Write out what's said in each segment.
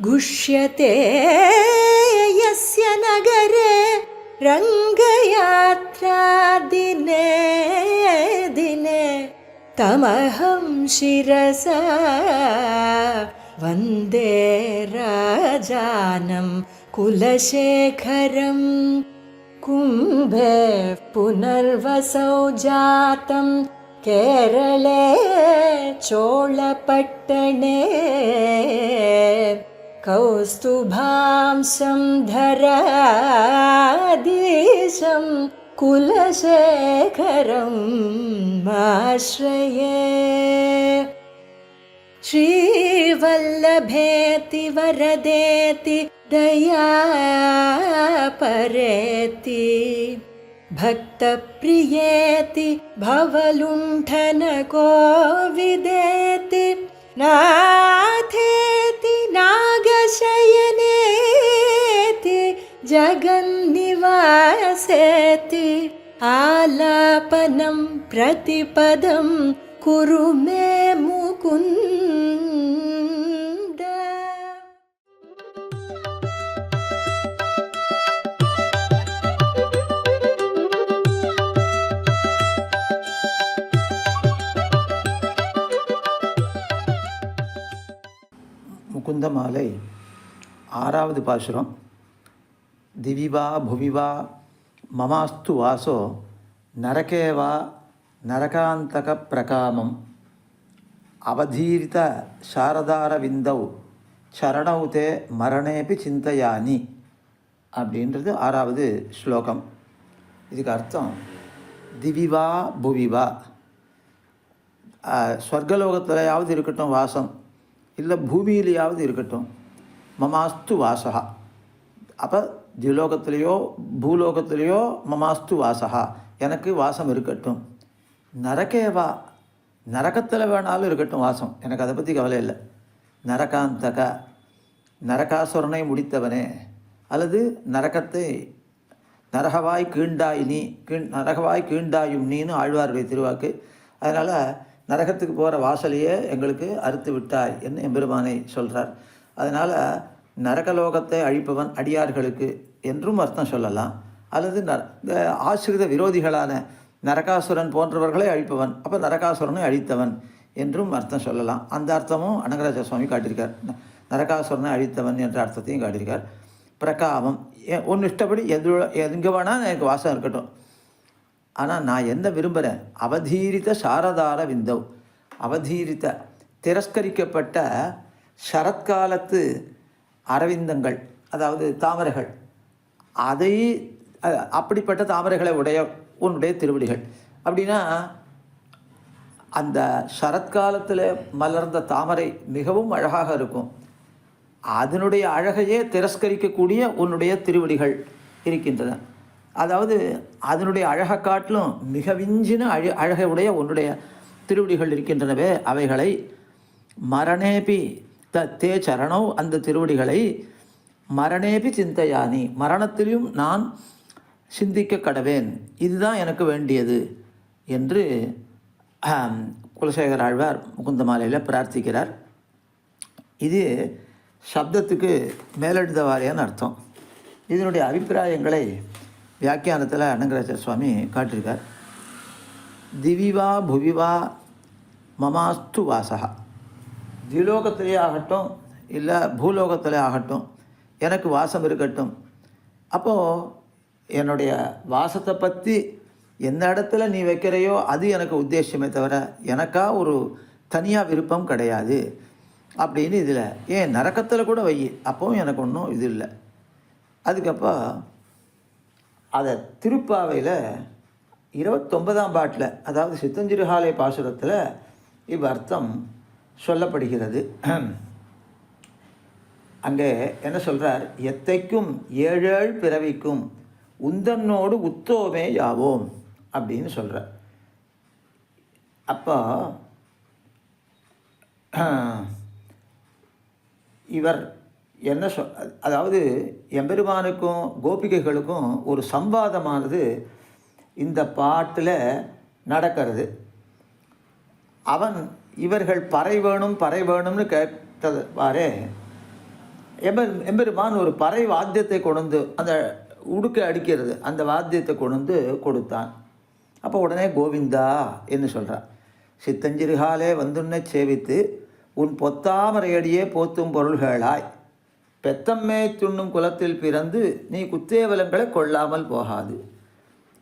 गुष्यते यस्य नगरे रङ्गयात्रा दिने दिने तमहं शिरसा वन्दे राजानं कुलशेखरं कुम्भे पुनर्वसौ जातं केरळे चोळपट्टणे कौस्तुभांशं धराधीशं कुलशेखरं आश्रये श्रीवल्लभेति वरदेति दयापरेति भक्तप्रियेति भवलुण्ठनकोविदेति नाथेति नागशयनेति जगन्निवासेति आलापनं प्रतिपदं कुरु मे मुकुन्द. முகுந்த மாலை ஆறாவது பாசுரம். திவிவா புவிவா மமாஸ்து வாசோ நரகேவா நரகாந்தக பிரகாமம் அவதீரித சாரதாரவிந்தௌ சரணௌ தே மரணேபி சிந்தையானி அப்படின்றது ஆறாவது ஸ்லோகம். இதுக்கு அர்த்தம் திவிவா புவிவா, ஸ்வர்கலோகத்திலையாவது இருக்கட்டும் வாசம், இல்லை பூமியிலேயாவது இருக்கட்டும், மமாஸ்து வாசகா. அப்போ திலோகத்திலேயோ பூலோகத்திலேயோ மமாஸ்து வாசகா, எனக்கு வாசம் இருக்கட்டும். நரகேவா, நரகத்தில் வேணாலும் இருக்கட்டும் வாசம், எனக்கு அதை பற்றி கவலை இல்லை. நரகாந்தக, நரகாசுரனை முடித்தவனே, அல்லது நரகத்தை நரகவாய் கீண்டாயினி நரகவாய் கீண்டாயும் நீன்னு ஆழ்வாருடைய திருவாக்கு. அதனால் நரகத்துக்கு போகிற வாசலையே எங்களுக்கு அறுத்து விட்டாய் என்று எம்பெருமானை சொல்கிறார். அதனால் நரகலோகத்தை அழிப்பவன் அடியார்களுக்கு என்றும் அர்த்தம் சொல்லலாம். அல்லது ஆசிரித விரோதிகளான நரகாசுரன் போன்றவர்களை அழிப்பவன், அப்போ நரகாசுரனை அழித்தவன் என்றும் அர்த்தம் சொல்லலாம். அந்த அர்த்தமும் அனங்கராஜ சுவாமி காட்டியிருக்கார். நரகாசுரனை அழித்தவன் என்ற அர்த்தத்தையும் காட்டியிருக்கார். பிரகாமம், ஒன்று இஷ்டப்படி எங்கே வேணால் எனக்கு வாசம் இருக்கட்டும், ஆனால் நான் என்ன விரும்புகிறேன், அவதீரித்த சாரதார விந்தவ், அவதீரித்த திரஸ்கரிக்கப்பட்ட சரத்காலத்து அரவிந்தங்கள், அதாவது தாமரைகள், அதை அப்படிப்பட்ட தாமரைகளை உன்னுடைய திருவடிகள். அப்படின்னா அந்த சரத்காலத்தில் மலர்ந்த தாமரை மிகவும் அழகாக இருக்கும். அதனுடைய அழகையே திரஸ்கரிக்கக்கூடிய உன்னுடைய திருவடிகள் இருக்கின்றன. அதாவது அதனுடைய அழகை காட்டிலும் மிக விஞ்சின அழகை உடைய உன்னுடைய திருவடிகள் இருக்கின்றனவே, அவைகளை மரணேபி தே சரணோ, அந்த திருவடிகளை மரணேபி சிந்தையானி, மரணத்திலும் நான் சிந்திக்க கடவேன், இதுதான் எனக்கு வேண்டியது என்று குலசேகர ஆழ்வார் முகுந்த மாலையில் பிரார்த்திக்கிறார். இது சப்தத்துக்கு மேலெழுத வாரியான அர்த்தம். இதனுடைய அபிப்பிராயங்களை வியாக்கியானத்தில் அனங்கராஜ சுவாமி காட்டியிருக்கார். திவிவா புவிவா மமாஸ்து வாசகா, திலோகத்திலே ஆகட்டும் இல்லை பூலோகத்திலே ஆகட்டும் எனக்கு வாசம் இருக்கட்டும். அப்போது என்னுடைய வாசத்தை பற்றி எந்த இடத்துல நீ வைக்கிறையோ அது எனக்கு உத்தேசமே தவிர எனக்கா ஒரு தனியாக விருப்பம் கிடையாது அப்படின்னு. இதில் ஏன் நரக்கத்தில் கூட வை, அப்போவும் எனக்கு ஒன்றும் இது இல்லை. அதுக்கப்புறம் அதை திருப்பாவையில் 29ஆம் பாட்டில், அதாவது சித்தஞ்சிறுகாலை பாசுரத்தில் இவ்வர்த்தம் சொல்லப்படுகிறது. அங்கே என்ன சொல்கிறார், எத்தைக்கும் ஏழேழ் பிறவிக்கும் உந்தன்னோடு உத்தோமே யாவோம் அப்படின்னு சொல்கிறார். அப்போ இவர் என்ன அதாவது எம்பெருமானுக்கும் கோபிகைகளுக்கும் ஒரு சம்வாதமானது இந்த பாட்டில் நடக்கிறது. இவர்கள் பறை வேணும்னு கேட்டவாறே எம்பெருமான் ஒரு பறை வாத்தியத்தை கொண்டு அந்த உடுக்கை அடிக்கிறது அந்த வாத்தியத்தை கொண்டு கொடுத்தான். அப்போ உடனே கோவிந்தா என்று சொல்கிறான். சித்தஞ்சிறுகாலே வந்துன்னை சேவித்து உன் பொத்தாமரையடியே போத்தும் பொருள்களாய் பெத்தம்மே துண்ணும் குலத்தில் பிறந்து நீ குத்தேவலங்களை கொள்ளாமல் போகாது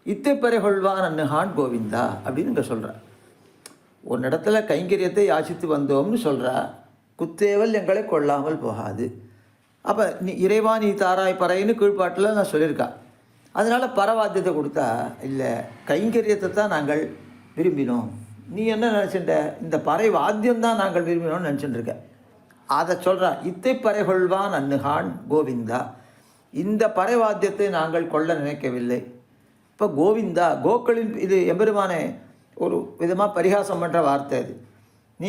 இத்தைப்பறை கொள்வான் அன்னுகான் கோவிந்தா அப்படின்னு இங்கே சொல்கிற. உன்னிடத்துல கைங்கரியத்தை யாசித்து வந்தோம்னு சொல்கிறா. குத்தேவல் எங்களை கொள்ளாமல் போகாது. அப்போ நீ இறைவா நீ தாராய் பறைன்னு கீழ்ப்பாட்டில் நான் சொல்லியிருக்கேன். அதனால் பரவாத்தியத்தை கொடுத்தா இல்லை கைங்கரியத்தை தான் நாங்கள் விரும்பினோம். நீ என்ன நினச்சிட்ட? இந்த பறை வாத்தியம்தான் நாங்கள் விரும்பினோம்னு நினச்சிட்டுருக்க. அதை சொல்கிறா. இத்தை பறை கொள்வான் அன்னுகான் கோவிந்தா. இந்த பறை வாத்தியத்தை நாங்கள் கொள்ள நினைக்கவில்லை. இப்போ கோவிந்தா கோக்களின் இது எம்பெருமானே ஒரு விதமாக பரிகாசம் பண்ணுற வார்த்தை அது. நீ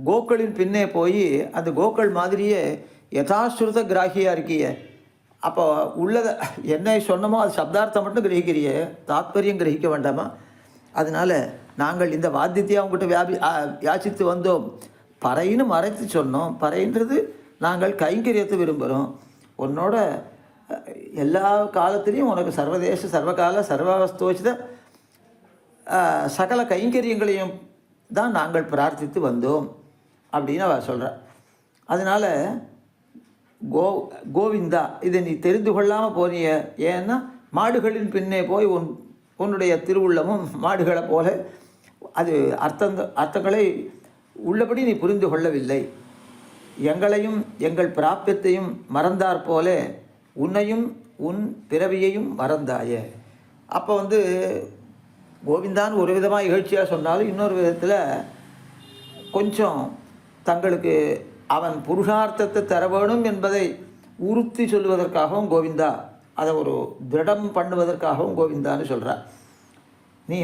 கோக்களின் பின்னே போய் அந்த கோக்கள் மாதிரியே யதாஸ்ருத கிராகியாக இருக்கிய. அப்போ உள்ளதை என்ன சொன்னமோ அது சப்தார்த்தம் மட்டும் கிரகிக்கிறியே, தாத்பரியம் கிரகிக்க வேண்டாமா? அதனால் நாங்கள் இந்த வாத்தியத்தை அவங்ககிட்ட யாசித்து வந்தோம். பறைன்னு மறைத்து சொன்னோம். பறைன்றது நாங்கள் கைங்கரியத்தை விரும்புகிறோம். உன்னோட எல்லா காலத்துலேயும் உனக்கு சர்வதேச சர்வகால சர்வாவஸ்தோச்சித சகல கைங்கரியங்களையும் தான் நாங்கள் பிரார்த்தித்து வந்தோம் அப்படின்னு அவ சொல்கிறார். அதனால் கோவிந்தா இதை நீ தெரிந்து கொள்ளாமல் போனிய. ஏன்னா மாடுகளின் பின்னே போய் உன்னுடைய திருவுள்ளமும் மாடுகளை போல அது அர்த்தங்களை உள்ளபடி நீ புரிந்து கொள்ளவில்லை. எங்களையும் எங்கள் பிராப்பியத்தையும் மறந்தாற் போல உன்னையும் உன் பிறவியையும் மறந்தாய. அப்போ கோவிந்தான் ஒரு விதமாக இகழ்ச்சியாக சொன்னாலும் இன்னொரு விதத்தில் கொஞ்சம் தங்களுக்கு அவன் புருஷார்த்தத்தை தர வேணும் என்பதை உறுத்தி சொல்லுவதற்காகவும் கோவிந்தா, அதை ஒரு திருடம் பண்ணுவதற்காகவும் கோவிந்தான்னு சொல்கிறார். நீ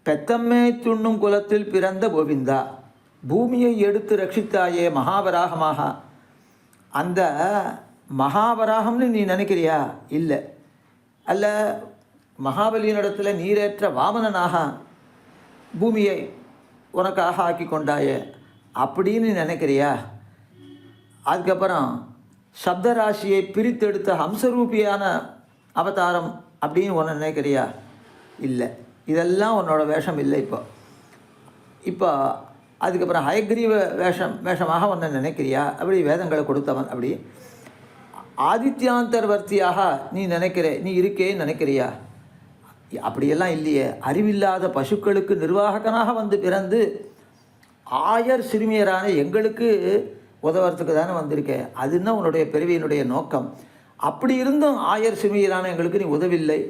பெத்தம்மை துண்ணும் குலத்தில் பிறந்த கோவிந்தா, பூமியை எடுத்து ரட்சித்தாயே மகாவராகமாக. அந்த மகாவராகம்னு நீ நினைக்கிறியா? இல்லை. அல்ல மகாபலியினிடத்தில் நீரேற்ற வாமனனாக பூமியை உனக்காக ஆக்கி கொண்டாயே அப்படின்னு நினைக்கிறியா? அதுக்கப்புறம் சப்தராசியை பிரித்தெடுத்த ஹம்சரூபியான அவதாரம் அப்படின்னு ஒன்று நினைக்கிறியா? இல்லை. இதெல்லாம் உன்னோட வேஷம் இல்லை. இப்போ அதுக்கப்புறம் ஹயக்ரீவ வேஷமாக ஒன்றை நினைக்கிறியா? அப்படி வேதங்களை கொடுத்தவன் அப்படி ஆதித்யாந்தர்வர்த்தியாக நீ இருக்கேன்னு நினைக்கிறியா? அப்படியெல்லாம் இல்லையே. அறிவில்லாத பசுக்களுக்கு நிர்வாககனாக பிறந்து ஆயர் சிறுமியரான எங்களுக்கு உதவுறதுக்கு தானே வந்திருக்கேன். அதுதான் உன்னுடைய பிறவியினுடைய நோக்கம். அப்படி இருந்தும் ஆயர் சிறுமியரான எங்களுக்கு நீ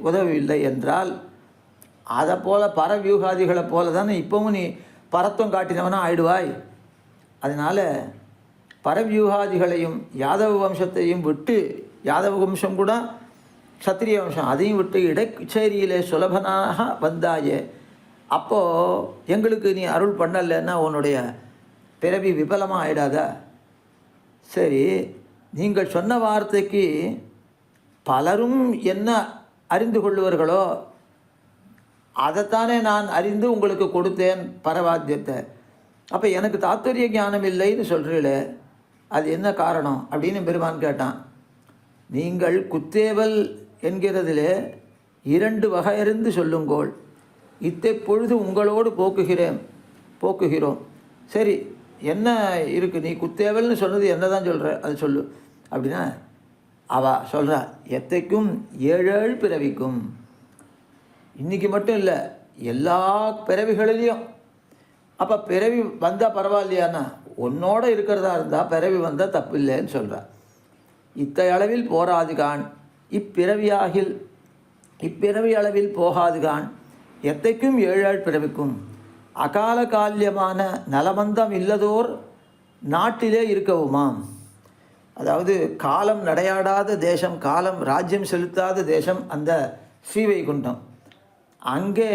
உதவவில்லை என்றால் அதை போல் பரவியூகாதிகளை போல தானே இப்போவும் நீ பரத்துவம் காட்டினவனா ஆயிடுவாய். அதனால் பரவியூகாதிகளையும் யாதவ வம்சத்தையும் விட்டு, யாதவ வம்சம் கூட க்ஷத்திரிய வம்சம், அதையும் விட்டு இடைச்சேரியிலே சுலபனாக வந்தாயே. அப்போது எங்களுக்கு நீ அருள் பண்ணலைன்னா உன்னுடைய பிறவி விபலமாக ஆயிடாதா? சரி, நீங்கள் சொன்ன வார்த்தைக்கு பலரும் என்ன அறிந்து கொள்ளுவார்களோ அதைத்தானே நான் அறிந்து உங்களுக்கு கொடுத்தேன் பரவாத்தியத்தை. அப்போ எனக்கு தாத்பரிய ஞானம் இல்லைன்னு சொல்கிறீங்களே, அது என்ன காரணம் அப்படின்னு பெருமான் கேட்டான். நீங்கள் குத்தேவல் என்கிறதிலே 2 வகையிருந்து சொல்லுங்கோள். இத்தைப்பொழுது உங்களோடு போக்குகிறோம். சரி, என்ன இருக்குது? நீ குத்தேவல்னு சொன்னது என்ன தான் சொல்கிற, அது சொல்லு அப்படின்னா அவள் சொல்கிறா, எத்தைக்கும் 7 பிறவிக்கும். இன்றைக்கி மட்டும் இல்லை, எல்லா பிறவிகளிலையும். அப்போ பிறவி வந்தால் பரவாயில்லையாண்ணா, உன்னோட இருக்கிறதா இருந்தால் பிறவி வந்தால் தப்பு இல்லைன்னு சொல்கிறா. இத்தை அளவில் போராதுகான் இப்பிறவி அளவில் போகாதுகான் எத்தைக்கும் 7 பிறவிக்கும். அகால கால்யமான நலமந்தம் இல்லதோர் நாட்டிலே இருக்கவுமாம். அதாவது காலம் நடையாடாத தேசம், காலம் ராஜ்யம் செலுத்தாத தேசம் அந்த ஸ்ரீவைகுண்டம். அங்கே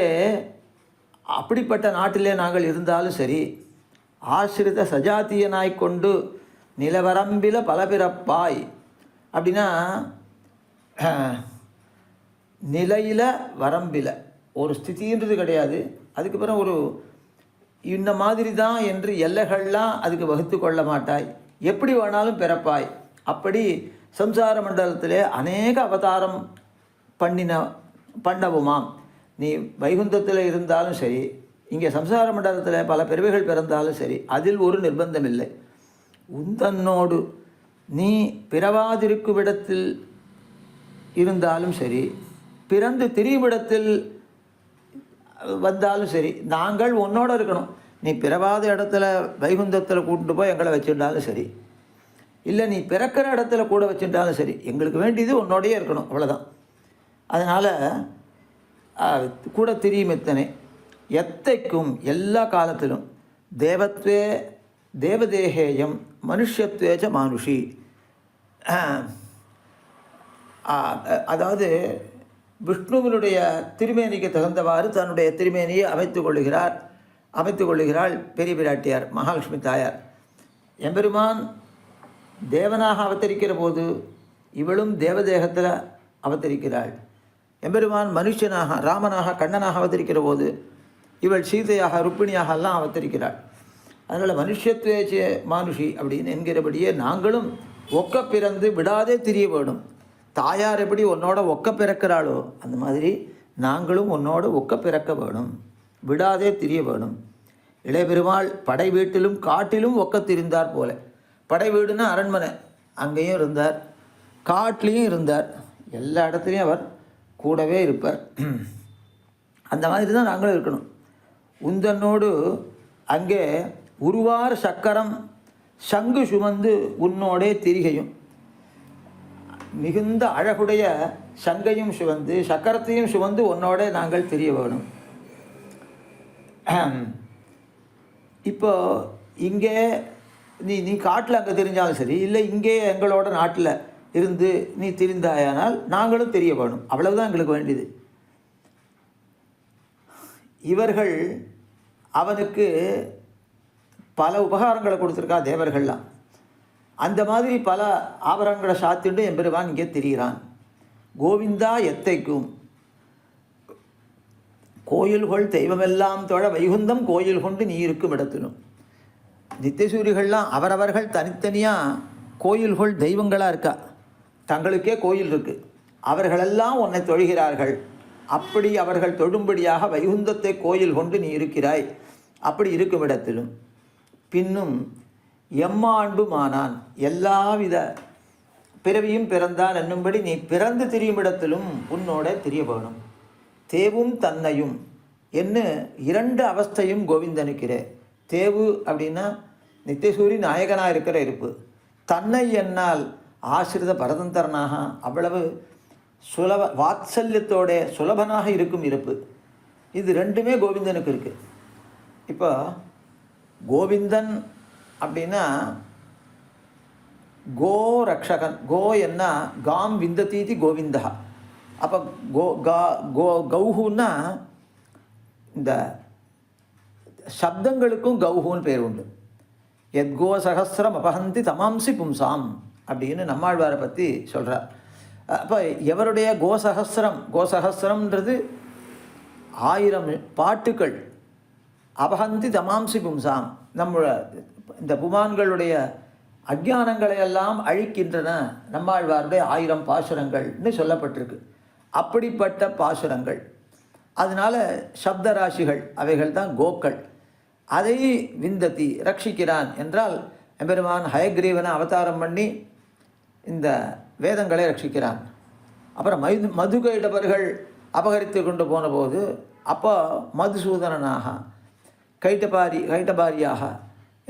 அப்படிப்பட்ட நாட்டிலே நாங்கள் இருந்தாலும் சரி, ஆசிரித சஜாத்தியனாய் கொண்டு நிலவரம்பில பல பிறப்பாய் அப்படின்னா நிலையில் வரம்பில் ஒரு ஸ்திதின்றது கிடையாது. அதுக்கப்புறம் ஒரு இந்த மாதிரி தான் என்று எல்லைகள்லாம் அதுக்கு வகுத்து கொள்ள மாட்டாய். எப்படி வேணாலும் பிறப்பாய். அப்படி சம்சார மண்டலத்திலே அநேக அவதாரம் பண்ணவுமாம். நீ வைகுந்தத்தில் இருந்தாலும் சரி, இங்கே சம்சார மண்டலத்தில் பல பிறவிகள் பிறந்தாலும் சரி, அதில் ஒரு நிர்பந்தம் இல்லை. உந்தன்னோடு நீ பிறவாதிருக்குமிடத்தில் இருந்தாலும் சரி, பிறந்து திரியுமிடத்தில் வந்தாலும் சரி, நாங்கள் உன்னோட இருக்கணும். நீ பிறவாத இடத்துல வைகுந்தத்தில் கூட்டிட்டு போய் எங்களை வச்சுட்டாலும் சரி, இல்லை நீ பிறக்கிற இடத்துல கூட வச்சுட்டாலும் சரி, எங்களுக்கு வேண்டியது உன்னோடையே இருக்கணும், அவ்வளோதான். அதனால் கூட திரியும் இத்தனை எத்தைக்கும் எல்லா காலத்திலும் தேவத்வே தேவதேகேயம் மனுஷத்வேச்ச மானுஷி. அதாவது விஷ்ணுவினுடைய திருமேனிக்கு தகுந்தவாறு தன்னுடைய திருமேனியை அமைத்து கொள்ளுகிறாள் பெரிய பிராட்டியார் மகாலட்சுமி தாயார். எம்பெருமான் தேவனாக அவதரிக்கிற போது இவளும் தேவதேகத்தில் அவதரிக்கிறாள். எம்பெருமான் மனுஷனாக ராமனாக கண்ணனாக அவதரிக்கிற போது இவள் சீதையாக ருப்பிணியாக எல்லாம் அவதரிக்கிறாள். அதனால் மனுஷத்வேச்ச மானுஷி அப்படின்னு என்கிறபடியே நாங்களும் ஒக்க பிறந்து விடாதே திரிய வேணும். தாயார் எப்படி உன்னோட ஒக்க பிறக்கிறாளோ அந்த மாதிரி நாங்களும் உன்னோட ஒக்க பிறக்க வேணும், விடாதே திரிய வேணும். இளையபெருமாள் படை வீட்டிலும் காட்டிலும் ஒக்க திரிந்தார் போல. படை வீடுன்னா அரண்மனை, அங்கேயும் இருந்தார், காட்டிலையும் இருந்தார், எல்லா இடத்துலையும் அவர் கூடவே இருப்பார். அந்த மாதிரி தான் நாங்களும் இருக்கணும். உந்தன்னோடு அங்கே உருவார் சக்கரம் சங்கு சுமந்து உன்னோடே திரிகையும், மிகுந்த அழகுடைய சங்கையும் சுமந்து சக்கரத்தையும் சுமந்து உன்னோட நாங்கள் தெரிய வேணும். இப்போ இங்கே நீ காட்டில் அங்கே தெரிஞ்சாலும் சரி, இல்லை இங்கே எங்களோட நாட்டில் இருந்து நீ தெரிந்தாயானால் நாங்களும் தெரிய வேணும், அவ்வளவுதான் எங்களுக்கு வேண்டியது. இவர்கள் அவனுக்கு பல உபகாரங்களை கொடுத்துருக்கா தேவர்கள்லாம். அந்த மாதிரி பல ஆபரணங்களை சாத்திட்டு எம்பெருமான் இங்கே திரிகிறான். கோவிந்தா எத்தைக்கும் கோயில்கள் தெய்வமெல்லாம் தொழ வைகுந்தம் கோயில் கொண்டு நீ இருக்கும் இடத்திலும். நித்தியசூரிகள்லாம் அவரவர்கள் தனித்தனியாக கோயில்கள் தெய்வங்களாக இருக்கா, தங்களுக்கே கோயில் இருக்குது, அவர்களெல்லாம் உன்னை தொழுகிறார்கள். அப்படி அவர்கள் தொழும்படியாக வைகுந்தத்தை கோயில் கொண்டு நீ இருக்கிறாய். அப்படி இருக்கும் இடத்திலும் பின்னும் எம்மாண்புமானான் எல்லாவித பிறவியும் பிறந்தான் என்னும்படி நீ பிறந்து திரியும் இடத்திலும் உன்னோட திரிய வேணும். தேவும் தன்னையும் என்ன இரண்டு அவஸ்தையும் கோவிந்தனுக்கிறே. தேவு அப்படின்னா நித்தியசூரி நாயகனாக இருக்கிற இருப்பு, தன்னை என்னால் ஆசிரித பரதந்தரனாக அவ்வளவு வாத்சல்யத்தோட சுலபனாக இருக்கும் இருப்பு. இது ரெண்டுமே கோவிந்தனுக்கு இருக்குது. இப்போ கோவிந்தன் அப்படின்னா கோ ரக்ஷகன், கோ என்ன காம் விந்ததீதி கோவிந்தா. அப்போ கௌஹுன்னா இந்த சப்தங்களுக்கும் கௌஹுன்னு பேர் உண்டு. எத்கோ சகசிரம் அபஹந்தி தமாம்சி பும்சாம் அப்படின்னு நம்மாழ்வாரை பற்றி சொல்கிறார். அப்போ எவருடைய கோசகசிரம்ன்றது 1000 பாட்டுக்கள், அபஹந்தி தமாம்சி பும்சாம் நம்மளோட இந்த புமான்களுடைய அஜ்ஞானங்களை எல்லாம் அழிக்கின்றன நம்மாழ்வாருடைய 1000 பாசுரங்கள்னு சொல்லப்பட்டிருக்கு. அப்படிப்பட்ட பாசுரங்கள், அதனால் சப்தராசிகள் அவைகள் தான் கோக்கள். அதை விந்ததி ரட்சிக்கிறான் என்றால் எம்பெருமான் ஹயக்ரீவனை அவதாரம் பண்ணி இந்த வேதங்களை ரட்சிக்கிறான். அப்புறம் மதுகைடபர்கள் அபகரித்து கொண்டு போன போது அப்போ மதுசூதனனாக கைட்டபாரியாக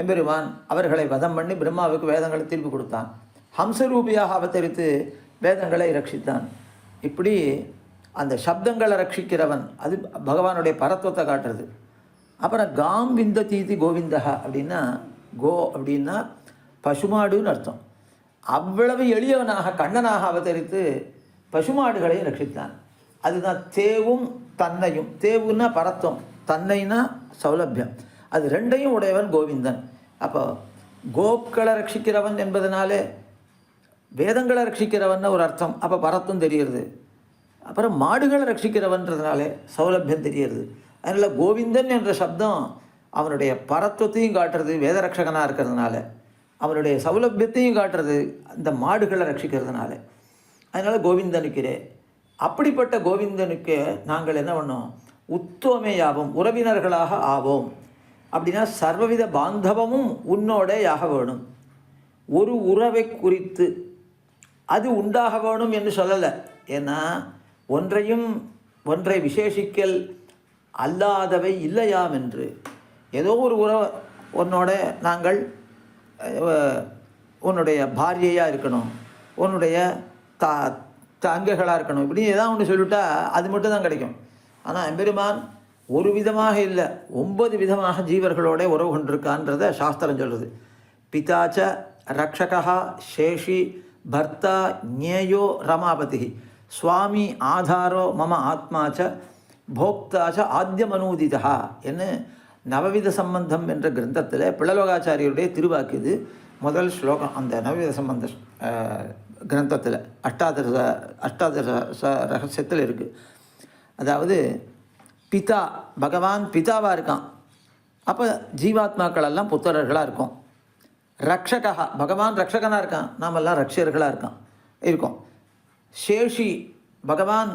எம்பெருமான் அவர்களை வதம் பண்ணி பிரம்மாவுக்கு வேதங்களை திருப்பி கொடுத்தான். ஹம்சரூபியாக அவதரித்து வேதங்களை ரட்சித்தான். இப்படி அந்த சப்தங்களை ரட்சிக்கிறவன், அது பகவானுடைய பரத்துவத்தை காட்டுறது. அப்புறம் காம் விந்த தீதி கோவிந்தா அப்படின்னா, கோ அப்படின்னா பசுமாடுன்னு அர்த்தம். அவ்வளவு எளியவனாக கண்ணனாக அவதரித்து பசுமாடுகளை ரட்சித்தான். அதுதான் தேவும் தன்னையும். தேவுன்னா பரத்துவம், தன்னைனா சௌலபியம். அது ரெண்டையும் உடையவன் கோவிந்தன். அப்போ கோக்களை ரட்சிக்கிறவன் என்பதனாலே வேதங்களை ரட்சிக்கிறவன் ஒரு அர்த்தம், அப்போ பரத்தும் தெரியுது. அப்புறம் மாடுகளை ரட்சிக்கிறவன்றதுனாலே சௌலபியம் தெரியுது. அதனால் கோவிந்தன் என்ற சப்தம் அவனுடைய பரத்துவத்தையும் காட்டுறது, வேத ரட்சகனாக இருக்கிறதுனால. அவனுடைய சௌலபியத்தையும் காட்டுறது அந்த மாடுகளை ரட்சிக்கிறதுனால. அதனால் கோவிந்தனுக்கிறே. அப்படிப்பட்ட கோவிந்தனுக்கு நாங்கள் என்ன பண்ணோம்? உத்தோமேயாவும், உறவினர்களாக ஆவோம். அப்படின்னா சர்வவித பாந்தவமும் உன்னோடையாக வேணும். ஒரு உறவை குறித்து அது உண்டாக வேணும் என்று சொல்லலை. ஏன்னா ஒன்றை விசேஷிக்கல் அல்லாதவை இல்லையாம் என்று. ஏதோ ஒரு உறவை உன்னோட நாங்கள் உன்னுடைய பாரியையாக இருக்கணும், உன்னுடைய தங்கைகளாக இருக்கணும், இப்படி ஏதாவது ஒன்று சொல்லிவிட்டா அது மட்டும் தான் கிடைக்கும். ஆனால் எம்பெருமான் ஒரு விதமாக இல்லை, 9 விதமாக ஜீவர்களோட உறவு கொண்டிருக்கான்றதை சாஸ்திரம் சொல்கிறது. பிதாச்ச ரக்ஷகா சேஷி பர்த்தா ஞேயோ ரமாபதி சுவாமி ஆதாரோ மம ஆத்மாச்ச போக்தாச்ச ஆத்யமனூதிதா என்று நவவித சம்பந்தம் என்ற கிரந்தத்தில் பிள்ளலோகாச்சாரியருடைய திருவாக்கு இது. முதல் ஸ்லோகம் அந்த நவவித சம்பந்த கிரந்தத்தில் அஷ்டாதச ரகசியத்தில் இருக்குது. அதாவது பிதா, பகவான் பிதாவாக இருக்கான். அப்போ ஜீவாத்மாக்கள் எல்லாம் புத்திரர்களாக இருக்கும். ரக்ஷகா, பகவான் ரக்ஷகனாக இருக்கான், நாமெல்லாம் ரட்சியர்களாக இருக்கோம். சேஷி, பகவான்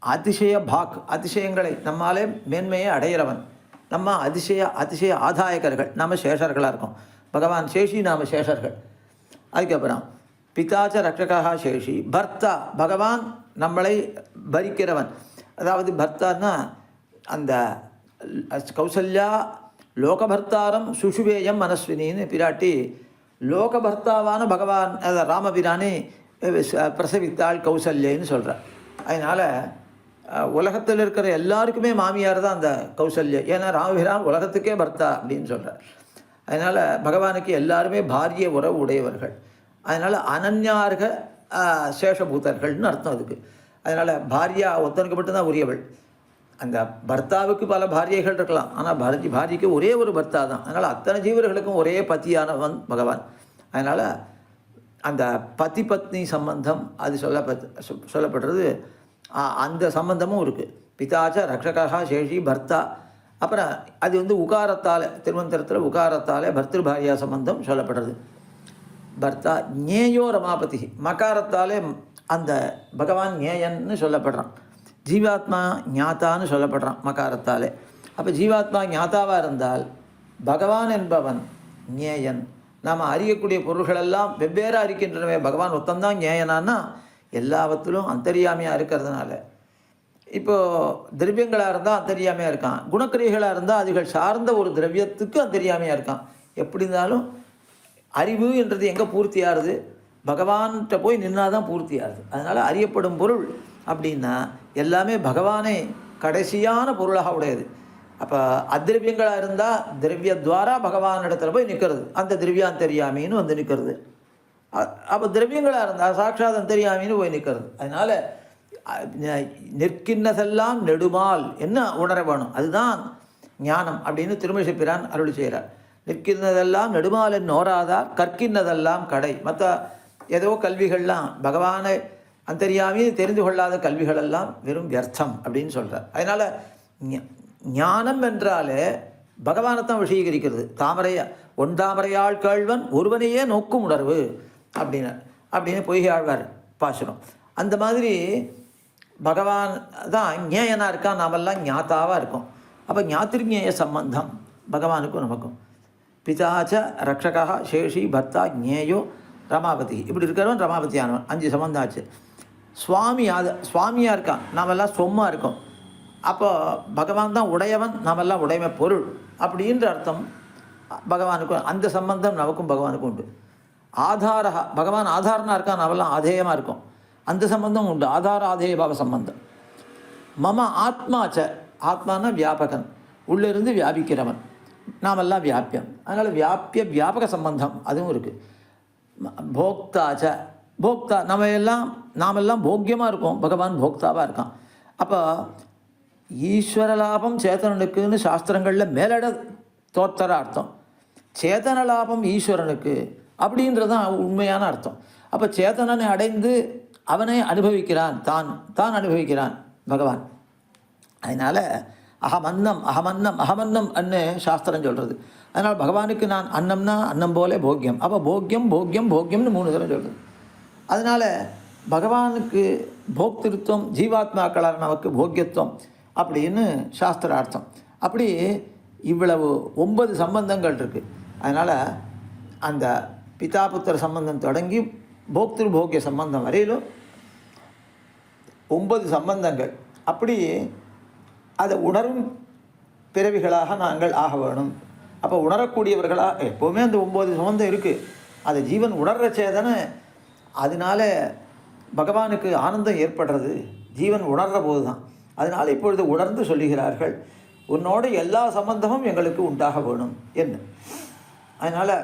அதிசய பாக், அதிசயங்களை நம்மாலே மேன்மையை அடையிறவன். நம்ம அதிசய ஆதாயகர்கள், நம்ம சேஷர்களாக இருக்கோம். பகவான் சேஷி, நாம் சேஷர்கள். அதுக்கப்புறம் பிதாச்ச ரக்ஷகா சேஷி பர்த்தா, பகவான் நம்மளை பரிக்கிறவன். அதாவது பர்த்தான்னா அந்த கௌசல்யா லோகபர்த்தாரம் சுஷுவேயம் மனஸ்வினின்னு பிராட்டி லோகபர்த்தாவான பகவான் ராமபிரானே பிரசவித்தாள் கௌசல்யன்னு சொல்கிறார். அதனால் உலகத்தில் இருக்கிற எல்லாருக்குமே மாமியார் தான் அந்த கௌசல்யா. ஏன்னா ராமபிரான் உலகத்துக்கே பர்த்தா அப்படின்னு சொல்கிறார். அதனால் பகவானுக்கு எல்லாருமே பாரிய உறவு உடையவர்கள். அதனால் அனன்யார்க சேஷபூதர்கள்னு அர்த்தம் அதுக்கு. அதனால் பாரியா ஒருத்தனுக்கு மட்டும்தான் உரியவள். அந்த பர்த்தாவுக்கு பல பாரியைகள் இருக்கலாம், ஆனால் பாரியைக்கு ஒரே ஒரு பர்த்தா தான். அதனால் அத்தனை ஜீவர்களுக்கும் ஒரே பத்தியானவன் பகவான். அதனால் அந்த பதி பத்னி சம்பந்தம் அது சொல்லப்படுறது. அந்த சம்பந்தமும் இருக்குது. பிதாச்ச ரக்ஷகா சேஷி பர்த்தா. அப்புறம் அது உகாரத்தால், திருமந்திரத்தில் உகாரத்தால் பர்திருபாரியா சம்பந்தம் சொல்லப்படுறது. பர்த்தா ஞேயோ ரமாபதி, மகாரத்தாலே அந்த பகவான் ஞேயன்னு சொல்லப்படுறான். ஜீவாத்மா ஞாத்தான்னு சொல்லப்படுறான் மகாரத்தாலே. அப்போ ஜீவாத்மா ஞாத்தாவாக இருந்தால் பகவான் என்பவன் ஞேயன். நாம் அறியக்கூடிய பொருள்களெல்லாம் வெவ்வேறாக இருக்கின்றனவே, பகவான் ஒத்தந்தான் ஞேயனான்னா எல்லாவற்றிலும் அந்தரியாமையாக இருக்கிறதுனால. இப்போது திரவியங்களாக இருந்தால் அந்தரியாமையாக இருக்கான், குணக்கிரியைகளாக இருந்தால் அதுகள் சார்ந்த ஒரு திரவியத்துக்கு அந்தரியாமையாக இருக்கான். எப்படி இருந்தாலும் அறிவு என்றது எங்கே பூர்த்தியாகுது? பகவான்கிட்ட போய் நின்னால் தான் பூர்த்தியாகுது. அதனால் அறியப்படும் பொருள் அப்படின்னா எல்லாமே பகவானே கடைசியான பொருளாக உடையது. அப்போ அத்திரவியங்களாக இருந்தால் திரவியத்வாரா பகவான் இடத்துல போய் நிற்கிறது, அந்த திரவியாந்தரியாமின்னு நிற்கிறது. அப்போ திரவியங்களாக இருந்தால் சாட்சாத் அந்தரியாமின்னு போய் நிற்கிறது. அதனால் நிற்கின்றதெல்லாம் நெடுமால் என்ன உணர வேணும், அதுதான் ஞானம் அப்படின்னு திருமழிசை பிரான் அருள் செய்கிறார். நிற்கின்றதெல்லாம் நெடுமாலன் நோராதார் கற்கின்றதெல்லாம் கடை. மற்ற ஏதோ கல்விகள்லாம் பகவானை அந்தரியாமி தெரிந்து கொள்ளாத கல்விகளெல்லாம் வெறும் வியர்த்தம் அப்படின்னு சொல்கிறார். அதனால் ஞானம் என்றாலே பகவானைத்தான் விஷயீகரிக்கிறது. ஒன்றாமரையாள் கேழ்வன் ஒருவனையே நோக்கும் உணர்வு அப்படின்னு பொய்கை ஆழ்வார் பாசுரம். அந்த மாதிரி பகவான் தான் ஞேயனாக இருக்கான், நாமெல்லாம் ஞாத்தாவாக இருக்கோம். அப்போ ஞாத்திருஞேய சம்பந்தம் பகவானுக்கும் நமக்கும். பிதாச்ச ரக்ஷகா சேஷி பர்த்தா ஞேயோ ரமாபதி, இப்படி இருக்கிறவன் ரமாபதியானவன். 5 சம்பந்தம் ஆச்சு. சுவாமியாக இருக்கான், நாமெல்லாம் சொம்மா இருக்கோம். அப்போ பகவான் தான் உடையவன், நாமெல்லாம் உடைமை பொருள் அப்படின்ற அர்த்தம் பகவானுக்கும். அந்த சம்பந்தம் நமக்கும் பகவானுக்கும் உண்டு. ஆதாரா, பகவான் ஆதாரனாக இருக்கான், நாமெல்லாம் ஆதேயமாக இருக்கும். அந்த சம்பந்தம் உண்டு, ஆதார ஆதேயபாவ சம்பந்தம். மம ஆத்மாச்ச, ஆத்மானா வியாபகன், உள்ளிருந்து வியாபிக்கிறவன், நாமெல்லாம் வியாபியம். அதனால் வியாபக சம்பந்தம் அதுவும் இருக்குது. போக்தாச்ச, போக்தா, நாமெல்லாம் போக்கியமாக இருக்கோம், பகவான் போக்தாவாக இருக்கான். அப்போ ஈஸ்வர லாபம் சேத்தனனுக்குன்னு சாஸ்திரங்களில் மேலட தோத்தர அர்த்தம். சேதன லாபம் ஈஸ்வரனுக்கு அப்படின்றதான் உண்மையான அர்த்தம். அப்போ சேத்தனனை அடைந்து அவனை அனுபவிக்கிறான், தான் அனுபவிக்கிறான் பகவான். அதனால் அகமன்னம் அகமன்னம் அகமன்னம் அன்னு சாஸ்திரம் சொல்கிறது. அதனால் பகவானுக்கு நான் அன்னம்னா அன்னம் போலே போக்கியம். அப்போ போக்கியம் போக்கியம் போக்கியம்னு 3 தடவை சொல்கிறது. அதனால் பகவானுக்கு போக்திருத்துவம், ஜீவாத்மாக்களான நமக்கு போக்கியத்துவம் அப்படின்னு சாஸ்திரார்த்தம். அப்படி இவ்வளவு 9 சம்பந்தங்கள் இருக்குது. அதனால் அந்த பிதாபுத்திர சம்பந்தம் தொடங்கி போக்திரு போக்கிய சம்பந்தம் வரையிலும் 9 சம்பந்தங்கள். அப்படி அதை உணரும் பிறவிகளாக நாங்கள் ஆக வேணும். அப்போ உணரக்கூடியவர்களாக எப்போவுமே அந்த 9 சம்பந்தம் இருக்குது. அதை ஜீவன் உணர்ற சேதனை, அதனால பகவானுக்கு ஆனந்தம் ஏற்படுறது ஜீவன் உணர்கிற போது தான். அதனால் இப்பொழுது உணர்ந்து சொல்லுகிறார்கள், உன்னோட எல்லா சம்பந்தமும் எங்களுக்கு உண்டாக வேணும் என்ன. அதனால்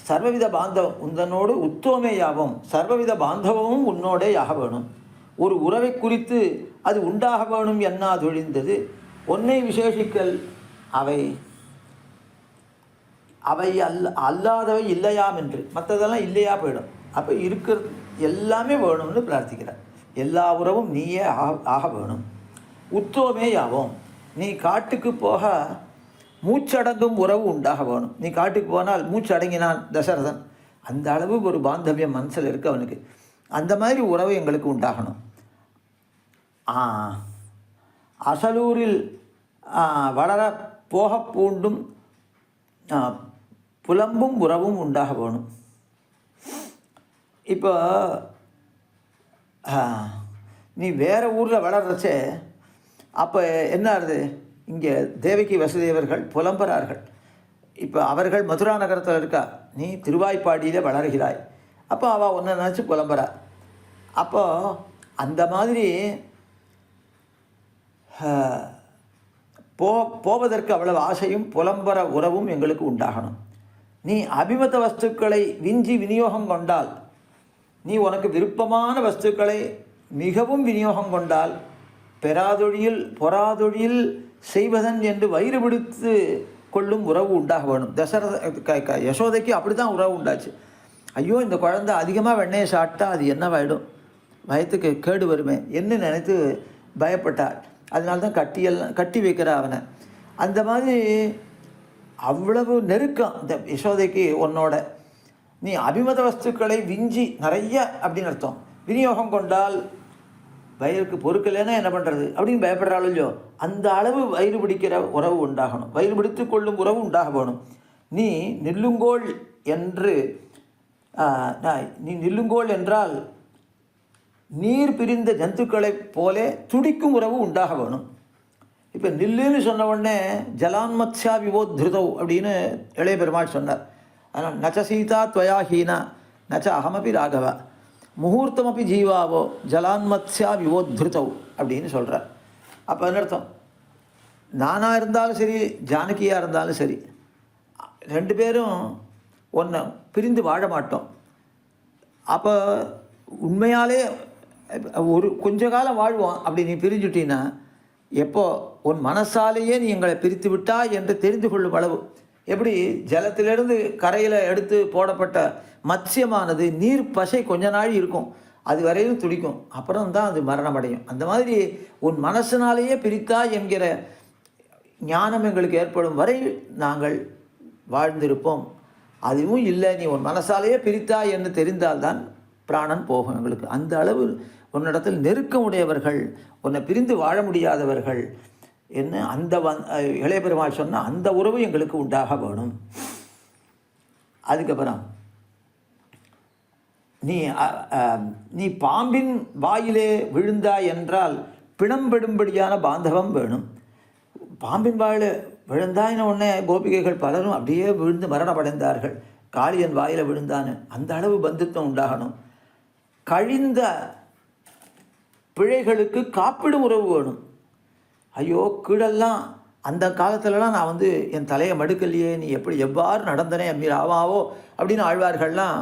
சர்வவித பாந்தவம் உந்தனோடு உத்தோமேயாவும், சர்வவித பாந்தவமும் உன்னோடே ஆக வேணும். ஒரு உறவை குறித்து அது உண்டாக வேணும் என்ன தொழிந்தது ஒன்னை விசேஷிக்கல் அவை அவை அல்லாதவை இல்லையாம் என்று, மற்றதெல்லாம் இல்லையா போயிடும். அப்போ இருக்கிறது எல்லாமே வேணும்னு பிரார்த்திக்கிறார். எல்லா உறவும் நீயே ஆக வேணும். உத்தோமே யாவோம், நீ காட்டுக்கு போக மூச்சடங்கும் உறவு உண்டாக வேணும். நீ காட்டுக்கு போனால் மூச்சடங்கினான் தசரதன், அந்த அளவு ஒரு பாந்தவியம் மனசில் இருக்குது அவனுக்கு. அந்த மாதிரி உறவு எங்களுக்கு உண்டாகணும். அசலூரில் வளர போக பூண்டும் புலம்பும் உறவும் உண்டாக வேணும். இப்போ நீ வேறு ஊரில் வளர்றச்சே அப்போ என்ன ஆகுது, இங்கே தேவகி வசுதேவர்கள் புலம்புறார்கள். இப்போ அவர்கள் மதுரா நகரத்தில் இருக்கா, நீ திருவாய்ப்பாடியில் வளர்கிறாய். அப்போ அவள் ஒன்றை நினச்சி புலம்புறா. அப்போ அந்த மாதிரி போவதற்கு அவ்வளவு ஆசையும் புலம்புற உறவும் எங்களுக்கு உண்டாகணும். நீ அபிமத வஸ்துக்களை விஞ்சி விநியோகம் கொண்டால், நீ உனக்கு விருப்பமான வஸ்துக்களை மிகவும் விநியோகம் கொண்டால், பெறாதொழியில் பொறாதொழியில் செய்வதன் என்று வயிறு பிடித்து கொள்ளும் உறவு உண்டாக வேணும். யசோதைக்கு அப்படி தான் உறவு உண்டாச்சு. ஐயோ இந்த குழந்தை அதிகமாக வெண்ணெயை சாப்பிட்டா அது என்னவாயிடும், வயத்துக்கு கேடு வருமே என்று நினைத்து பயப்பட்டாள். அதனால தான் கட்டி வைக்கிற அவனை. அந்த மாதிரி அவ்வளவு நெருக்கம் இந்த யசோதைக்கு உன்னோட. நீ அபிமத வஸ்துக்களை விஞ்சி நிறைய அப்படின்னு அர்த்தம். விநியோகம் கொண்டால் வயிறுக்கு பொறுக்கலைன்னா என்ன பண்ணுறது அப்படின்னு பயப்படுறாள் இல்லையோ, அந்த அளவு வயிறு பிடிக்கிற உறவு உண்டாகணும். வயிறு பிடித்து கொள்ளும் உறவு உண்டாக வேணும். நீ நில்லுங்கோள் என்று நீ நில்லுங்கோள் என்றால் நீர் பிரிந்த ஜந்துக்களைப் போல துடிக்கும் உறவு உண்டாக வேணும். இப்போ நில்லுன்னு சொன்ன உடனே ஜலான்மத்யா விவோத்ருதவ் அப்படின்னு இளைய பெருமாள் சொன்னார். அதனால் நச்ச சீதா துவயா ஹீனா நச்ச அகமபி ராகவ முகூர்த்தமப்பி ஜீவாவோ ஜலான்மத்யா விவோத்ருதவ் அப்படின்னு சொல்கிறார். அப்போ என்ன அர்த்தம், நானாக இருந்தாலும் சரி ஜானகியாக இருந்தாலும் சரி 2 பேரும் ஒன்று பிரிந்து வாழ மாட்டோம். அப்போ உண்மையாலே ஒரு கொஞ்ச காலம் வாழ்வோம். அப்படி நீ பிரிஞ்சுட்டீன்னா எப்போ உன் மனசாலேயே நீ எங்களை பிரித்து விட்டா என்று தெரிந்து கொள்ளும் அளவு. எப்படி ஜலத்திலிருந்து கரையில் எடுத்து போடப்பட்ட மத்சியமானது நீர் பசை கொஞ்ச நாள் இருக்கும், அது வரையும் துடிக்கும், அப்புறம் தான் அது மரணம் அடையும். அந்த மாதிரி உன் மனசினாலேயே பிரித்தா என்கிற ஞானம் எங்களுக்கு ஏற்படும் வரை நாங்கள் வாழ்ந்திருப்போம். அதுவும் இல்லை, நீ உன் மனசாலேயே பிரித்தா என்று தெரிந்தால்தான் பிராணன் போகும் எங்களுக்கு. அந்த அளவு உன்னிடத்தில் நெருக்கமுடையவர்கள், உன்னை பிரிந்து வாழ முடியாதவர்கள் என்ன அந்த இளைய பெருமாள் சொன்ன அந்த உறவு எங்களுக்கு உண்டாக வேணும். அதுக்கப்புறம் நீ பாம்பின் வாயிலே விழுந்தாய் என்றால் பிணம்பெடும்படியான பாந்தவம் வேணும். பாம்பின் வாயில் விழுந்தாயின உடனே கோபிகைகள் பலரும் அப்படியே விழுந்து மரணமடைந்தார்கள். காளியன் வாயில் விழுந்தான்னு அந்த அளவு பந்துத்துவம் உண்டாகணும். கழிந்த பிழைகளுக்கு காப்பீடு உறவு வேணும். ஐயோ கீழெல்லாம் அந்த காலத்துலலாம் நான் என் தலையை மடுக்கலையே, நீ எவ்வாறு நடந்தனே அம்மீர் ஆவாவோ அப்படின்னு ஆழ்வார்கள்லாம்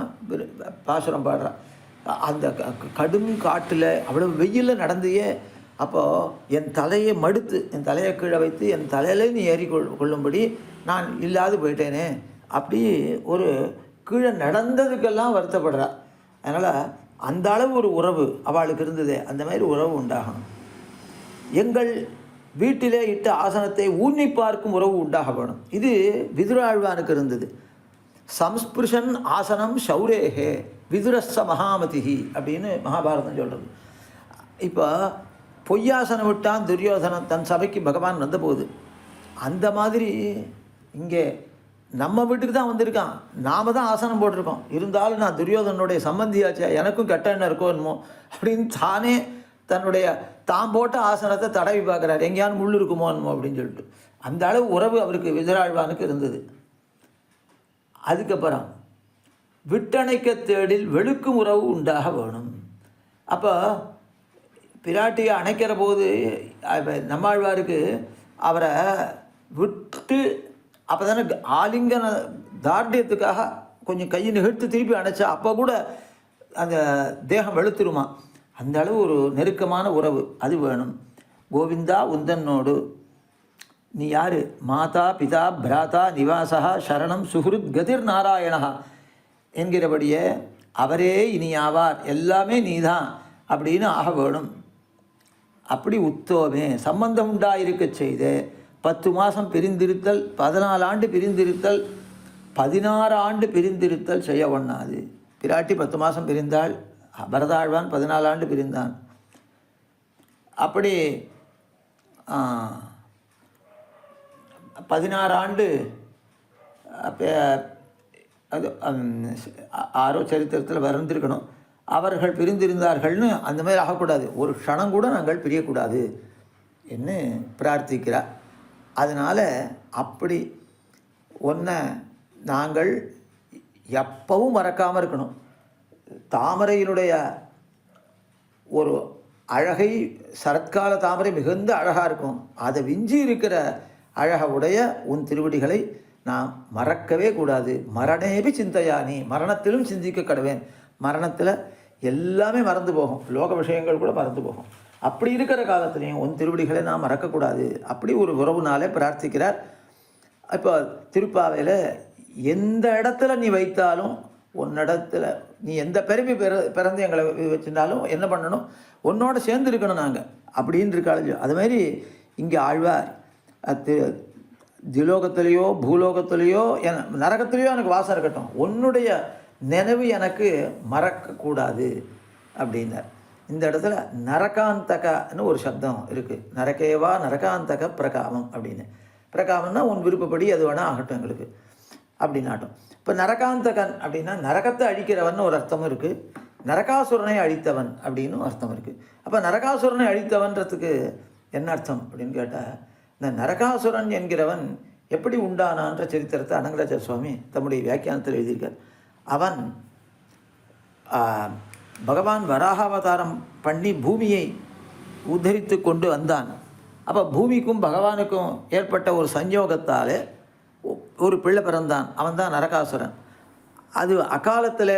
பாசுரம் பாடுறான். அந்த கடும் காட்டில் அவ்வளோ வெயிலில் நடந்தையே, அப்போது என் தலையை மடுத்து என் தலையை கீழே வைத்து என் தலையிலே நீ ஏறி கொள்ளும்படி நான் இல்லாது போயிட்டேனே அப்படி ஒரு கீழே நடந்ததுக்கெல்லாம் வருத்தப்படுறா. அதனால் அந்த அளவு ஒரு உறவு அவளுக்கு இருந்ததே, அந்த மாதிரி உறவு உண்டாகணும். எங்கள் வீட்டிலே இட்ட ஆசனத்தை ஊன்னி பார்க்கும் உறவு உண்டாக வேணும். இது விதுராழ்வானுக்கு இருந்தது. சம்ஸ்பிருஷன் ஆசனம் சௌரேகே விதுரஸ்ஸ மகாமதிஹி அப்படின்னு மகாபாரதம் சொல்கிறது. இப்போ பொய்யாசனம் விட்டான் துரியோதனன் தன் சபைக்கு பகவான் வந்தபோது, அந்த மாதிரி இங்கே நம்ம வீட்டுக்கு தான் வந்திருக்கான், நாம் தான் ஆசனம் போட்டிருக்கோம், இருந்தாலும் நான் துரியோதனுடைய சம்பந்தியாச்சே, எனக்கும் கெட்ட எண்ணம் இருக்கோ என்னமோ அப்படின்னு தானே தன்னுடைய தாம் போட்ட ஆசனத்தை தடவி பார்க்குறாரு, எங்கேயாவது முள் இருக்குமோ என்னமோ அப்படின்னு சொல்லிட்டு. அந்த அளவு உறவு அவருக்கு விதுராழ்வானுக்கு இருந்தது. அதுக்கப்புறம் விட்டணைக்க தேடில் வெளுக்கும் உறவு உண்டாக வேணும். அப்போ பிராட்டியை அணைக்கிற போது நம்மாழ்வாருக்கு அவரை விட்டு அப்போ தானே ஆலிங்கன தார்டியத்துக்காக கொஞ்சம் கையை நிகழ்த்து திருப்பி அணைச்சா அப்போ கூட அந்த தேகம் வெளுத்துருமா. அந்த அளவு ஒரு நெருக்கமான உறவு அது வேணும். கோவிந்தா உந்தன்னோடு நீ யார்? மாதா பிதா பிராதா நிவாசா சரணம் சுஹ்ருத் கதிர் நாராயணா என்கிறபடியே அவரே இனி ஆவார், எல்லாமே நீதான் அப்படின்னு ஆக வேணும். அப்படி உத்தோமே சம்பந்தம் உண்டாயிருக்க செய்து 10 மாதம் பிரிந்திருத்தல், 14 ஆண்டு பிரிந்திருத்தல், 16 ஆண்டு பிரிந்திருத்தல் செய்ய ஒண்ணாது. பிராட்டி 10 மாதம் பிரிந்தாள், பரதாழ்வான் 14 ஆண்டு பிரிந்தான். அப்படி 16 ஆண்டு அது ஆரோ சரித்திரத்தில் வந்திருக்கணும். அவர்கள் பிரிந்திருந்தார்கள்னு அந்த மாதிரி ஆகக்கூடாது, ஒரு க்ஷணம் கூட நாங்கள் பிரியக்கூடாது என்று பிரார்த்திக்கிறார். அதனால் அப்படி ஒன்றை நாங்கள் எப்பவும் மறக்காமல் இருக்கணும். தாமரையினுடைய ஒரு அழகை, சரத்கால தாமரை மிகுந்த அழகாக இருக்கும், அதை விஞ்சி இருக்கிற அழகுடைய உன் திருவடிகளை நான் மறக்கவே கூடாது. மரணேபி சிந்தையானி, மரணத்திலும் சிந்திக்க கடவேன். மரணத்தில் எல்லாமே மறந்து போகும், லோக விஷயங்கள் கூட மறந்து போகும். அப்படி இருக்கிற காலத்துலேயும் உன் திருவடிகளை நான் மறக்கக்கூடாது. அப்படி ஒரு உறவுனாலே பிரார்த்திக்கிறார். இப்போ திருப்பாவையில் எந்த இடத்துல நீ வைத்தாலும், உன்னிடத்துல நீ எந்த பெருமை பிறந்து எங்களை வச்சுருந்தாலும் என்ன பண்ணணும், உன்னோட சேர்ந்து இருக்கணும் நாங்கள் அப்படின்னு இருக்காளு. அதுமாரி இங்கே ஆழ்வார் திலோகத்திலேயோ பூலோகத்திலேயோ நரகத்திலேயோ எனக்கு வாசம் இருக்கட்டும், உன்னுடைய நினைவு எனக்கு மறக்கக்கூடாது அப்படின்னார். இந்த இடத்துல நரகாந்தகன்னு ஒரு சப்தம் இருக்குது. நரகேவா நரகாந்தக பிரகாமம் அப்படின்னு. பிரகாமம்னா உன் விருப்பப்படி அது வேணால் ஆகட்டும் எங்களுக்கு அப்படின்னாட்டும். இப்போ நரகாந்தகன் அப்படின்னா நரகத்தை அழிக்கிறவன் ஒரு அர்த்தமும் இருக்குது, நரகாசுரனை அழித்தவன் அப்படின்னு அர்த்தம் இருக்குது. அப்போ நரகாசுரனை அழித்தவன்றதுக்கு என்ன அர்த்தம் அப்படின்னு கேட்டால், இந்த நரகாசுரன் என்கிறவன் எப்படி உண்டானான்ற சரித்திரத்தை அனங்கராச்சாரிய சுவாமி தம்முடைய வியாக்கியானத்தில் எழுதியிருக்கார். அவன் பகவான் வராகாவதாரம் பண்ணி பூமியை உத்தரித்து கொண்டு வந்தான். அப்போ பூமிக்கும் பகவானுக்கும் ஏற்பட்ட ஒரு சஞ்சோகத்தால் ஒரு பிள்ளை பிறந்தான், அவன் தான் நரகாசுரன். அது அகாலத்தில்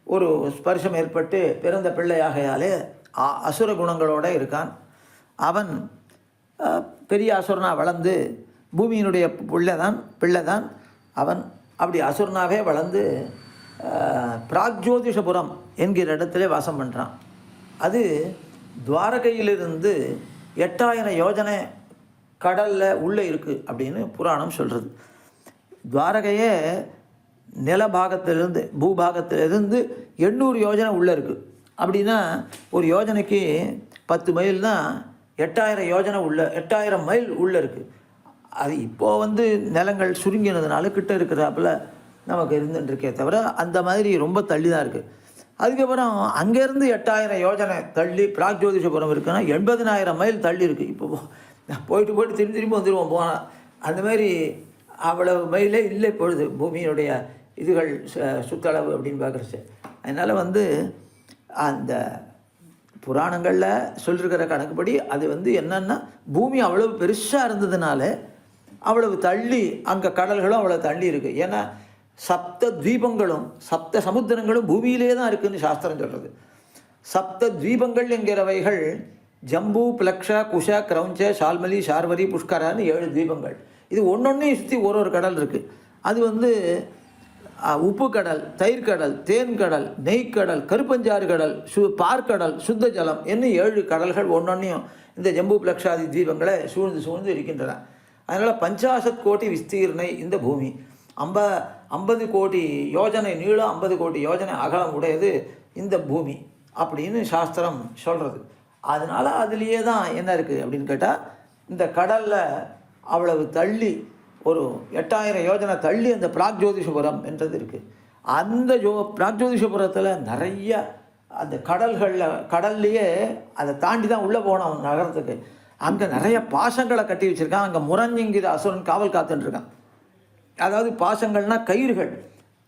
ஒரு ஸ்பர்ஷம் ஏற்பட்டு பிறந்த பிள்ளையாகையாலே அசுர குணங்களோடு இருக்கான். அவன் பெரிய அசுரனாக வளர்ந்து பூமியினுடைய பிள்ளை தான் அவன். அப்படி அசுரனாகவே வளர்ந்து பிராக்ஜோதிஷபுரம் என்கிற இடத்துல வாசம் பண்ணுறான். அது துவாரகையிலிருந்து 8000 யோஜனை கடலில் உள்ளே இருக்குது அப்படின்னு புராணம் சொல்கிறது. துவாரகையே நிலபாகத்திலிருந்து பூபாகத்திலிருந்து 800 யோஜனை உள்ளே இருக்குது. அப்படின்னா ஒரு யோஜனைக்கு 10 மைல்னால் 8000 யோஜனை உள்ள 8000 மைல் உள்ளே இருக்குது. அது இப்போது நிலங்கள் சுருங்கினதுனால கிட்ட இருக்கிறாப்புல நமக்கு இருந்துட்டுருக்கே தவிர அந்த மாதிரி ரொம்ப தள்ளி தான் இருக்குது. அதுக்கப்புறம் அங்கேருந்து 8000 யோஜனை தள்ளி பிராக்ஜோதிஷபுரம் இருக்குன்னா 80,000 மைல் தள்ளி இருக்குது. இப்போ போயிட்டு திரும்பி வந்துடுவோம் போனால். அந்த மாதிரி அவ்வளவு மைலே இல்லை பொழுது பூமியினுடைய இதுகள் சுற்றளவு அப்படின்னு பார்க்குறச்சு. அதனால் அந்த புராணங்களில் சொல்லிருக்கிற கணக்குப்படி அது என்னென்னா பூமி அவ்வளவு பெருசாக இருந்ததுனால அவ்வளவு தள்ளி அங்கே கடல்களும் அவ்வளோ தள்ளி இருக்குது. ஏன்னா சப்த தீபங்களும் சப்த சமுத்திரங்களும் பூமியிலே தான் இருக்குதுன்னு சாஸ்திரம் சொல்கிறது. சப்த தீபங்கள் என்கிறவைகள் ஜம்பு பிளக்ஷ குஷ கிரௌஞ்ச சால்மலி ஷார்வரி புஷ்கரான்னு 7 தீபங்கள். இது ஒன்றொன்றையும் சுற்றி ஒரு கடல் இருக்குது. அது உப்பு கடல், தயிர் கடல், தேன் கடல், நெய்க்கடல், கருப்பஞ்சாறு கடல், பார்க்கடல், சுத்த ஜலம் என்ன 7 கடல்கள் ஒன்றொன்றையும் இந்த ஜம்பு பிளக்ஷாதி தீபங்களை சூழ்ந்து இருக்கின்றன. அதனால் 50 கோடி விஸ்தீர்ணை இந்த பூமி, 50 கோடி யோஜனை நீளம், 50 கோடி யோஜனை அகலம் உடையது இந்த பூமி அப்படின்னு சாஸ்திரம் சொல்கிறது. அதனால் அதுலேயே தான் என்ன இருக்குது அப்படின்னு கேட்டால், இந்த கடலில் அவ்வளவு தள்ளி ஒரு 8000 யோஜனை தள்ளி அந்த பிராக்ஜோதிஷபுரம் என்றது இருக்குது. அந்த பிராக்ஜோதிஷபுரத்தில் நிறைய அந்த கடல்லையே அதை தாண்டி தான் உள்ளே போனோம் நகரத்துக்கு. அங்கே நிறைய பாசங்களை கட்டி வச்சுருக்கான். அங்கே முரஞ்சிங்கிற அசுரன் காவல் காத்துட்டுருக்கான். அதாவது பாசங்கள்னால் கயிறுகள்,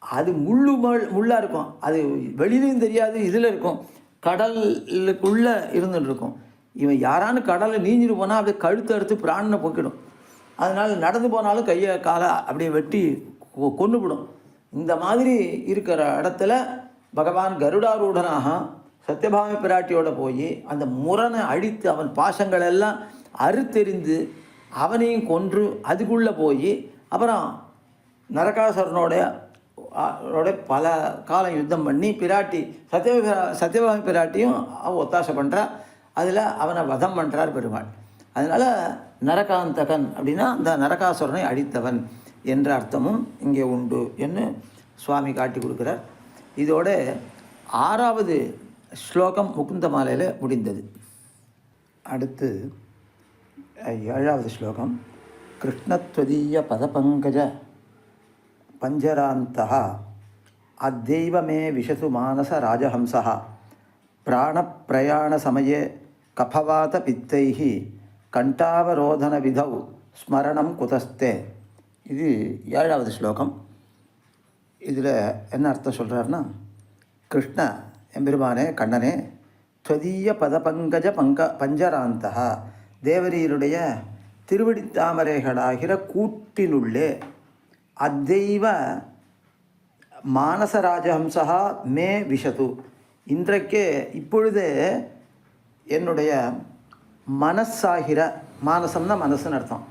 அது முள்ளாக இருக்கும், அது வெளியிலையும் தெரியாது, இதில் இருக்கும், கடலுக்குள்ளே இருந்துட்டுருக்கும். இவன் யாரானு கடலில் நீஞ்சிட்டு போனால் அப்படியே கழுத்து எடுத்து பிராணனை போக்கிடும். அதனால் நடந்து போனாலும் கையை காலை அப்படியே வெட்டி கொன்னுவிடும். இந்த மாதிரி இருக்கிற இடத்துல பகவான் கருடாரூடனாக சத்யபாமி பிராட்டியோடு போய் அந்த முரனை அழித்து அவன் பாசங்கள் எல்லாம் அறுத்தெறிந்து அவனையும் கொன்று அதுக்குள்ளே போய் அப்புறம் நரகாசுரனோட பல காலம் யுத்தம் பண்ணி பிராட்டி சத்யபாமி பிராட்டியும் ஒத்தாசை பண்ணுறா. அதில் அவனை வதம் பண்ணுறார் பெருமாள். அதனால் நரகாந்தகன் அப்படின்னா அந்த நரகாசுரனை அழித்தவன் என்ற அர்த்தமும் இங்கே உண்டு என்று சுவாமி காட்டி கொடுக்குறார். இதோட 6வது ஸ்லோகம் முகுந்த மாலையில் முடிந்தது. அடுத்து 7வது ஸ்லோகம். கிருஷ்ணத்வதீய பதபங்கஜ பஞ்சராந்தः அத்தெய்வ மே விஷசு மானச ராஜஹம்சः பிராணப்பிரயாண சமயே கபவாத பித்தைஹி கண்டாவரோதன விதௌ ஸ்மரணம் குதஸ்தே. இது 7வது ஸ்லோகம். இதில் என்ன அர்த்தம் சொல்கிறாருன்னா, கிருஷ்ண எம்பெருமானே, கண்ணனே, துவதீய பதபங்கஜ பஞ்சராந்தா, தேவரீருடைய திருவடித்தாமரைகளாகிற கூட்டினுள்ளே அத்தெய்வ மானசராஜஹம்சா மே விஷது, இன்றைக்கே இப்பொழுது என்னுடைய மனசாகிற, மானசம்னா மனசுன்னு அர்த்தம்,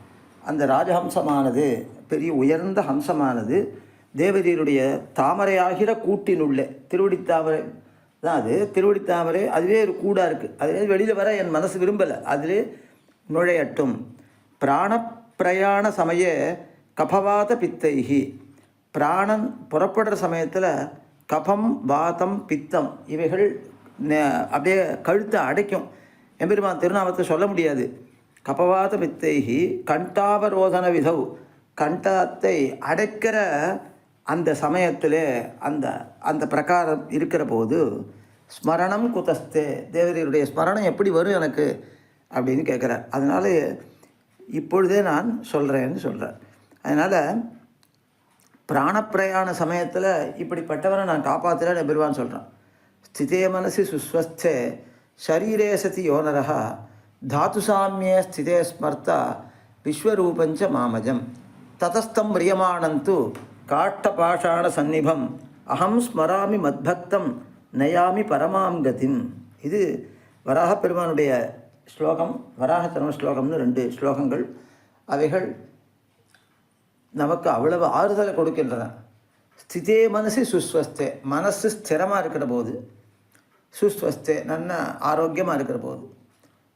அந்த ராஜஹம்சமானது பெரிய உயர்ந்த ஹம்சமானது தேவரீருடைய தாமரையாகிற கூட்டினுள்ளே, திருவடித்தாமரை தான் அது, திருவடித்தாமரை அதுவே ஒரு கூடாக இருக்குது, அதுவே வெளியில் வர என் மனசு விரும்பலை, அதில் நுழையட்டும். பிராணப்பிரயாண சமய கபவாத பித்தைகி, பிராணன் புறப்படுற சமயத்தில் கபம் வாதம் பித்தம் இவைகள் அப்படியே கழுத்தை அடைக்கும். எம்பெருமான் திருநாமத்தை சொல்ல முடியாது. கபவாத பித்தைகி கண்டாவரோதன விதவு, கண்டத்தை அடைக்கிற அந்த சமயத்தில் அந்த பிரகாரம் இருக்கிற போது ஸ்மரணம் குதஸ்தே, தேவரீருடைய ஸ்மரணம் எப்படி வரும் எனக்கு அப்படின்னு கேட்குறார். அதனால் இப்பொழுதே நான் சொல்கிறேன்னு சொல்கிறார். அதனால் பிராணப்பிரயாண சமயத்தில் இப்படிப்பட்டவரை நான் காப்பாற்றுறேன்னு பெருவான்னு சொல்கிறான். ஸ்திதே மனசி சுஸ்வஸ்தே ஷரீரே சதி யோனரா தாத்து சாமியே ஸ்திதே ஸ்மர்த்தா விஸ்வரூபஞ்ச மாமஜம் ததஸ்தம் பிரியமானந்து காட்டபாஷாண சந்நிபம் அகம் ஸ்மராமி மத்பக்தம் நயாமி பரமாம் கதிம். இது வராக பெருமானுடைய ஸ்லோகம், வராக தர்ம ஸ்லோகம்னு 2 ஸ்லோகங்கள். அவைகள் நமக்கு அவ்வளவு ஆறுதலை கொடுக்கின்றன. ஸ்திதே மனசி சுஸ்வஸ்தே, மனசு ஸ்திரமாக இருக்கிற போது, சுஸ்வஸ்தே நல்ல ஆரோக்கியமாக இருக்கிற போது,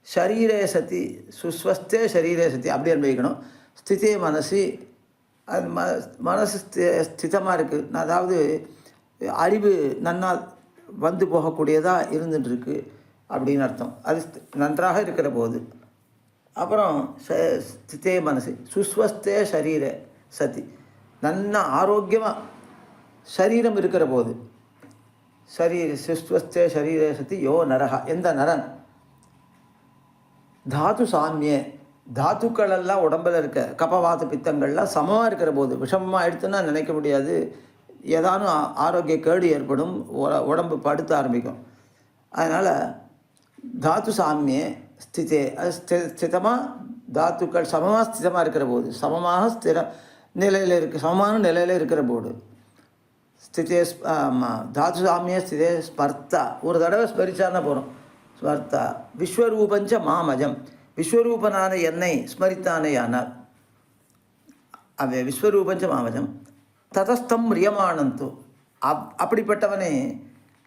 ஷரீரே சதி சுஸ்வஸ்தே ஷரீரே சதி அப்படி அனுபவிக்கணும். ஸ்திதே மனசி, அது மனசு ஸ்திதமாக இருக்குது, அதாவது அறிவு நன்னா வந்து போகக்கூடியதாக இருந்துட்டுருக்கு அப்படின்னு அர்த்தம். அது நன்றாக இருக்கிற போது. அப்புறம் ஸ்திதே மனசு சுஸ்வஸ்தே ஷரீரே சதி, நல்ல ஆரோக்கியமாக சரீரம் இருக்கிற போது, சுஸ்வஸ்தே ஷரீரே சதி யோ நரகா, எந்த நரன் தாத்து சாமியே, தாத்துக்களெல்லாம் உடம்பில் இருக்க கபவாத பித்தங்கள்லாம் சமமாக இருக்கிற போது, விஷமமாக எடுத்துன்னா நினைக்க முடியாது, ஏதானும் ஆரோக்கிய கேடு ஏற்படும், உடம்பு படுத்த ஆரம்பிக்கும். அதனால் தாத்து சாமியே ஸ்திதே, அது ஸ்திதமாக தாத்துக்கள் சமமாக ஸ்திதமாக இருக்கிற போது, சமமாக நிலையில் சமமான நிலையில் இருக்கிற போது, ஸ்திதே தாத்து சாமியே ஸ்திதே ஸ்மர்த்தா, ஒரு தடவை ஸ்மரிச்சார்னா போகிறோம், ஸ்மர்த்தா விஸ்வரூபஞ்ச மாமஜம், விஸ்வரூபனான என்னை ஸ்மரித்தானே ஆனார். அவை விஸ்வரூபஞ்ச மாமஜம் ததஸ்தம் மிரியமானந்து, அப்படிப்பட்டவனை,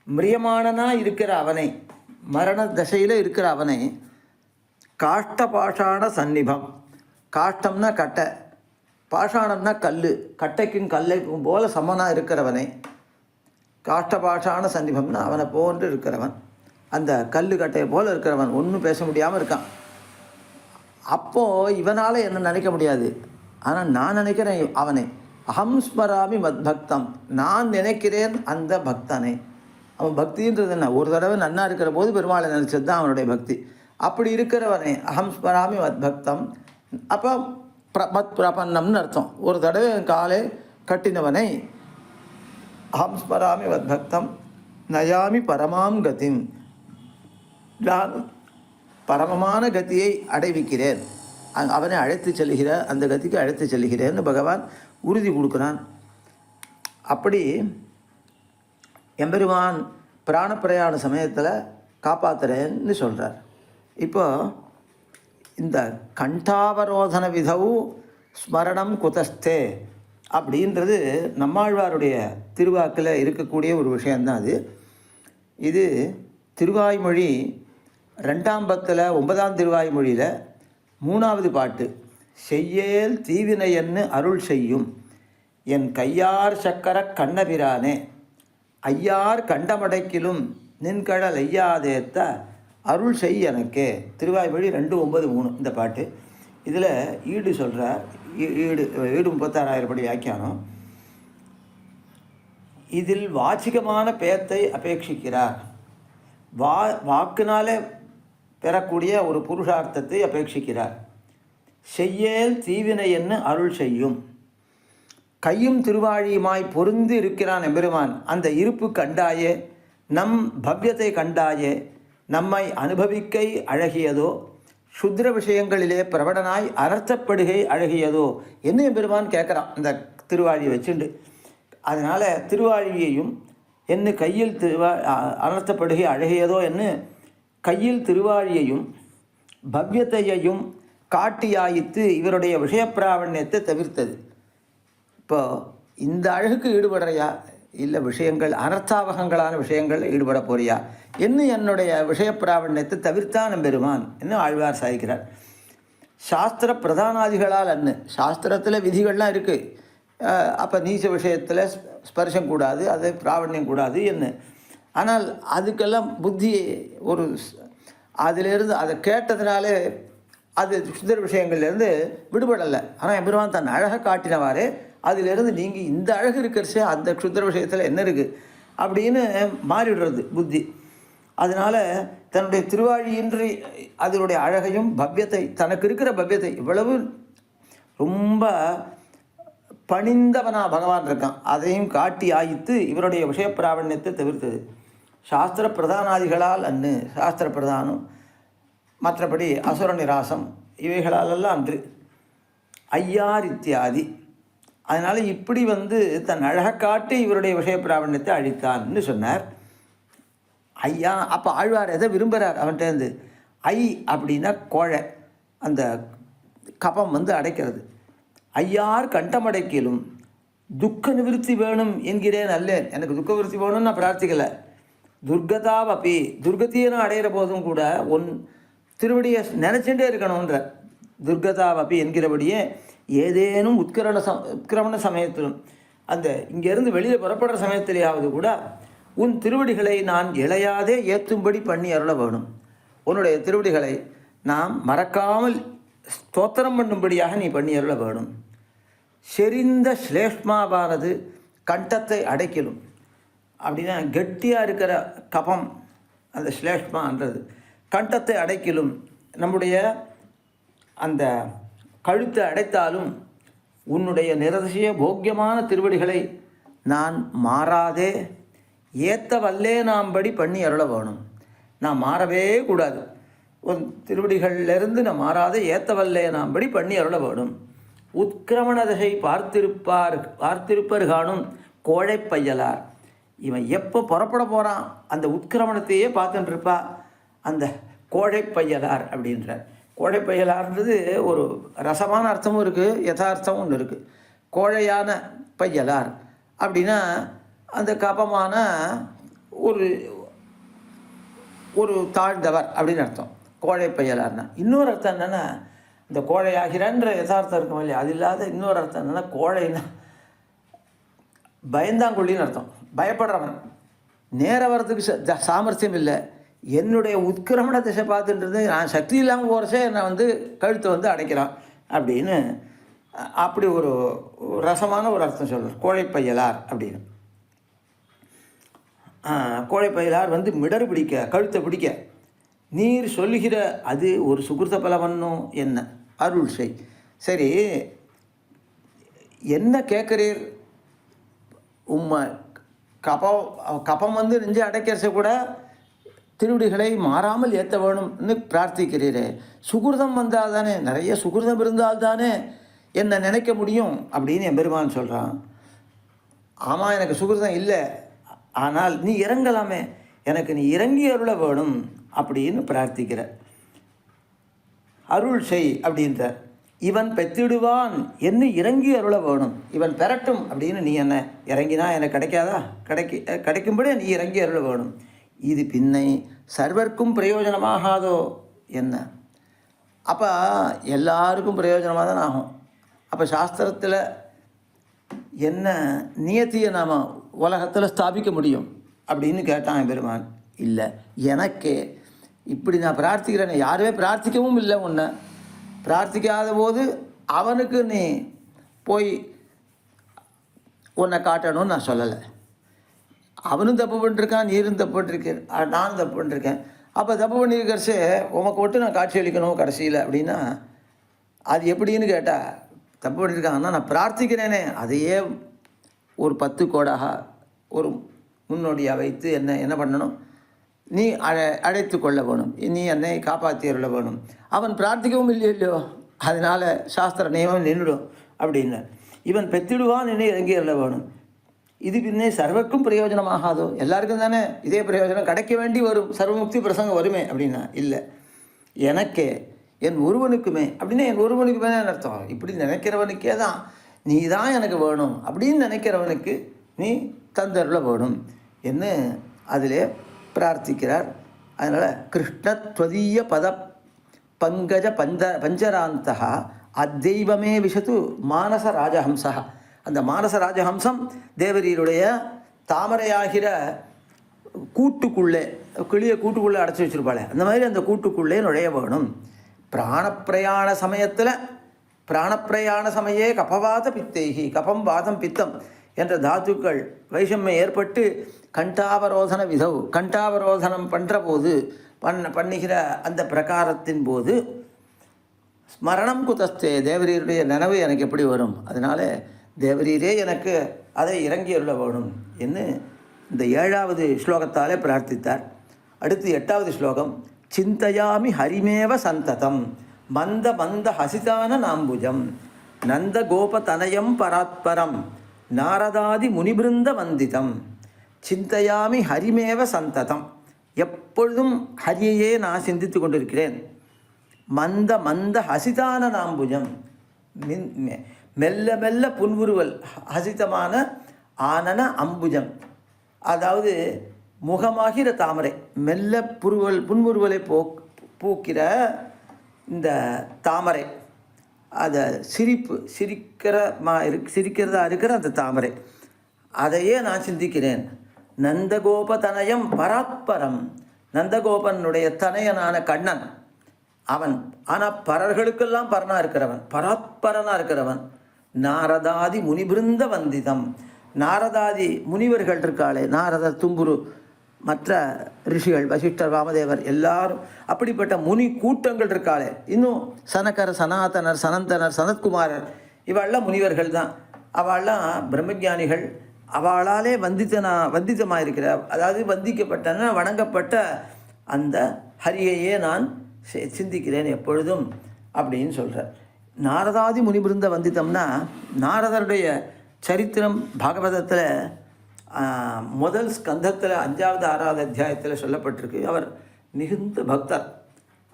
மிரியமானனாக இருக்கிற அவனை, மரண தசையில் இருக்கிற அவனை, காஷ்ட பாஷாண சந்நிபம். காஷ்டம்னா கட்டை, பாஷாணம்னா கல். கட்டைக்கும் கல்லைக்கும் போல சமனாக இருக்கிறவனை காஷ்ட பாஷாண சந்நிபம்னா அவனை போன்று இருக்கிறவன். அந்த கல் கட்டையை போல் இருக்கிறவன் ஒன்றும் பேச முடியாமல் இருக்கான். அப்போது இவனால் என்ன நினைக்க முடியாது, ஆனால் நான் நினைக்கிறேன் அவனை. அகம் ஸ்மராமி மத்பக்தம், நான் நினைக்கிறேன் அந்த பக்தனை. அவன் பக்தின்றது என்ன, ஒரு தடவை நன்னா இருக்கிற போது பெருமாளை நினச்சது தான் அவனுடைய பக்தி. அப்படி இருக்கிறவனை அகம் ஸ்மராமி மத்பக்தம். அப்போ மத் பிரபன்னம்னு அர்த்தம். ஒரு தடவை என் காலை கட்டினவனை அகம் ஸ்மராமி மத்பக்தம் நயாமி பரமாம் கதிம், நான் பரமமான கதியை அடைவிக்கிறேன், அவனை அழைத்து செல்கிற அந்த கதிக்கு அழைத்து செல்கிறேன்னு பகவான் உறுதி கொடுக்குறான். அப்படி எம்பெருமான் பிராணப்பிரயாண சமயத்தில் காப்பாற்றுறேன்னு சொல்கிறார். இப்போ இந்த கண்டாவரோதன விதவு ஸ்மரணம் குதஸ்தே அப்படின்றது நம்மாழ்வாருடைய திருவாக்கில் இருக்கக்கூடிய ஒரு விஷயந்தான் அது. இது திருவாய்மொழி 2ஆம் பத்தில் 9ஆம் திருவாய்மொழியில் 3வது பாட்டு. செய்யேல் தீவினையன்னு அருள் செய்யும் என் கையார் சக்கர கண்ணபிரானே, ஐயார் கண்டமடைக்கிலும் நின்கடல் ஐயாதேத்த அருள் செய் எனக்கே. திருவாய்மொழி 2:9-3 இந்த பாட்டு. இதில் ஈடு சொல்கிறார். ஈடு 36,000 படி வியாக்கியானம். இதில் வாச்சிகமான பேத்தை அபேட்சிக்கிறார். வாக்குனாலே பெறக்கூடிய ஒரு புருஷார்த்தத்தை அபேட்சிக்கிறார். செய்யேல் தீவினையன்னு அருள் செய்யும். கையும் திருவாழியுமாய் பொருந்து இருக்கிறான் எம்பெருமான். அந்த இருப்பு கண்டாயே, நம் பவ்யத்தை கண்டாயே, நம்மை அனுபவிக்கை அழகியதோ, சுத்ர விஷயங்களிலே பிரபடனாய் அனர்த்தப்படுகை அழகியதோ என்ன எம்பெருமான் கேட்குறான் இந்த திருவாழியை வச்சுண்டு. அதனால் திருவாழியையும் என்ன கையில் அனர்த்தப்படுகை அழகியதோ என்ன கையில் திருவாழியையும் பவ்யத்தையையும் காட்டியாயித்து இவருடைய விஷயப்பிராவண்யத்தை தவிர்த்தது. இப்போ இந்த அழகுக்கு ஈடுபடுறையா, இல்லை விஷயங்கள் அனர்த்தாவகங்களான விஷயங்கள் ஈடுபட போறியா என்ன என்னுடைய விஷயப்பிராவண்யத்தை தவிர்த்தான் பெருமான் என்ன ஆழ்வார் சாதிக்கிறார். சாஸ்திர பிரதானாதிகளால் அன்னு, சாஸ்திரத்தில் விதிகள்லாம் இருக்குது. அப்போ நீச்ச விஷயத்தில் ஸ்பர்ஷம் கூடாது, அது பிராவண்யம் கூடாது என்ன. ஆனால் அதுக்கெல்லாம் புத்தி ஒரு அதிலிருந்து அதை கேட்டதுனாலே அது சுந்தர விஷயங்கள்லேருந்து விடுபடலை. ஆனால் எம்பெருமான் தன் அழகை காட்டினவாறே அதிலிருந்து நீங்கள் இந்த அழகு இருக்கிறச்சே அந்த சுந்தர விஷயத்தில் என்ன இருக்குது அப்படின்னு மாறிவிடுறது புத்தி. அதனால் தன்னுடைய திருவாழியின்றி அதனுடைய அழகையும் பவ்யத்தை, தனக்கு இருக்கிற பவ்யத்தை, இவ்வளவு ரொம்ப பணிந்தவனா பகவான் இருக்கான், அதையும் காட்டி ஆயித்து இவருடைய விஷயப்பிராவண்யத்தை தவிர்த்தது. சாஸ்திர பிரதானாதிகளால் அன்று, சாஸ்திர பிரதானம் மற்றபடி அசுர நிராசம் இவைகளாலெல்லாம் அன்று ஐயார் இத்தியாதி. அதனால் இப்படி தன் அழகை காட்டி இவருடைய விஷயப்பிராவண்யத்தை அழித்தான்னு சொன்னார். ஐயா அப்போ ஆழ்வார் எதை விரும்புகிறார் அவன்கிட்டேருந்து, ஐ அப்படின்னா கோழை, அந்த கபம் அடைக்கிறது. ஐயார் கண்டமடைக்கிலும் துக்க நிவிருத்தி வேணும் என்கிறேன் அல்லேன், எனக்கு துக்க விருத்தி வேணும்னு நான் பிரார்த்திக்கலை. துர்கதாவப்பி, துர்கத்தியை நான் அடைகிற போதும் கூட உன் திருவடியை நினச்சிட்டே இருக்கணுன்ற. துர்கதாவப்பி என்கிறபடியே ஏதேனும் உட்கிரமண சமயத்திலும், அந்த இங்கேருந்து வெளியில் புறப்படுற சமயத்திலேயாவது கூட உன் திருவடிகளை நான் இளையாதே ஏற்றும்படி பண்ணி அருள வேணும். உன்னுடைய திருவடிகளை நாம் மறக்காமல் ஸ்தோத்திரம் பண்ணும்படியாக நீ பண்ணி அருள வேணும். செறிந்த ஸ்லேஷ்மாவானது கண்டத்தை அடைக்கலும். அப்படின்னா கெட்டியாக இருக்கிற கபம், அந்த ஸ்லேஷ்மான்றது கண்டத்தை அடைக்கலும். நம்முடைய அந்த கழுத்தை அடைத்தாலும் உன்னுடைய நிரதிசய போக்கியமான திருவடிகளை நான் மாறாதே ஏத்த வல்லே நாம்படி பண்ணி அருள வேணும். நான் மாறவே கூடாது, உன் திருவடிகளிலிருந்து நான் மாறாதே ஏத்த வல்லே நாம்படி பண்ணி அருள வேணும். உட்கிரமண தசை பார்த்திருப்பர் காணும் கோழை பையலார். இவன் எப்போ புறப்பட போகிறான் அந்த உட்கிரமணத்தையே பார்த்துட்டு இருப்பா அந்த கோழை பையலார் அப்படின்றார். கோழை பையலார்ன்றது ஒரு ரசமான அர்த்தமும் இருக்குது, யதார்த்தமும் ஒன்று இருக்குது. கோழையான பையலார் அப்படின்னா அந்த கபமான ஒரு ஒரு தாழ்ந்தவர் அப்படின்னு அர்த்தம். கோழை பையலார்னா. இன்னொரு அர்த்தம் என்னென்னா, இந்த கோழை ஆகிறான்ற யதார்த்தம் இருக்கும் இல்லையா, அது இல்லாத இன்னொரு அர்த்தம் என்னென்னா, கோழைன்னா பயந்தாங்கொள்ளின்னு அர்த்தம். பயப்படுறவன், நேர வரத்துக்கு சாமர்த்தியம் இல்லை, என்னுடைய உத்கிரமண திசை பார்த்துன்றது, நான் சக்தி இல்லாமல் போகிறச்சே என்னை கழுத்தை அடைக்கிறான் அப்படின்னு, அப்படி ஒரு ரசமான ஒரு அர்த்தம் சொல்கிறார் கோழைப்பையலார் அப்படின்னு. கோழைப்பையலார் மிடறு பிடிக்க, கழுத்தை பிடிக்க, நீர் சொல்லுகிற அது ஒரு சுகிருத பலவன்னும் என்ன அருள் செய். சரி, என்ன கேட்குறீர்? உம்மை கபம் நெஞ்சு அடைக்கிறச்ச கூட திருவடிகளை மாறாமல் ஏற்ற வேணும்னு பிரார்த்திக்கிறீரே. சுகிருதம் வந்தால் தானே, நிறைய சுகிருதம் இருந்தால்தானே என்னை நினைக்க முடியும் அப்படின்னு எம்பெருமான் சொல்கிறான். ஆமாம், எனக்கு சுகிருதம் இல்லை, ஆனால் நீ இறங்கலாமே, எனக்கு நீ இறங்கி அருள வேணும் அப்படின்னு பிரார்த்திக்கிற. அருள் செய் அப்படின்ற. இவன் பெற்றிடுவான் என்ன இறங்கி அருள வேணும், இவன் பெறட்டும் அப்படின்னு நீ என்ன இறங்கினா எனக்கு கிடைக்காதா? கிடைக்கும்படி நீ இறங்கி அருள வேணும். இது பின்னை சர்வர்க்கும் பிரயோஜனமாகாதோ என்ன? அப்போ எல்லாருக்கும் பிரயோஜனமாக தான் ஆகும். அப்போ சாஸ்திரத்தில் என்ன நியத்தியை நாம் உலகத்தில் ஸ்தாபிக்க முடியும் அப்படின்னு கேட்டான் பெருமான். இல்லை, எனக்கே இப்படி நான் பிரார்த்திக்கிறேன், யாருமே பிரார்த்திக்கவும் இல்லை. உன்னை பிரார்த்திக்காத போது அவனுக்கு நீ போய் உன்னை காட்டணும்னு நான் சொல்லலை. அவனும் தப்பு பண்ணிருக்கான், நீரும் தப்பு பண்ணிருக்கேன், நானும் தப்பு பண்ணிருக்கேன். அப்போ தப்பு பண்ணியிருக்கிறச்சே உமக்கு விட்டு நான் காட்சி அளிக்கணும் கடைசியில் அப்படின்னா அது எப்படின்னு கேட்டால், தப்பு பண்ணியிருக்காங்கன்னா நான் பிரார்த்திக்கிறேனே அதையே ஒரு 10 கோடாக ஒரு முன்னோடியாக வைத்து என்ன பண்ணணும், நீ அழைத்து கொள்ள வேணும், நீ என்னை காப்பாற்றி அருள வேணும். அவன் பிரார்த்திக்கவும் இல்லையோ, அதனால் சாஸ்திர நியமம் நின்றுடும் அப்படின்னு. இவன் பெற்றிடுவான் என்னை இறங்கி அருள வேணும். இது பின்னே சர்வக்கும் பிரயோஜனமாகாதோ, எல்லாருக்கும் தானே இதே பிரயோஜனம் கிடைக்க வேண்டி வரும், சர்வமுக்தி பிரசங்கம் வருமே அப்படின்னா இல்லை, எனக்கே என் ஒருவனுக்குமே அப்படின்னா என் ஒருவனுக்குமே அர்த்தம். இப்படி நினைக்கிறவனுக்கே தான் நீ தான் எனக்கு வேணும் அப்படின்னு நினைக்கிறவனுக்கு நீ தந்தருள வேணும் என்று அதிலே பிரார்த்திக்கிறார். அதனால் கிருஷ்ணத்வதீய பத பங்கஜ பஞ்சராந்தா அத்தெய்வமே விஷத்து மானச ராஜஹம்சா. அந்த மானச ராஜஹம்சம் தேவரீருடைய தாமரையாகிற கூட்டுக்குள்ளே, கிளியை கூட்டுக்குள்ளே அடைச்சி வச்சுருப்பாளே, அந்த மாதிரி அந்த கூட்டுக்குள்ளே நுழைய வேணும். பிராணப்பிரயாண சமயத்தில், பிராணப்பிரயாண சமயே கபவாத பித்தைகி, கபம் வாதம் பித்தம் என்ற தாத்துக்கள் வைஷமியம் ஏற்பட்டு கண்டாவரோதன விதவு, கண்டாவரோதனம் பண்ணுற போது பண்ணுகிற அந்த பிரகாரத்தின் போது ஸ்மரணம் குதஸ்தே, தேவரீருடைய நினைவு எனக்கு எப்படி வரும், அதனால் தேவரீரே எனக்கு அதை இறங்கி அருள வேணும் என்று இந்த 7வது ஸ்லோகத்தாலே பிரார்த்தித்தார். அடுத்து 8வது ஸ்லோகம். சிந்தையாமி ஹரிமேவ சந்ததம் மந்த மந்த ஹசிதான நாம்புஜம் நந்த கோபதனயம் பராத்பரம் நாரதாதி முனிபிருந்த வந்திதம். சிந்தையாமி ஹரிமேவ சந்ததம், எப்பொழுதும் ஹரியையே நான் சிந்தித்து கொண்டிருக்கிறேன். மந்த மந்த ஹசிதான நாம்புஜம், மெல்ல மெல்ல புன்முறுவல், ஹசிதமான ஆனன அம்புஜம், அதாவது முகமாகிற தாமரை, மெல்ல புன்முறுவலை பூக்கிற இந்த தாமரை, அதை சிரிக்கிறதா இருக்கிற அந்த தாமரை, அதையே நான் சிந்திக்கிறேன். நந்தகோபதனயம் பராத்பரம், நந்தகோபனுடைய தனையனான கண்ணன் அவன், ஆனால் பரர்களுக்கெல்லாம் பரனாக இருக்கிறவன், பராத்பரனாக இருக்கிறவன். நாரதாதி முனிபிருந்த வந்திதம், நாரதாதி முனிவர்கள் இருக்காளே, நாரதர், தும்புரு, மற்ற ரிஷிகள், வசிஷ்டர், வாமதேவர், எல்லாரும் அப்படிப்பட்ட முனி கூட்டங்கள் இருக்காளே, இன்னும் சனகர், சனாதனர், சனந்தனர், சனத்குமாரர், இவாளெலாம் முனிவர்கள் தான். அவள்லாம் பிரம்மஜானிகள். அவளாலே வந்திதமாக இருக்கிற, அதாவது வந்திக்கப்பட்டன வணங்கப்பட்ட அந்த ஹரியையே நான் சிந்திக்கிறேன் எப்பொழுதும் அப்படின்னு சொல்கிறார். நாரதாதி முனிபிருந்த வந்திதம்னா, நாரதருடைய சரித்திரம் பாகவதத்தில் முதல் ஸ்கந்தத்தில் 5வது 6வது அத்தியாயத்தில் சொல்லப்பட்டிருக்கு. அவர் மிகுந்த பக்தர்.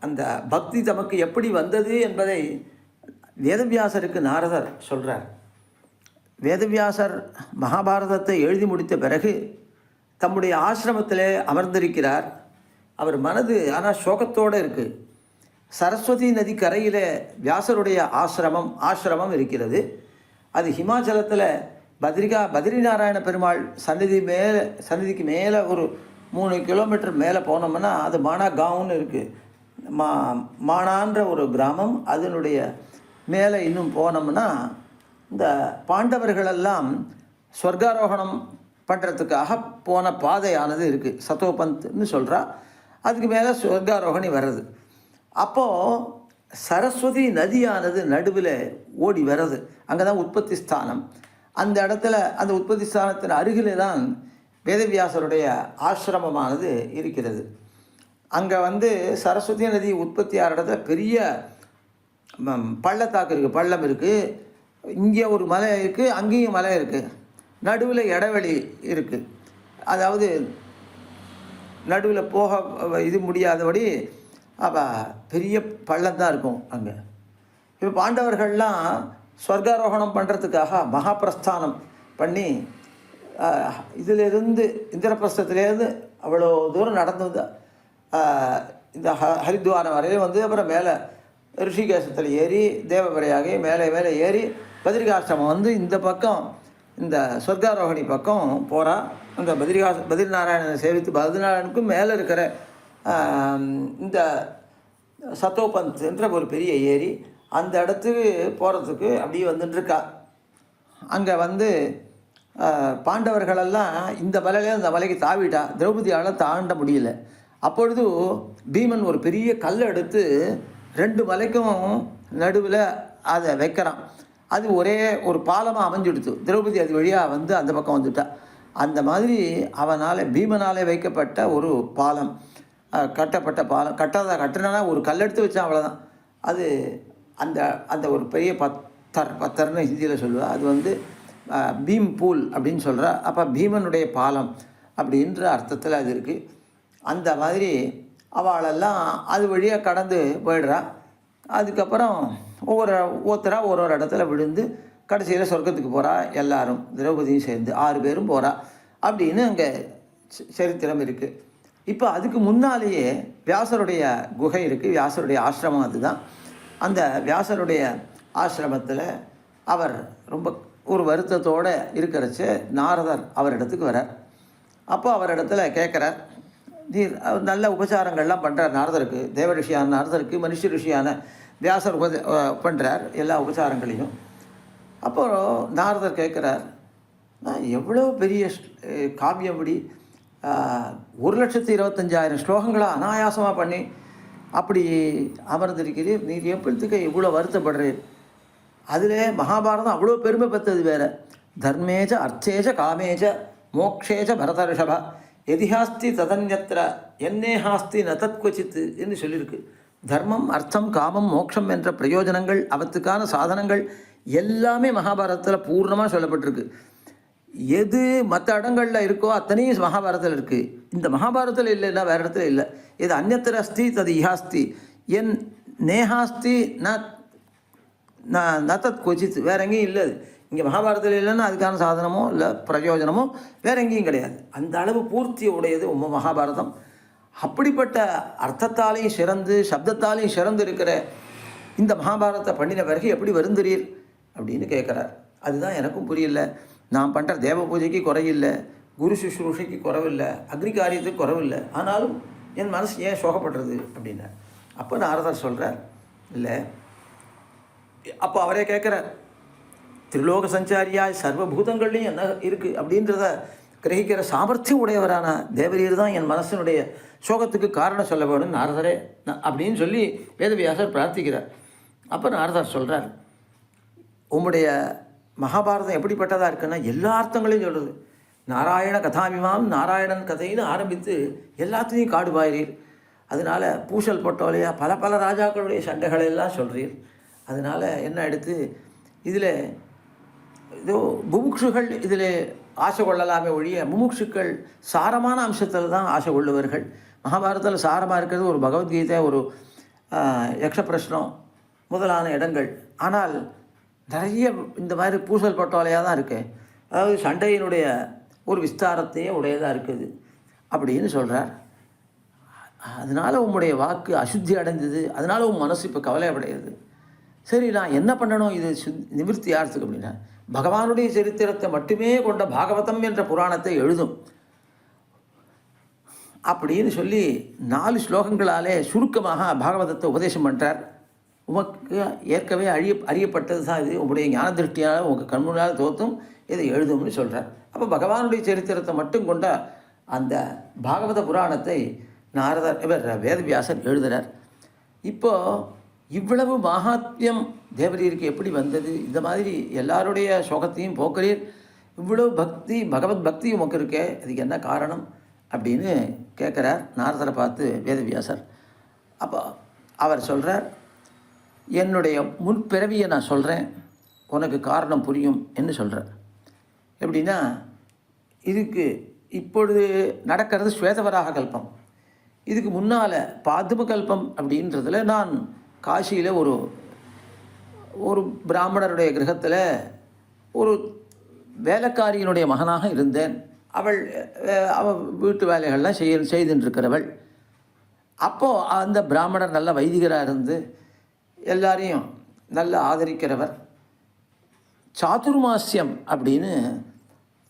அந்த பக்தி தமக்கு எப்படி வந்தது என்பதை வேதவியாசருக்கு நாரதர் சொல்கிறார். வேதவியாசர் மகாபாரதத்தை எழுதி முடித்த பிறகு தம்முடைய ஆசிரமத்திலே அமர்ந்திருக்கிறார். அவர் மனது ஆனால் சோகத்தோடு இருக்குது. சரஸ்வதி நதி கரையில் வியாசருடைய ஆசிரமம் இருக்கிறது. அது ஹிமாச்சலத்தில் பத்ரிநாராயண பெருமாள் சன்னதிக்கு மேலே ஒரு 3 கிலோமீட்டர் மேலே போனோம்னா அது மானா காவுன்னு இருக்குது. மானான்ற ஒரு கிராமம். அதனுடைய மேலே இன்னும் போனோம்னா இந்த பாண்டவர்களெல்லாம் ஸ்வர்காரோகணம் பண்ணுறதுக்காக போன பாதையானது இருக்குது. சதோபந்த்னு சொல்கிறா. அதுக்கு மேலே ஸ்வர்காரோகணி வர்றது. அப்போது சரஸ்வதி நதியானது நடுவில் ஓடி வர்றது. அங்கே தான் உற்பத்தி ஸ்தானம். அந்த இடத்துல அந்த உற்பத்தி ஸ்தானத்தின் அருகில் தான் வேதவியாசருடைய ஆசிரமமானது இருக்கிறது. அங்கே சரஸ்வதி நதி உற்பத்தி ஆகிற இடத்துல பெரிய பள்ளத்தாக்கு இருக்குது, பள்ளம் இருக்குது. இங்கே ஒரு மலை இருக்குது, அங்கேயும் மலை இருக்குது. நடுவில் இடைவெளி இருக்குது. அதாவது நடுவில் போக இது முடியாதபடி பெரிய பள்ளம் தான் இருக்கும் அங்கே. இப்போ பாண்டவர்கள்லாம் ஸ்வர்காரோகணம் பண்ணுறதுக்காக மகாபிரஸ்தானம் பண்ணி இதிலிருந்து இந்திரபிரஸ்தத்துலேருந்து அவ்வளோ தூரம் நடந்து இந்த ஹரித்வாரம் வரையும் அப்புறம் மேலே ரிஷிகேசத்தில் ஏறி தேவபரையாகி மேலே ஏறி பத்ரிகாசிரமம் இந்த பக்கம் இந்த சொர்க்காரோகணி பக்கம் போகிறா. அந்த பத்ரிநாராயணனை சேவித்து பத்ரிநாராயணனுக்கும் மேலே இருக்கிற இந்த சதோபந்த் என்ற ஒரு பெரிய ஏரி, அந்த இடத்துக்கு போகிறதுக்கு அப்படியே வந்துட்டுருக்கா. அங்கே பாண்டவர்களெல்லாம் இந்த மலையிலே அந்த மலைக்கு தாவிட்டா. திரௌபதியால் தாண்ட முடியல. அப்பொழுது பீமன் ஒரு பெரிய கல்லை எடுத்து 2 மலைக்கும் நடுவில் அதை வைக்கிறான். அது ஒரே ஒரு பாலமாக அமைஞ்சிடுத்து. திரௌபதி அது வழியாக அந்த பக்கம் வந்துட்டா. அந்த மாதிரி பீமனால் வைக்கப்பட்ட ஒரு பாலம், கட்டப்பட்ட பாலம். கட்டினா ஒரு கல்லெடுத்து வச்சா அவ்வளோதான். அது அந்த அந்த ஒரு பெரிய பத்தர்னு ஹிந்தியில் சொல்லுவாள். அது பீம் பூல் அப்படின்னு சொல்கிறா. அப்போ பீமனுடைய பாலம் அப்படின்ற அர்த்தத்தில் அது இருக்குது. அந்த மாதிரி அவளெல்லாம் அது வழியாக கடந்து போயிடுறா. அதுக்கப்புறம் ஒவ்வொருத்தராக ஒரு இடத்துல விழுந்து கடைசியில் சொர்க்கத்துக்கு போகிறா. எல்லாரும் திரௌபதியும் சேர்ந்து 6 பேரும் போகிறா அப்படின்னு அங்கே சரித்திரம் இருக்குது. இப்போ அதுக்கு முன்னாலேயே வியாசருடைய குகை இருக்குது, வியாசருடைய ஆசிரமம். அதுதான் அந்த வியாசருடைய ஆசிரமத்தில் அவர் ரொம்ப ஒரு வருத்தத்தோடு இருக்கிறச்சு நாரதர் அவரிடத்துக்கு வரார். அப்போ அவரிடத்துல கேட்குறார். நீர் நல்ல உபச்சாரங்கள்லாம் பண்ணுறார் நாரதருக்கு. தேவ ரிஷியான நாரதருக்கு மனுஷ ரிஷியான வியாசர் பண்ணுறார் எல்லா உபச்சாரங்களையும். அப்போது நாரதர் கேட்குறார், நான் எவ்வளோ பெரிய காவியம் படி 1,25,000 ஸ்லோகங்களை அனாயாசமாக பண்ணி அப்படி அமர்ந்திருக்கிறீர். நீர் எப்படித்துக்கு இவ்வளோ வருத்தப்படுறீர்? அதில் மகாபாரதம் அவ்வளோ பெருமை பெற்றது வேறு. தர்மேஜ அர்த்தேஜ காமேஜ மோக்ஷேஜ பரதர்ஷபா எதிஹாஸ்தி ததன்யத்திர என்னேஹாஸ்தி நதத்வச்சித்து என்று சொல்லியிருக்கு. தர்மம், அர்த்தம், காமம், மோட்சம் என்ற பிரயோஜனங்கள், அவற்றுக்கான சாதனங்கள் எல்லாமே மகாபாரதத்தில் பூர்ணமாக சொல்லப்பட்டிருக்கு. எது மற்ற இடங்களில் இருக்கோ அத்தனையும் மகாபாரதத்தில் இருக்குது. இந்த மகாபாரதத்தில் இல்லைன்னா வேறு இடத்துல இல்லை. எது அந்நத்திர அஸ்தி தது இஹாஸ்தி என் நேஹாஸ்தி நதத் கொச்சித் வேற எங்கேயும் இல்லை. இங்கே மகாபாரதத்தில் இல்லைன்னா அதுக்கான சாதனமோ இல்லை பிரயோஜனமோ வேற எங்கேயும் கிடையாது. அந்த அளவு பூர்த்தி உடையது மகாபாரதம். அப்படிப்பட்ட அர்த்தத்தாலையும் சிறந்து சப்தத்தாலையும் சிறந்து இருக்கிற இந்த மகாபாரதத்தை பண்ணின பிறகு எப்படி வருந்துறீர் அப்படின்னு கேட்குறார். அதுதான் எனக்கும் புரியல. நான் பண்ணுற தேவ பூஜைக்கு குறையில்லை, குரு சுஷ்ரூஷைக்கு குறவில்லை, அக்னி காரியத்துக்கு குறவில்லை, ஆனாலும் என் மனசு ஏன் சோகப்படுறது அப்படின்னா. அப்போ நாரதர் சொல்கிறார், இல்லை. அப்போ அவரே கேட்குறார், திரிலோக சஞ்சாரியாய் சர்வபூதங்கள்லையும் என்ன இருக்குது அப்படின்றத கிரகிக்கிற சாமர்த்தியம் உடையவரான தேவரீர் தான் என் மனசினுடைய சோகத்துக்கு காரணம் சொல்ல வேணும் நாரதரே அப்படின்னு சொல்லி வேதவியாசர் பிரார்த்திக்கிறார். அப்போ நாரதர் சொல்கிறார், உம்முடைய மகாபாரதம் எப்படிப்பட்டதாக இருக்குன்னா எல்லா அர்த்தங்களையும் சொல்கிறது. நாராயண கதாபிமாம் நாராயணன் கதைன்னு ஆரம்பித்து எல்லாத்தையும் காடுபாயிறீர். அதனால் பூசல் போட்டோலையா பல ராஜாக்களுடைய சண்டைகளை எல்லாம் சொல்கிறீர். அதனால் என்ன எடுத்து இதில் ஏதோ முமுட்சுகள் இதில் ஆசை கொள்ளலாமே ஒழிய முமுட்சுக்கள் சாரமான அம்சத்தில் தான் ஆசை கொள்ளுவார்கள். மகாபாரதத்தில் சாரமாக இருக்கிறது ஒரு பகவத்கீதை, ஒரு யக்ஷ பிரஷ்னம் முதலான இடங்கள். ஆனால் நிறைய இந்த மாதிரி பூசல் பட்டோலையாக தான் இருக்குது. அதாவது சண்டையினுடைய ஒரு விஸ்தாரத்தையே உடையதாக இருக்குது அப்படின்னு சொல்கிறார். அதனால் உம்முடைய வாக்கு அசுத்தி அடைந்தது, அதனால் உன் மனசு இப்போ கவலை அடையுது. சரி, நான் என்ன பண்ணணும் இது நிவர்த்தி ஆகிறதுக்கு அப்படின்னா, பகவானுடைய சரித்திரத்தை மட்டுமே கொண்ட பாகவதம் என்ற புராணத்தை எழுதும் அப்படின்னு சொல்லி 4 ஸ்லோகங்களாலே சுருக்கமாக பாகவதத்தை உபதேசம் பண்ணுறார். உமக்கு ஏற்கவே அறியப்பட்டது தான் இது, உங்களுடைய ஞான திருஷ்டியால் உங்கள் கண்முன்னால் தோற்றும் இதை எழுதும்னு சொல்கிறார். அப்போ பகவானுடைய சரித்திரத்தை மட்டும் கொண்ட அந்த பாகவத புராணத்தை நாரதர் இவர் வேதவியாசர் எழுதுகிறார். இப்போது இவ்வளவு மகாத்மியம் தேவரீருக்கு எப்படி வந்தது? இந்த மாதிரி எல்லாருடைய சோகத்தையும் போக்குறீர், இவ்வளவு பக்தி பகவத் பக்தி உமக்கு இருக்கே, அதுக்கு என்ன காரணம் அப்படின்னு கேட்குறார் நாரதரை பார்த்து வேதவியாசர். அப்போ அவர் சொல்கிறார், என்னுடைய முன்பிறவியை நான் சொல்கிறேன், உனக்கு காரணம் புரியும் என்று சொல்கிறார். எப்படின்னா, இதுக்கு இப்பொழுது நடக்கிறது ஸ்வேதவராக கல்பம். இதுக்கு முன்னால் பாதும கல்பம் அப்படின்றதில் நான் காசியில் ஒரு பிராமணருடைய கிரகத்தில் ஒரு வேலைக்காரியினுடைய மகனாக இருந்தேன். அவள் வீட்டு வேலைகள்லாம் செய்துட்டுருக்கிறவள். அப்போது அந்த பிராமணர் நல்ல வைதிகராக இருந்து எல்லாரையும் நல்ல ஆதரிக்கிறவர். சாதுர்மாசியம் அப்படின்னு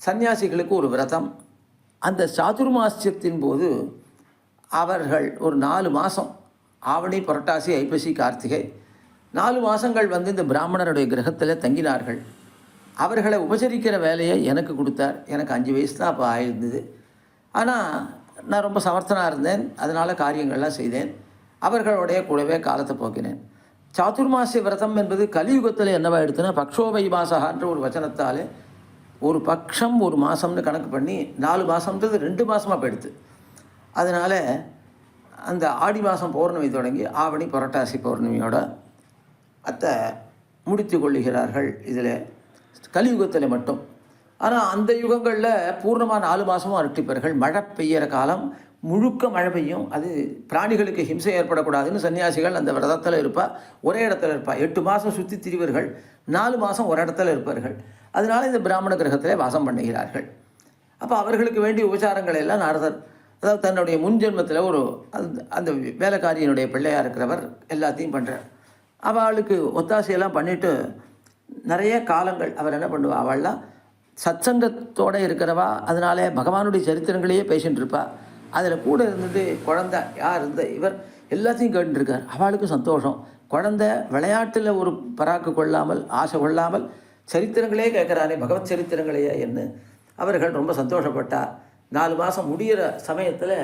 சன்னியாசிகளுக்கு ஒரு விரதம். அந்த சாதுர்மாசியத்தின் போது அவர்கள் ஒரு 4 மாதம், ஆவணி, புரட்டாசி, ஐப்பசி, கார்த்திகை 4 மாதங்கள் இந்த பிராமணருடைய கிரகத்தில் தங்கினார்கள். அவர்களை உபசரிக்கிற வேலையை எனக்கு கொடுத்தார். எனக்கு 5 வயசு தான் அப்போ ஆயிருந்தது. ஆனால் நான் ரொம்ப சமர்த்தனாக இருந்தேன், அதனால் காரியங்கள்லாம் செய்தேன். அவர்களுடைய கூடவே காலத்தை போக்கினேன். சாதுர்மாசிய விரதம் என்பது கலியுகத்தில் என்னவா எடுத்துன்னா, பக்ஷோபை மாசகான்ற ஒரு வச்சனத்தால் ஒரு பக்ஷம் ஒரு மாதம்னு கணக்கு பண்ணி 4 மாதம்ன்றது 2 மாதமாக போயிடுது. அதனால் அந்த ஆடி மாதம் பௌர்ணமி தொடங்கி ஆவணி, புரட்டாசி பௌர்ணமியோட அத்தை முடித்து கொள்ளுகிறார்கள் இதில் கலியுகத்தில் மட்டும். ஆனால் அந்த யுகங்களில் பூர்ணமாக 4 மாதமும் அருட்டிப்பார்கள். மழை பெய்கிற காலம் முழுக்க மழை பெய்யும். அது பிராணிகளுக்கு ஹிம்சை ஏற்படக்கூடாதுன்னு சன்னியாசிகள் அந்த விரதத்தில் இருப்பாள், ஒரே இடத்துல இருப்பாள். 8 மாதம் சுற்றி திரிவர்கள், 4 மாதம் ஒரு இடத்துல இருப்பார்கள். அதனால் இந்த பிராமண கிரகத்திலே வாசம் பண்ணுகிறார்கள். அப்போ அவர்களுக்கு வேண்டிய உபச்சாரங்களை எல்லாம் நாரதர், அதாவது தன்னுடைய முன் ஜென்மத்தில் அந்த வேலைக்காரியினுடைய பிள்ளையாக இருக்கிறவர் எல்லாத்தையும் பண்ணுறார். அவளுக்கு ஒத்தாசையெல்லாம் பண்ணிவிட்டு நிறைய காலங்கள் அவர் என்ன பண்ணுவா, அவள்லாம் சத்சங்கத்தோடு இருக்கிறவா, அதனாலே பகவானுடைய சரித்திரங்களையே பேசிகிட்டு இருப்பா. அதில் கூட இருந்துட்டு குழந்தை யார் இவர் எல்லாத்தையும் கேட்டுருக்கார். அவளுக்கு சந்தோஷம். குழந்தை விளையாட்டில் ஒரு பராக்கு கொள்ளாமல், ஆசை கொள்ளாமல் சரித்திரங்களே கேட்குறானே, பகவத் சரித்திரங்களையே என்ன அவர்கள் ரொம்ப சந்தோஷப்பட்டார். 4 மாதம் முடிகிற சமயத்தில்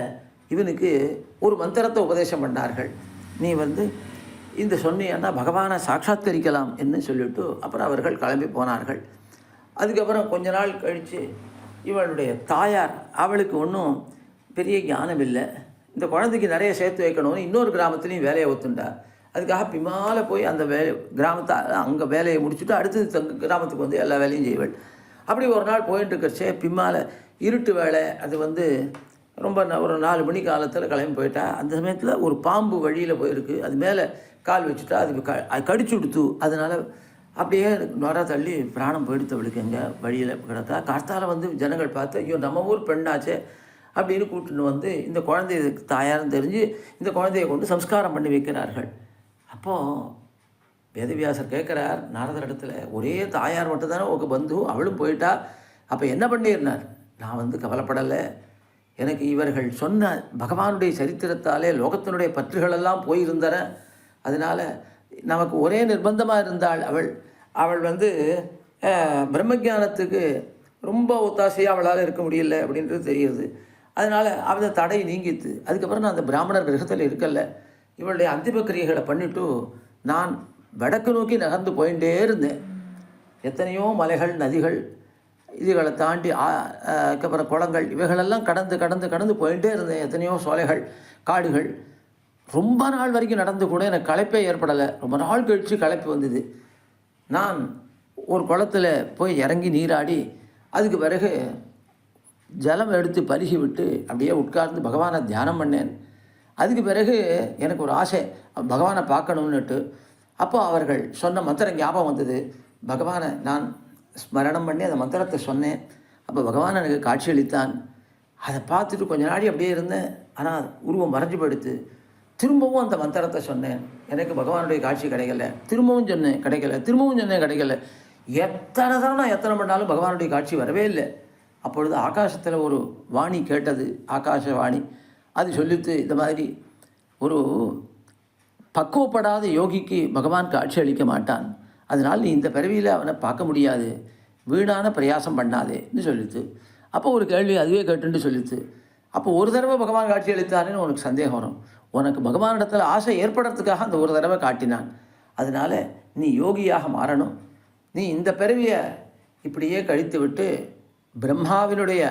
இவனுக்கு ஒரு மந்திரத்தை உபதேசம் பண்ணார்கள். நீ இந்த சொன்னியன்னா பகவானை சாட்சாத்கரிக்கலாம் என்று சொல்லிவிட்டு அப்புறம் அவர்கள் கிளம்பி போனார்கள். அதுக்கப்புறம் கொஞ்ச நாள் கழித்து இவளுடைய தாயார், அவளுக்கு ஒன்றும் பெரிய ஞானம் இல்லை, இந்த குழந்தைக்கு நிறைய சேர்த்து வைக்கணும்னு இன்னொரு கிராமத்துலேயும் வேலையை ஒத்துண்டா. அதுக்காக பிமால போய் அந்த கிராமத்தை அங்கே வேலையை முடிச்சுட்டு அடுத்தது கிராமத்துக்கு எல்லா வேலையும் செய்வள். அப்படி ஒரு நாள் போயிட்டு இருக்கிறச்சே பிம்மால இருட்டு வேலை, அது ரொம்ப ஒரு 4 மணி காலத்தில் கிளம்பி போயிட்டா. அந்த சமயத்தில் ஒரு பாம்பு வழியில் போயிருக்கு, அது மேலே கால் வச்சுட்டா, அது கடிச்சு விடுத்து. அதனால் அப்படியே நொர தள்ளி பிராணம் போயிடுத்து அவளுக்கு. எங்கே வழியில் கிடத்தா கார்த்தால் ஜனங்கள் பார்த்து, ஐயோ நம்ம ஊர் பெண்ணாச்சே அப்படின்னு கூட்டின்னு இந்த குழந்தைய தாயார்னு தெரிஞ்சு இந்த குழந்தையை கொண்டு சம்ஸ்காரம் பண்ணி வைக்கிறார்கள். அப்போது வேதவியாசர் கேட்குறார் நாரதர் இடத்துல, ஒரே தாயார் மட்டும்தானே உங்க பந்து, அவளும் போயிட்டா, அப்போ என்ன பண்ணியிருந்தார்? நான் கவலைப்படலை, எனக்கு இவர்கள் சொன்ன பகவானுடைய சரித்திரத்தாலே லோகத்தினுடைய பற்றுகளெல்லாம் போயிருந்தன. அதனால் நமக்கு ஒரே நிர்பந்தமாக இருந்தாள் அவள் பிரம்மஜானத்துக்கு ரொம்ப ஒத்தாசையாக அவளால் இருக்க முடியல அப்படின்றது தெரியுது. அதனால் அவள் தடை நீங்கித்து. அதுக்கப்புறம் நான் அந்த பிராமணர் கிரகத்தில் இருக்கல, இவளுடைய அந்திம கிரியைகளை பண்ணிவிட்டு நான் வடக்கு நோக்கி நகர்ந்து போயிட்டே இருந்தேன். எத்தனையோ மலைகள், நதிகள், இதுகளை தாண்டி அதுக்கப்புறம் குளங்கள், இவைகளெல்லாம் கடந்து கடந்து கடந்து போயிட்டே இருந்தேன். எத்தனையோ சோலைகள், காடுகள். ரொம்ப நாள் வரைக்கும் நடந்து கூட எனக்கு களைப்பே ஏற்படலை. ரொம்ப நாள் கழித்து களைப்பு வந்தது. நான் ஒரு குளத்தில் போய் இறங்கி நீராடி அதுக்கு பிறகு ஜலம் எடுத்து பருகி விட்டு அப்படியே உட்கார்ந்து பகவானை தியானம் பண்ணேன். அதுக்கு பிறகு எனக்கு ஒரு ஆசை, பகவானை பார்க்கணுன்னுட்டு. அப்போ அவர்கள் சொன்ன மந்திரம் ஞாபகம் வந்தது. பகவானை நான் ஸ்மரணம் பண்ணி அந்த மந்திரத்தை சொன்னேன். அப்போ பகவான் எனக்கு காட்சியளித்தான். அதை பார்த்துட்டு கொஞ்ச நாடி அப்படியே இருந்தேன். ஆனால் உருவம் மறைஞ்சு போயிடுத்து. திரும்பவும் அந்த மந்திரத்தை சொன்னேன், எனக்கு பகவானுடைய காட்சி கிடைக்கல. திரும்பவும் சொன்னேன், கிடைக்கல. திரும்பவும் சொன்னேன், கிடைக்கல. எத்தனை தடவை நான் எத்தனை பண்ணாலும் பகவானுடைய காட்சி வரவே இல்லை. அப்பொழுது ஆகாசத்தில் ஒரு வாணி கேட்டது, ஆகாசவாணி. அது சொல்லித்து, இந்த மாதிரி ஒரு பக்குவப்படாத யோகிக்கு பகவான் காட்சி அளிக்க மாட்டான், அதனால் நீ இந்த பிறவியில் அவனை பார்க்க முடியாது, வீணான பிரயாசம் பண்ணாதேன்னு சொல்லித்து. அப்போ ஒரு கேள்வி அதுவே கேட்டுன்னு சொல்லித்து. அப்போ ஒரு தடவை பகவான் காட்சி அளித்தாருன்னு உனக்கு சந்தேகம் வரும். உனக்கு பகவானிடத்தில் ஆசை ஏற்படுறதுக்காக அந்த ஒரு தடவை காட்டினான். அதனால் நீ யோகியாக மாறணும். நீ இந்த பிறவியை இப்படியே கழித்து விட்டு பிரம்மாவினுடைய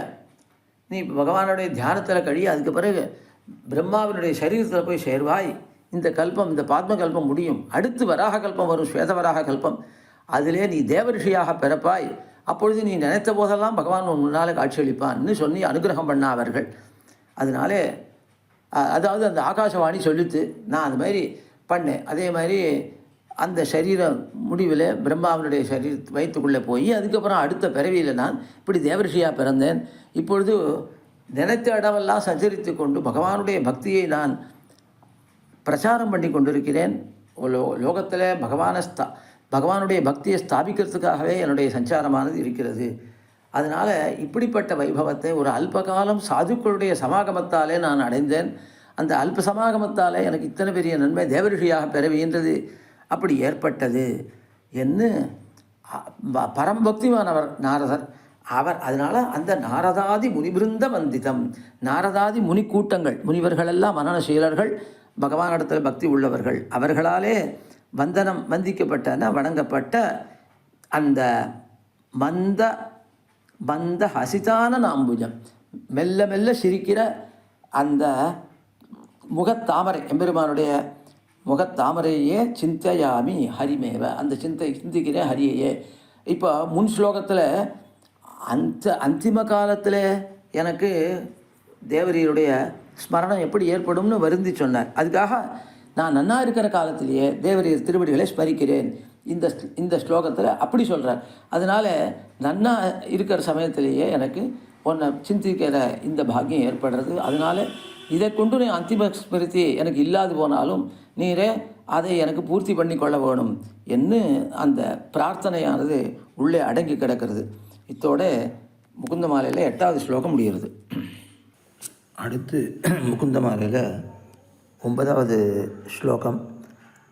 நீ பகவானுடைய தியானத்தில் கழி, அதுக்கு பிறகு பிரம்மாவினுடைய சரீரத்தில் போய் சேர்வாய். இந்த கல்பம், இந்த பாத்ம கல்பம் முடியும். அடுத்து வராக கல்பம் வரும், ஸ்வேதவராக கல்பம். அதிலே நீ தேவரிஷியாக பிறப்பாய். அப்பொழுது நீ நினைத்த போதெல்லாம் பகவான் உன் முன்னால் காட்சியளிப்பான்னு சொல்லி அனுகிரகம் பண்ண அவர்கள். அதனாலே அதாவது அந்த ஆகாசவாணி சொல்லித்து, நான் அது மாதிரி பண்ணேன். அதே மாதிரி அந்த சரீரம் முடிவில் பிரம்மாவினுடைய வயிற்றுக்குள்ளே போய் அதுக்கப்புறம் அடுத்த பிறவியில் நான் இப்படி தேவரிஷியாக பிறந்தேன். இப்பொழுது நினைத்த இடமெல்லாம் சஞ்சரித்து கொண்டு பகவானுடைய பக்தியை நான் பிரச்சாரம் பண்ணி கொண்டிருக்கிறேன். லோகத்தில் பகவானுடைய பக்தியை ஸ்தாபிக்கிறதுக்காகவே என்னுடைய சஞ்சாரமானது இருக்கிறது. அதனால் இப்படிப்பட்ட வைபவத்தை ஒரு அல்பகாலம் சாதுக்களுடைய சமாகமத்தாலே நான் அடைந்தேன். அந்த அல்ப சமாகமத்தாலே எனக்கு இத்தனை பெரிய நன்மை தேவரிஷியாக பிறவின்றது அப்படி ஏற்பட்டது என்று பரம்பக்திமானவர் நாரதர். அவர் அதனால் அந்த நாரதாதி முனிபிருந்த வந்திதம், நாரதாதி முனி கூட்டங்கள், முனிவர்களெல்லாம் மனநசீலர்கள், பகவானிடத்தில் பக்தி உள்ளவர்கள், அவர்களாலே வந்திக்கப்பட்டன வணங்கப்பட்ட அந்த மந்த ஹசிதான நாம்புஜம், மெல்ல மெல்ல சிரிக்கிற அந்த முகத்தாமரை, எம்பெருமானுடைய முகத்தாமரையே சிந்தையாமி ஹரிமேவ, அந்த சிந்திக்கிறேன் ஹரியையே. இப்போ முன் ஸ்லோகத்தில் அந்திம காலத்தில் எனக்கு தேவரீருடைய ஸ்மரணம் எப்படி ஏற்படும்னு வருந்தி சொன்னார். அதுக்காக நான் நன்னா இருக்கிற காலத்திலேயே தேவரீர் திருவடிகளை ஸ்மரிக்கிறேன் இந்த ஸ்லோகத்தில் அப்படி சொல்கிறார். அதனால் நன்னா இருக்கிற சமயத்திலேயே எனக்கு உன்னை சிந்திக்கிற இந்த பாக்கியம் ஏற்படுறது. அதனால் இதை கொண்டு நீ அந்திம ஸ்மிருதி எனக்கு இல்லாது போனாலும் நீரே அதை எனக்கு பூர்த்தி பண்ணி கொள்ள வேணும் என்று அந்த பிரார்த்தனையானது உள்ளே அடங்கி கிடக்கிறது. இத்தோட முகுந்தமாலையில் 8வது ஸ்லோகம் முடிகிறது. அடுத்து முகுந்தமாலையில் 9வது ஸ்லோகம்.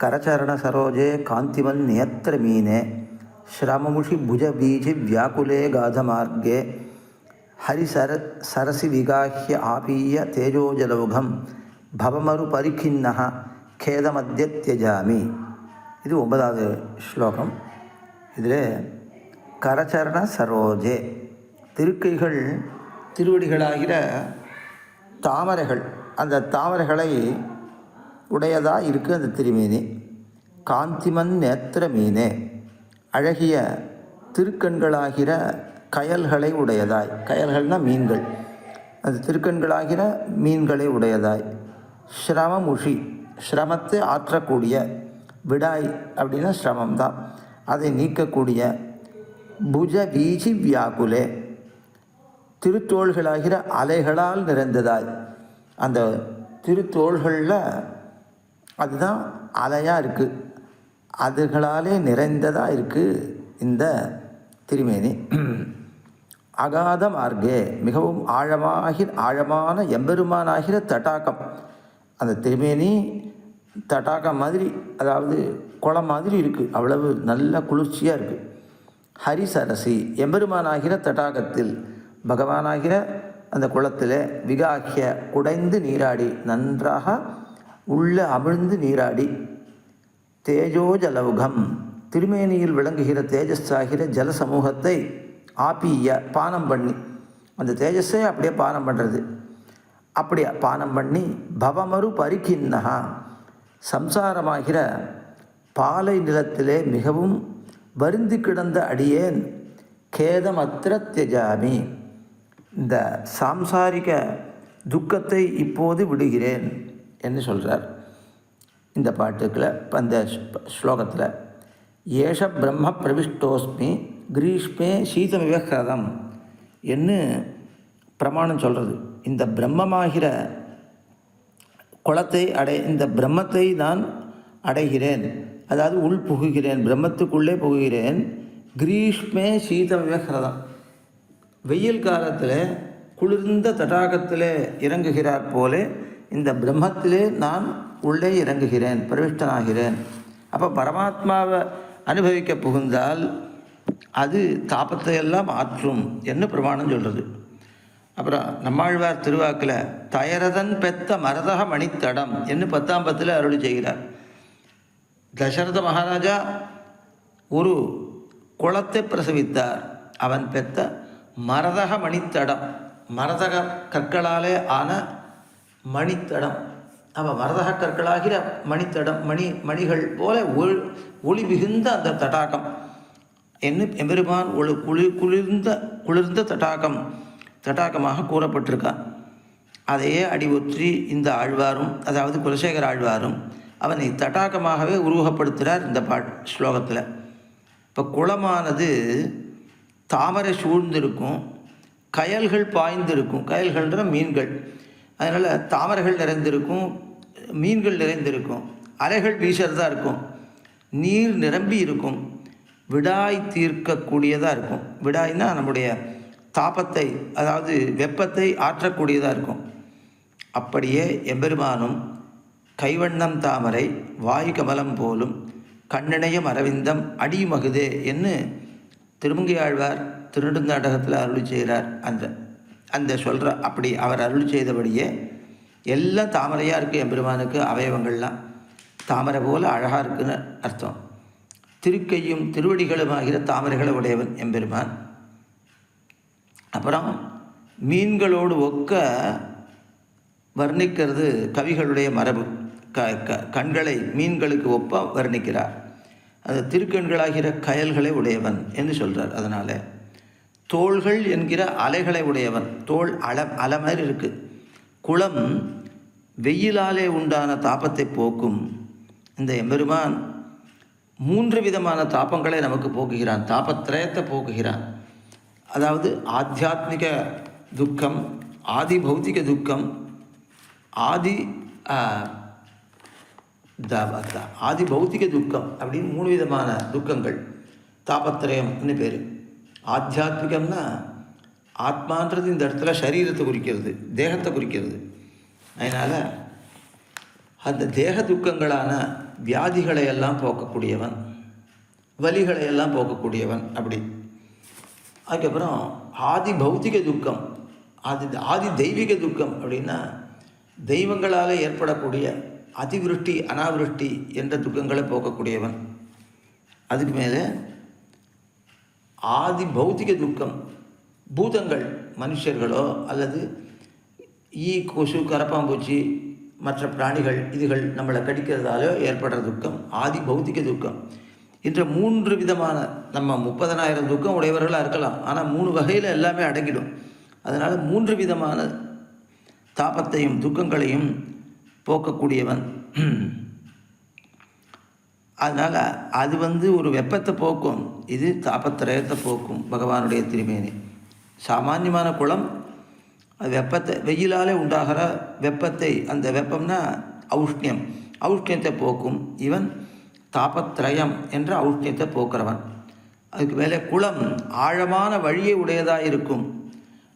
கரச்சரண சரோஜே காந்திமன் நேத்திர மீனே ஸ்ரமமுஷி புஜபீஜி வியாக்குலே காதமார்கே சரசி விகாஹ்ய ஆபீய தேஜோஜலௌகம் பவமரு பரிக்கின்னஹ கேதமத்ய தியஜாமி. இது 9வது ஸ்லோகம். இதில் கரச்சரண சரோஜே, திருக்கைகள் திருவடிகளாகிற தாமரைகள், அந்த தாமரைகளை உடையதாக இருக்குது அந்த திருமேனி. காந்திமன் நேத்திர மீனே, அழகிய திருக்கண்களாகிற கயல்களை உடையதாய், கயல்கள்னால் மீன்கள், அந்த திருக்கண்களாகிற மீன்களை உடையதாய். ஸ்ரமமுஷி, ஸ்ரமத்தை ஆற்றக்கூடிய, விடாய் அப்படின்னா ஸ்ரமம்தான், அதை நீக்கக்கூடிய. புஜ வீஜி வியாக்குலே, திருத்தோள்களாகிற அலைகளால் நிறைந்ததாய், அந்த திருத்தோள்களில் அதுதான் அலையாக இருக்குது, அதுகளாலே நிறைந்ததாக இருக்குது இந்த திருமேனி. அகாத மார்க்கே, மிகவும் ஆழமான எம்பெருமானாகிற தடாகம், அந்த திருமேனி தடாகம் மாதிரி, அதாவது குளம் மாதிரி இருக்குது, அவ்வளவு நல்ல குளிர்ச்சியாக இருக்குது. ஹரிசரசி, எம்பெருமானாகிற தடாகத்தில், பகவானாகிற அந்த குளத்தில், விகாக்கிய உடைந்து நீராடி, நன்றாக உள்ள அமிழ்ந்து நீராடி. தேஜோஜலௌகம், திருமேனியில் விளங்குகிற தேஜஸாகிற ஜல சமூகத்தை ஆபீய பானம் பண்ணி, அந்த தேஜஸை அப்படியே பானம் பண்ணுறது, அப்படியே பானம் பண்ணி. பவமரு பரிக்கின்னஹா, சம்சாரமாகிற பாலை நிலத்திலே மிகவும் வருந்தி கிடந்த அடியேன் கேதமத்ர தியஜாமி, இந்த சாம்சாரிக துக்கத்தை இப்போது விடுகிறேன் என்று சொல்கிறார் இந்த பாட்டுக்களை. அந்த ஸ்லோகத்தில் ஏஷ பிரம்ம பிரவிஷ்டோஸ்மி கிரீஷ்மே சீதமிவ ஹதம் என்று பிரமாணம் சொல்கிறது. இந்த பிரம்மமாகிற குளத்தை இந்த பிரம்மத்தை நான் அடைகிறேன், அதாவது உள் புகுகிறேன், பிரம்மத்துக்குள்ளே புகுகிறேன். கிரீஷ்மே சீதம் விவகிரதம், வெயில் காலத்தில் குளிர்ந்த தடாகத்தில் இறங்குகிறார் போலே இந்த பிரம்மத்திலே நான் உள்ளே இறங்குகிறேன், பிரவிஷ்டனாகிறேன். அப்போ பரமாத்மாவை அனுபவிக்க புகுந்தால் அது தாபத்தை எல்லாம் ஆற்றும் என்று பிரமாணம் சொல்கிறது. அப்புறம் நம்மாழ்வார் திருவாக்கில் தயரதன் பெத்த மரதக மணித்தடம் என்று 10ஆம் பத்தில் அருளி செய்கிறார். தசரத மகாராஜா ஒரு குளத்தை பிரசவித்தார். அவன் பெத்த மரதக மணித்தடம், மரதக கற்களாலே ஆன மணித்தடம். அவன் மரதக கற்களாகிற மணித்தடம், மணிகள் போல ஒளி மிகுந்த அந்த தடாகம் என்று எம்பெருமான் ஒரு குளிர்ந்த தடாகமாக கூறப்பட்டிருக்கான். அதையே அடிவொற்றி இந்த ஆழ்வாரும், அதாவது குலசேகர ஆழ்வாரும் அவனை தடாகமாகவே உருவகப்படுத்துகிறார் இந்த ஸ்லோகத்தில். இப்போ குளமானது தாமரை சூழ்ந்திருக்கும், கயல்கள் பாய்ந்திருக்கும். கயல்கள்ன்ற மீன்கள், அதனால் தாமரைகள் நிறைந்திருக்கும், மீன்கள் நிறைந்திருக்கும், அலைகள் வீசுறதா இருக்கும், நீர் நிரம்பி இருக்கும், விடாய் தீர்க்கக்கூடியதாக இருக்கும். விடாய்னா நம்முடைய தாபத்தை, அதாவது வெப்பத்தை ஆற்றக்கூடியதாக இருக்கும். அப்படியே எம்பெருமானும் கைவண்ணம் தாமரை வாய் கமலம் போலும் கண்ணணையம் அரவிந்தம் அடிமகுதே என்று திருமங்கையாழ்வார் திருநெடுந்தாண்டகத்தில் அருளி செய்கிறார். அந்த சொல்கிற அப்படி அவர் அருளி செய்தபடியே எல்லாம் தாமரையாக இருக்குது. எம்பெருமானுக்கு அவயவங்கள்லாம் தாமரை போல் அழகாக இருக்குன்னு அர்த்தம். திருக்கையும் திருவடிகளுமாகிற தாமரைகளை உடையவன் எம்பெருமான். அப்புறம் மீன்களோடு ஒக்க வர்ணிக்கிறது கவிகளுடைய மரபு. கண்களை மீன்களுக்கு ஒப்ப வர்ணிக்கிறார். அது திருக்கண்களாகிற கயல்களை உடையவன் என்று சொல்கிறார். அதனால் தோள்கள் என்கிற அலைகளை உடையவன். தோள் அலை மாதிரி இருக்குது. குளம் வெயிலாலே உண்டான தாபத்தை போக்கும். இந்த எம்பெருமான் 3 விதமான தாபங்களை நமக்கு போக்குகிறான், தாபத்திரயத்தை போக்குகிறான். அதாவது ஆத்தியாத்மிக துக்கம், ஆதி பௌத்திக துக்கம், ஆதி பௌத்திக துக்கம் அப்படின்னு 3 விதமான துக்கங்கள் தாபத்திரயம்னு பேர். ஆத்தியாத்மிகம்னா ஆத்மான்றது இந்த இடத்துல சரீரத்தை குறிக்கிறது, தேகத்தை குறிக்கிறது. அதனால் அந்த தேக துக்கங்களான வியாதிகளை எல்லாம் போக்கக்கூடியவன், வலிகளை எல்லாம் போக்கக்கூடியவன். அப்படி அதுக்கப்புறம் ஆதி பௌத்திக துக்கம், ஆதி தெய்வீக துக்கம் அப்படின்னா தெய்வங்களால் ஏற்படக்கூடிய அதிவிருஷ்டி அனாவிருஷ்டி என்ற துக்கங்களை போக்கக்கூடியவன். அதுக்கு மேலே ஆதி பௌத்திக துக்கம், பூதங்கள் மனுஷர்களோ அல்லது ஈ கொசு கரப்பாம்பூச்சி மற்ற பிராணிகள் இதுகள் நம்மளை கடிக்கிறதாலோ ஏற்படுற துக்கம் ஆதி பௌத்திக துக்கம். என்ற 3 விதமான, நம்ம 30,000 துக்கம் உடையவர்களாக இருக்கலாம், ஆனால் 3 வகையில் எல்லாமே அடங்கிடும். அதனால் 3 விதமான தாபத்தையும் துக்கங்களையும் போக்கக்கூடியவன். அதனால் அது ஒரு வெப்பத்தை போக்கும், இது தாபத்திரயத்தை போக்கும். பகவானுடைய திருமேனி சாமான்யமான குளம், அது வெப்பத்தை, வெயிலாலே உண்டாகிற வெப்பத்தை, அந்த வெப்பம்னா ஔஷ்ணியம், ஔஷ்ணியத்தை போக்கும். இவன் தாபத்திரயம் என்ற ஔஷ்ணியத்தை போக்குறவன். அதுக்கு மேலே குளம் ஆழமான வழியை உடையதாக இருக்கும்.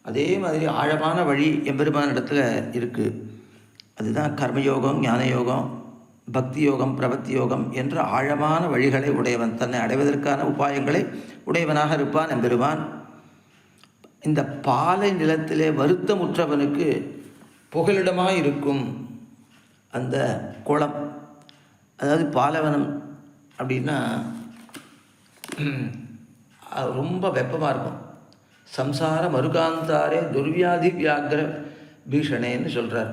அதே மாதிரி ஆழமான வழி எம்பெருமான இடத்துல இருக்குது. அதுதான் கர்மயோகம், ஞான யோகம், பக்தி யோகம், பிரபத்தி யோகம் என்ற ஆழமான வழிகளை உடையவன், தன்னை அடைவதற்கான உபாயங்களை உடையவனாக இருப்பான் எம்பெருமான். இந்த பாலை நிலத்திலே வருத்தமுற்றவனுக்கு புகலிடமாக இருக்கும் அந்த குளம். அதாவது பாலைவனம் அப்படின்னா ரொம்ப வெப்பமாக இருக்கும். சம்சார மருகாந்தாரே துர்வியாதி வியாகிர பீஷணேன்னு சொல்கிறார்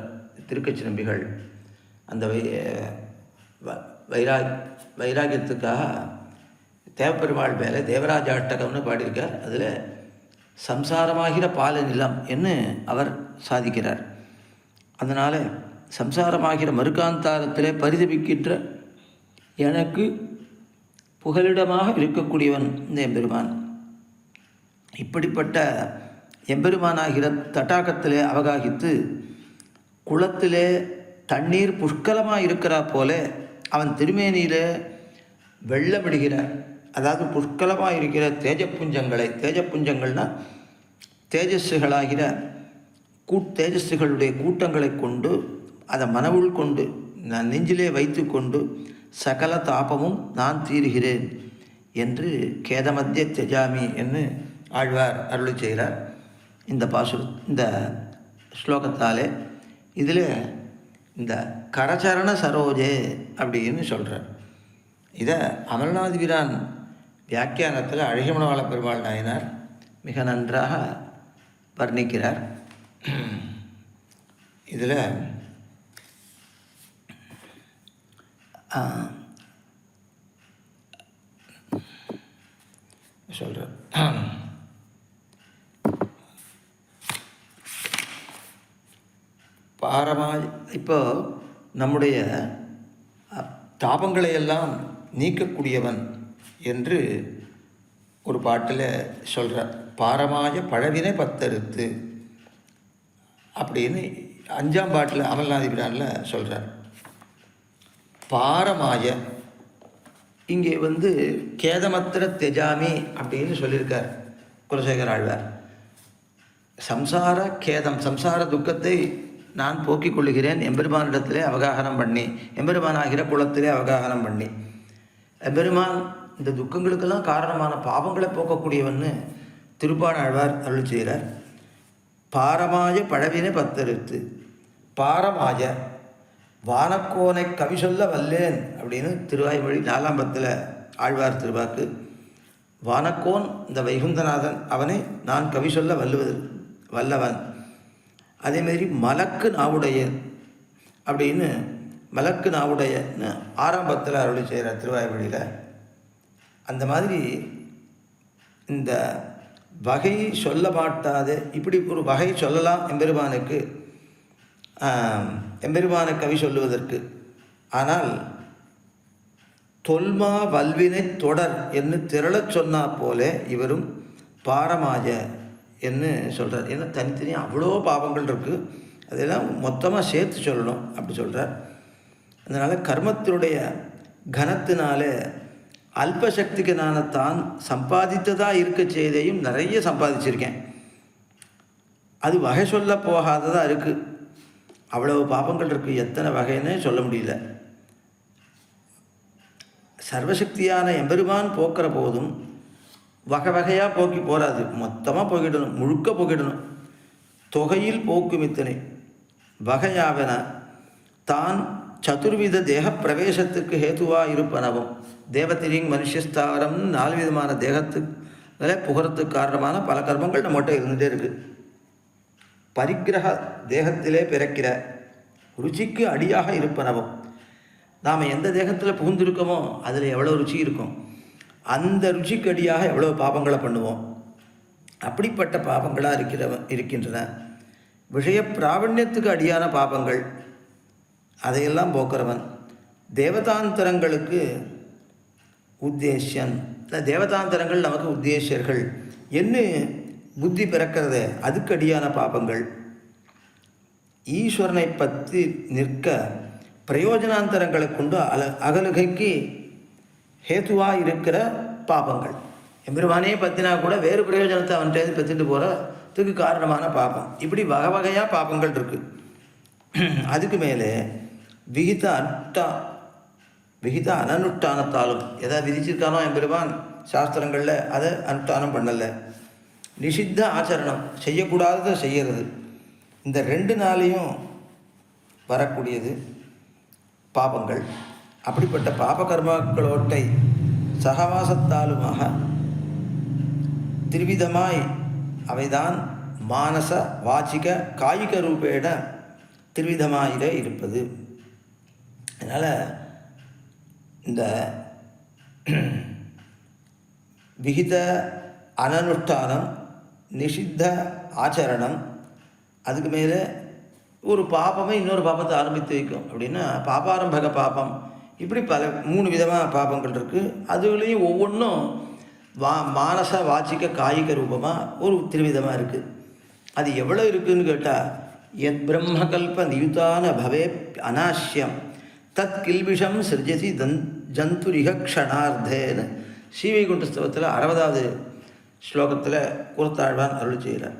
திருக்கச்சி நம்பிகள். அந்த வைராகியத்துக்காக தேவப்பெருமாள் மேலே தேவராஜாட்டகம்னு பாடியிருக்கார். அதில் சம்சாரமாகிற பால நிலம் என்று அவர் சாதிக்கிறார். அதனால் சம்சாரமாகிற மருகாந்தாரத்திலே பரிதபிக்கின்ற எனக்கு புகலிடமாக இருக்கக்கூடியவன் இந்த எம்பெருமான். இப்படிப்பட்ட எம்பெருமானாகிற தடாகத்திலே அவகாகித்து குளத்திலே தண்ணீர் புஷ்கலமாக இருக்கிறா போல அவன் திருமேனியில் வெள்ளமிடுகிற, அதாவது புஷ்கலமாக இருக்கிற தேஜப்புஞ்சங்கள்னால் தேஜஸ்ஸுகளாகிற தேஜஸ்ஸுகளுடைய கூட்டங்களை கொண்டு அதை மனவுள் கொண்டு நான் நெஞ்சிலே வைத்து கொண்டு சகல தாபமும் நான் தீருகிறேன் என்று கேதமத்திய தெஜாமி என்று ஆழ்வார் அருளி செய்கிறார் இந்த ஸ்லோகத்தாலே. இதில் இந்த கரச்சரண சரோஜே அப்படின்னு சொல்கிறார். இதை அமர்நாதிபிரான் வியாக்கியானத்தில் அழகிமணவாள பெருமாள் நாயனார் மிக நன்றாக வர்ணிக்கிறார். இதில் சொல்கிறார், பாரமாய் இப்போ நம்முடைய தாபங்களை எல்லாம் நீக்கக்கூடியவன் என்று ஒரு பாட்டில் சொல்கிறார். பாரமாய பழவினை பத்தறுத்து அப்படின்னு 5ஆம் பாட்டில் அமல்நாதிபிரானில் சொல்கிறார். பாரமாய இங்கே கேதமத்திர தெஜாமி அப்படின்னு சொல்லியிருக்கார் குலசேகர ஆழ்வார். சம்சார துக்கத்தை நான் போக்கிக் கொள்ளுகிறேன் எம்பெருமானிடத்திலே அவகாகனம் பண்ணி, எம்பெருமானாகிற குலத்திலே அவகாகனம் பண்ணி. எம்பெருமான் இந்த துக்கங்களுக்கெல்லாம் காரணமான பாவங்களை போக்கக்கூடியவன்னு திருப்பாணாழ்வார் அருள் செய்கிறார். பாரமாய பழவினை பத்தறுத்து, பாரமாய வானக்கோனை கவி சொல்ல வல்லேன் அப்படின்னு திருவாய்மொழி 4ஆம் பத்தில் ஆழ்வார் திருவாக்கு. வானக்கோன் இந்த வைகுந்தநாதன், அவனை நான் கவி சொல்ல வல்லவன். அதேமாதிரி மலக்கு நாவுடைய அப்படின்னு மலக்கு நாவுடையன்னு 6ஆம் பத்தில் அருளி செய்கிறார் திருவாய்மொழியில். அந்த மாதிரி இந்த வகை சொல்ல மாட்டாது, இப்படி ஒரு வகை சொல்லலாம் எம்பெருமானுக்கு, எம்பெருமான கவி சொல்லுவதற்கு. ஆனால் தொல்மா வல்வினை தொடர் என்று திரளச் சொன்னா போல இவரும் பாரமாஜ என்று சொல்கிறார். ஏன்னா தனித்தனியாக அவ்வளோ பாவங்கள் இருக்குது, அதெல்லாம் மொத்தமாக சேர்த்து சொல்லணும் அப்படி சொல்கிறார். அதனால் கர்மத்தினுடைய கனத்தினால அல்பசக்திக்கு நான் தான் சம்பாதித்ததாக இருக்க செய்தையும் நிறைய சம்பாதிச்சிருக்கேன். அது வகை சொல்ல போகாததாக இருக்குது. அவ்வளவு பாபங்கள் இருக்குது, எத்தனை வகைன்னு சொல்ல முடியல. சர்வசக்தியான எம்பெருமான் போக்குற போதும் வகை வகையாக போக்கி போகாது, மொத்தமாக போக்கிடணும், முழுக்க போக்கிடணும். தொகையில் போக்கும் இத்தனை வகையாவன தான் சதுர்வித தேக பிரவேசத்துக்கு ஹேத்துவாக இருப்பனவும். தேவத்திரிங் மனுஷஸ்தாரம் 4 விதமான தேகத்துக்களை புகறத்துக்கு காரணமான பல கர்மங்கள் நம்மகிட்ட இருந்துகிட்டே இருக்குது. பரிகிரக தேகத்திலே பிறக்கிற ருச்சிக்கு அடியாக இருப்பனவும். நாம் எந்த தேகத்தில் புகுந்திருக்கோமோ அதில் எவ்வளோ ருச்சி இருக்கும், அந்த ருச்சிக்கு அடியாக எவ்வளோ பாபங்களை பண்ணுவோம். அப்படிப்பட்ட பாபங்களாக இருக்கின்றன. விஷய பிராவண்யத்துக்கு அடியான பாபங்கள், அதையெல்லாம் போக்குறவன். தேவதாந்தரங்களுக்கு உத்தேசியன், தேவதாந்தரங்கள் நமக்கு உத்தேசியர்கள் என்ன புத்தி பிறக்கிறதே அதுக்கு அடியான பாபங்கள். ஈஸ்வரனை பற்றி நிற்க பிரயோஜனாந்தரங்களை கொண்டு அகலுகைக்கு ஹேத்துவாக இருக்கிற பாபங்கள். எம்பெருமானே பற்றினா கூட வேறு பிரயோஜனத்தை அவன்கிட்ட பற்றிட்டு போகிறதுக்கு காரணமான பாபம். இப்படி வகை வகையாக பாபங்கள் இருக்குது. அதுக்கு மேலே விகித அனனுஷ்டானத்தாலும் எதாவது விதிச்சிருக்கானோ எம்பெருமான் சாஸ்திரங்களில் அதை அனுஷ்டானம் பண்ணலை. நிஷித்த ஆச்சரணம், செய்யக்கூடாததை செய்கிறது. இந்த 2 நாளையும் வரக்கூடியது பாபங்கள். அப்படிப்பட்ட பாப கர்மாக்களோட்டை சகவாசத்தாலுமாக திருவிதமாய் அவைதான் மானச வாச்சிக காயிக ரூபேட திருவிதமாயில இருப்பது. அதனால் இந்த விகித அனனுஷ்டானம், நிஷித்த ஆச்சரணம், அதுக்கு மேலே ஒரு பாபமே இன்னொரு பாபத்தை ஆரம்பித்து வைக்கும். அப்படின்னா பாபாரம்பக பாபம், இப்படி பல 3 விதமாக பாபங்கள் இருக்குது. அதுலேயும் ஒவ்வொன்றும் மானச வாச்சிக்க காயிக ரூபமாக ஒரு திருவிதமாக இருக்குது. அது எவ்வளோ இருக்குதுன்னு கேட்டால் எத் பிரம்மகல்ப நியுதான பவே அநாஷ்யம் தத் கில்பிஷம் சிருஜசி ஜந்துரிக க்ஷணார்த்தேன்னு ஸ்ரீவைகுண்டஸ்தவத்தில் 60வது ஸ்லோகத்தில் கூறத்தாழ்வான் அருள் செய்கிறார்.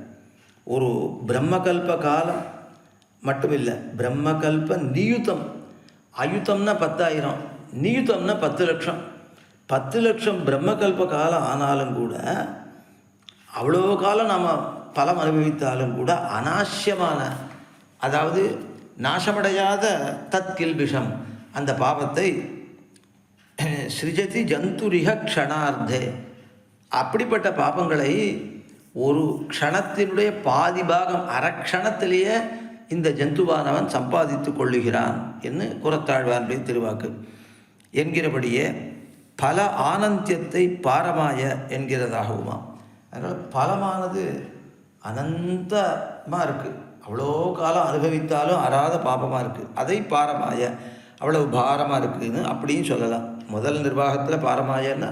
ஒரு பிரம்மகல்ப காலம் மட்டும் இல்லை, பிரம்மகல்ப நியுத்தம். அயுத்தம்னா 10,000, நியுத்தம்னா 10 லட்சம். 10 லட்சம் பிரம்மகல்ப காலம் ஆனாலும் கூட, அவ்வளோ காலம் நாம் பலம் அனுபவித்தாலும் கூட அநாசியமான, அதாவது நாசமடையாத தத்கில்பிஷம், அந்த பாவத்தை சிருஜதி ஜந்துரிக க்ஷணார்த்தே, அப்படிப்பட்ட பாபங்களை ஒரு க்ஷணத்தினுடைய பாதி பாகம், அரக்ஷணத்திலேயே இந்த ஜந்துவானவன் சம்பாதித்து கொள்ளுகிறான் என்று கூறத்தாழ்வானுடைய திருவாக்கு என்கிறபடியே பல ஆனந்தியத்தை பாரமாய என்கிறதாகவுமா. அதனால் பலமானது அனந்தமாக இருக்குது, அவ்வளோ காலம் அனுபவித்தாலும் அறாத பாபமாக இருக்குது. அதை பாரமாய, அவ்வளவு பாரமாக இருக்குதுன்னு அப்படியும் சொல்லலாம். முதல் நிர்வாகத்தில் பாரமாயன்னா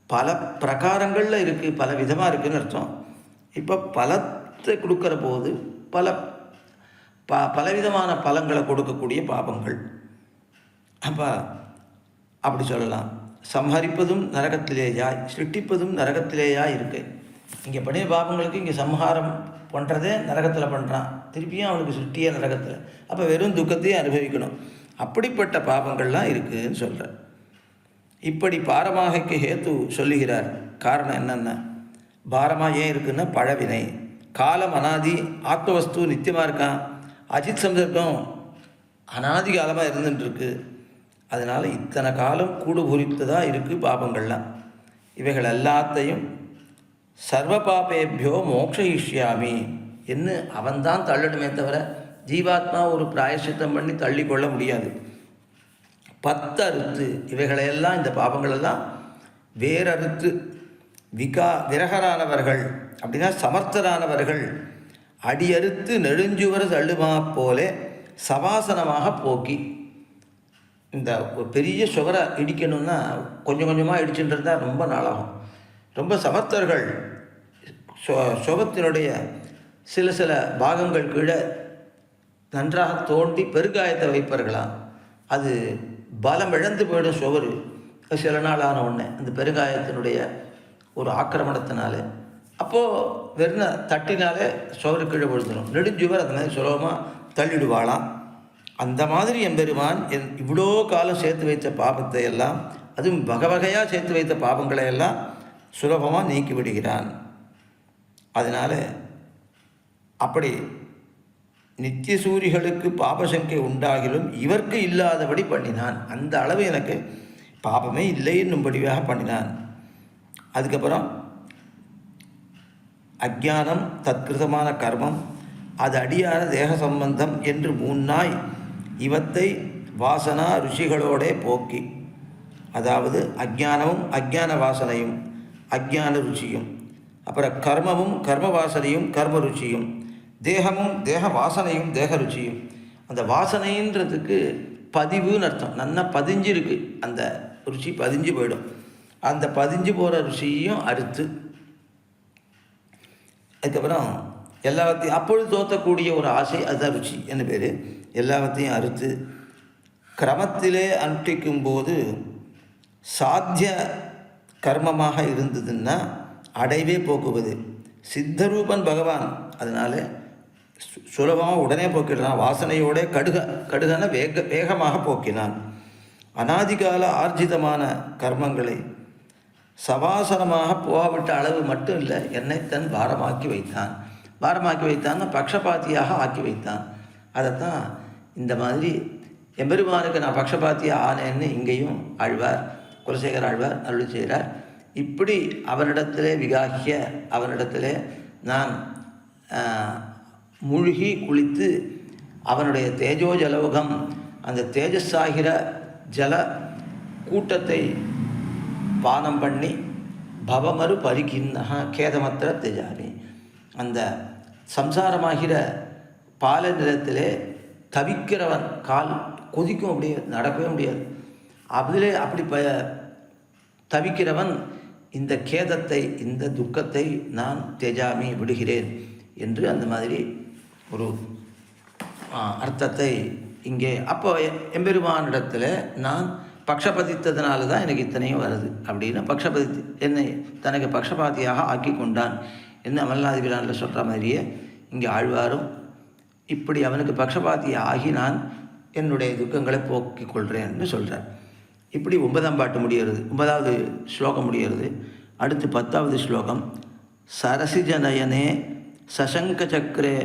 பல பிரகாரங்களில் இருக்குது, பல விதமாக இருக்குதுன்னு அர்த்தம். இப்போ பலத்தை கொடுக்குற போது பலவிதமான பலங்களை கொடுக்கக்கூடிய பாபங்கள். அப்போ அப்படி சொல்லலாம். சம்ஹரிப்பதும் நரகத்திலேயாய், சிருஷ்டிப்பதும் நரகத்திலேயாய் இருக்கு. இங்கே பண்ணிய பாபங்களுக்கு இங்கே சம்ஹாரம் பண்ணுறதே நரகத்தில் பண்ணுறான், திருப்பியும் அவனுக்கு சிருஷ்டியே நரகத்தில். அப்போ வெறும் துக்கத்தையே அனுபவிக்கணும். அப்படிப்பட்ட பாபங்கள்லாம் இருக்குதுன்னு சொல்கிறார். இப்படி பாரமாகைக்கு ஹேத்து சொல்லுகிறார். காரணம் என்னென்ன, பாரமாக ஏன் இருக்குன்னா பழவினை, காலம் அனாதி, ஆத்மவஸ்து நித்தியமாக இருக்கான், அஜித் சம்சர்க்கம் அனாதி காலமாக இருந்துட்டுருக்கு. அதனால் இத்தனை காலம் கூடு குறித்ததாக இருக்குது பாபங்கள்லாம். இவைகள் எல்லாத்தையும் சர்வ பாபேபியோ மோக்ஷயிஷ்யாமி என்று அவன்தான் தள்ளணுமே தவிர ஜீவாத்மா ஒரு பிராயசித்தம் பண்ணி தள்ளி கொள்ள முடியாது. 10 அறுத்து இவைகளையெல்லாம், இந்த பாபங்களெல்லாம் வேறறுத்து விரகரானவர்கள் அப்படின்னா சமர்த்தரானவர்கள் அடியறுத்து நெடுஞ்சுவர் தள்ளுமா போலே சவாசனமாக போக்கி. இந்த ஒரு பெரிய சுவரை இடிக்கணும்னா கொஞ்சம் கொஞ்சமாக இடிச்சுட்டு இருந்தால் ரொம்ப நாளாகும். ரொம்ப சமர்த்தர்கள் சுவத்தினுடைய சில பாகங்கள் கீழே நன்றாக தோண்டி பெருங்காயத்தை வைப்பார்களாம். அது பலம் இழந்து போயிடும் சுவர் சில நாள் ஆன உடனே, அந்த பெருங்காயத்தினுடைய ஒரு ஆக்கிரமணத்தினாலே. அப்போது வெறும் தட்டினாலே சுவரு கீழே விழுந்துடும். நெடுஞ்சுவர் அந்த மாதிரி சுலபமாக தள்ளிடுவாளாம். அந்த மாதிரி எம்பெருமான் இவ்வளோ காலம் சேர்த்து வைத்த பாபத்தை எல்லாம், அதுவும் வகையாக சேர்த்து வைத்த பாபங்களை எல்லாம் சுலபமாக நீக்கி விடுகிறான். அதனால் அப்படி நித்திய சூரிகளுக்கு பாபசங்கை உண்டாகிலும் இவர்க்கு இல்லாதபடி பண்ணினான். அந்த அளவு எனக்கு பாபமே இல்லை என்னும்படியாக பண்ணினான். அதுக்கப்புறம் அஜ்ஞானம், தத்கிருதமான கர்மம், அது அடியான தேக சம்பந்தம் என்று 3 நாய் இவத்தை வாசனா ருஷிகளோடே போக்கி, அதாவது அஜ்ஞானமும் அஜ்ஞான வாசனையும் அஜ்ஞான ருச்சியும், அப்புறம் கர்மமும் கர்ம வாசனையும் கர்ம ருச்சியும், தேகமும் தேக வாசனையும் தேக ருச்சியும். அந்த வாசனைன்றதுக்கு பதிவுன்னு அர்த்தம். நல்லா பதிஞ்சு இருக்குது, அந்த ருச்சி பதிஞ்சு போயிடும். அந்த பதிஞ்சு போகிற ருச்சியையும் அறுத்து, அதுக்கப்புறம் எல்லாத்தையும் அப்பொழுது தோற்றக்கூடிய ஒரு ஆசை, அதுதான் ருச்சி என்ன பேர், எல்லாத்தையும் அறுத்து கிரமத்திலே அனுஷ்டிக்கும்போது சாத்திய கர்மமாக இருந்ததுன்னா அடைவே போக்குவது. சித்தரூபன் பகவான், அதனால் சுலபமாக உடனே போக்கிடுறான். வாசனையோட கடுகன வேகமாக போக்கினான். அநாதிகால ஆர்ஜிதமான கர்மங்களை சவாசனமாக போகவிட்ட அளவு மட்டும் இல்லை, என்னை தன் பாரமாக்கி வைத்தான். பாரமாக்கி வைத்தான்னா பக்ஷபாத்தியாக ஆக்கி வைத்தான். அதைத்தான் இந்த மாதிரி எம்பெருமானுக்கு நான் பக்ஷபாத்தியாக ஆனேன்னு இங்கேயும் ஆழ்வார், குலசேகர ஆழ்வார் அருள் செய்கிறார். இப்படி அவனிடத்திலே விகாகிய, அவனிடத்திலே நான் மூழ்கி குளித்து அவனுடைய தேஜோ ஜலவுகம், அந்த தேஜஸாகிற ஜல கூட்டத்தை பானம் பண்ணி பவமறு பரிகின்னஹா கேதமத்திர தெஜாமி, அந்த சம்சாரமாகிற பால நிலத்திலே தவிக்கிறவன் கால் கொதிக்கும், அப்படியே நடக்கவே முடியாது. அதிலே அப்படி தவிக்கிறவன் இந்த கேதத்தை, இந்த துக்கத்தை நான் தெஜாமி விடுகிறேன் என்று அந்த மாதிரி ஒரு அர்த்தத்தை இங்கே அப்போ எம்பெருமானிடத்தில் நான் பக்ஷபதித்ததுனால தான் எனக்கு இத்தனையும் வருது அப்படின்னு பக்ஷபதி என்னை தனக்கு பக்ஷபாத்தியாக ஆக்கி கொண்டான் என்று அமல்நாதிபிரானில் சொல்கிற மாதிரியே இங்கே ஆழ்வாரும் இப்படி அவனுக்கு பக்ஷபாத்தியாக ஆகி நான் என்னுடைய துக்கங்களை போக்கிக் கொள்கிறேன்னு சொல்கிறார். இப்படி 9ஆம் பாட்டு முடிகிறது, 9வது ஸ்லோகம் முடிகிறது. அடுத்து 10வது ஸ்லோகம். சரசிஜநயனே சசங்க சக்கரே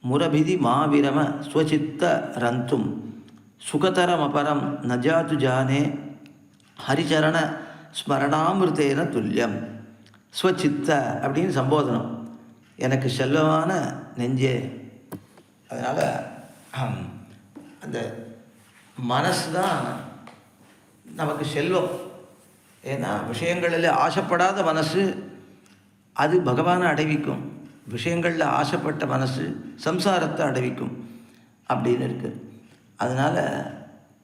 முரபிதி மாவிரம ஸ்வசித்த ரந்தும் சுகதரமபரம் நஜாது ஜானே ஹரிச்சரண ஸ்மரணாமிருத்தேன துல்லியம். ஸ்வசித்த அப்படின்னு சம்போதனம், எனக்கு செல்வமான நெஞ்சே. அதனால் அந்த மனசு தான் நமக்கு செல்வம். ஏன்னா விஷயங்களில் ஆசைப்படாத மனசு அது பகவானை அடைவிக்கும், விஷயங்களில் ஆசைப்பட்ட மனசு சம்சாரத்தை அடைவிக்கும் அப்படின்னு இருக்குது. அதனால்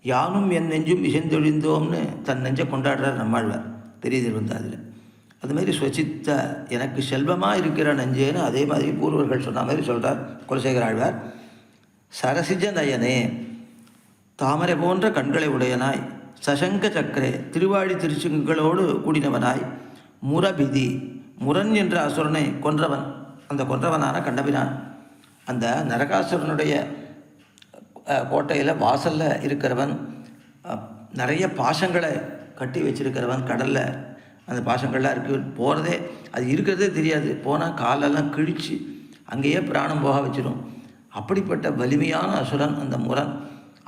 யானும் என் நெஞ்சும் இசைந்தொழிந்தோம்னு தன் நெஞ்சை கொண்டாடுறார் நம்மாழ்வார் பெரிய திருவந்தாதில். அதுமாரி ஸ்வசித்த எனக்கு செல்வமாக இருக்கிற நெஞ்சேன்னு அதே மாதிரி பூர்வர்கள் சொன்ன மாதிரி சொல்கிறார் குலசேகர ஆழ்வார். சரசிஜ நயனே தாமரை போன்ற கண்களை உடையனாய், சசங்க சக்கரே திருவாழி திருச்சுங்களோடு கூடினவனாய், முரபிதி முரன் என்ற அசுரனை கொன்றவன், அந்த கொன்றவனான கண்ணபிரான், அந்த நரகாசுரனுடைய கோட்டையில் வாசலில் இருக்கிறவன், நிறைய பாசங்களை கட்டி வச்சிருக்கிறவன், கடலில் அந்த பாசங்கள்லாம் இருக்குது, போகிறதே அது இருக்கிறதே தெரியாது, போனால் காலெல்லாம் கிழித்து அங்கேயே பிராணம் போக வச்சிடும். அப்படிப்பட்ட வலிமையான அசுரன் அந்த முரன்.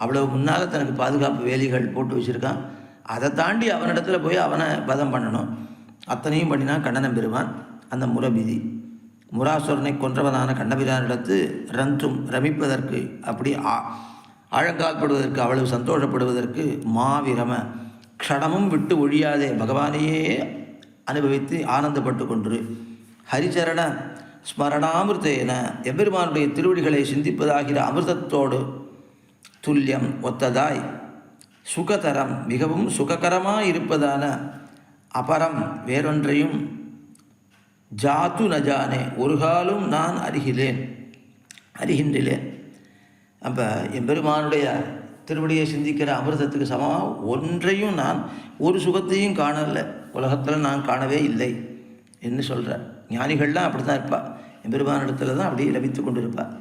அவ்வளவு முன்னால் தனக்கு பாதுகாப்பு வேலிகள் போட்டு வச்சுருக்கான். அதை தாண்டி அவனிடத்தில் போய் அவனை வதம் பண்ணணும். அத்தனையும் பண்ணினா கண்ணனம் பெறுவான். அந்த முரபிதி முராசுரனை கொன்றவனான கண்ணபிரானிடத்து ரந்தும் ரமிப்பதற்கு, அப்படி ஆழங்கால்படுவதற்கு, அவ்வளவு சந்தோஷப்படுவதற்கு மாவிரம க்ஷணமும் விட்டு ஒழியாதே பகவானையே அனுபவித்து ஆனந்தப்பட்டு கொன்று ஹரிச்சரண ஸ்மரணாமிருத்தேன எம்பெருமானுடைய திருவடிகளை சிந்திப்பதாகிற அமிர்தத்தோடு துல்லியம் ஒத்ததாய், சுகதரம் மிகவும் சுககரமாக இருப்பதான, அபரம் வேறொன்றையும், ஜாத்து நஜானே ஒரு காலும் நான் அறிகின்றேன். அப்போ எம்பெருமானுடைய திருவடியை சிந்திக்கிற அமிர்தத்துக்கு சமமாக ஒன்றையும் நான் ஒரு சுகத்தையும் காணலை, உலகத்தில் நான் காணவே இல்லை என்று சொல்கிறார். ஞானிகள்லாம் அப்படி தான் இருப்பாள், எம்பெருமானிடத்தில் தான் அப்படியே லபித்து கொண்டு இருப்பாள்.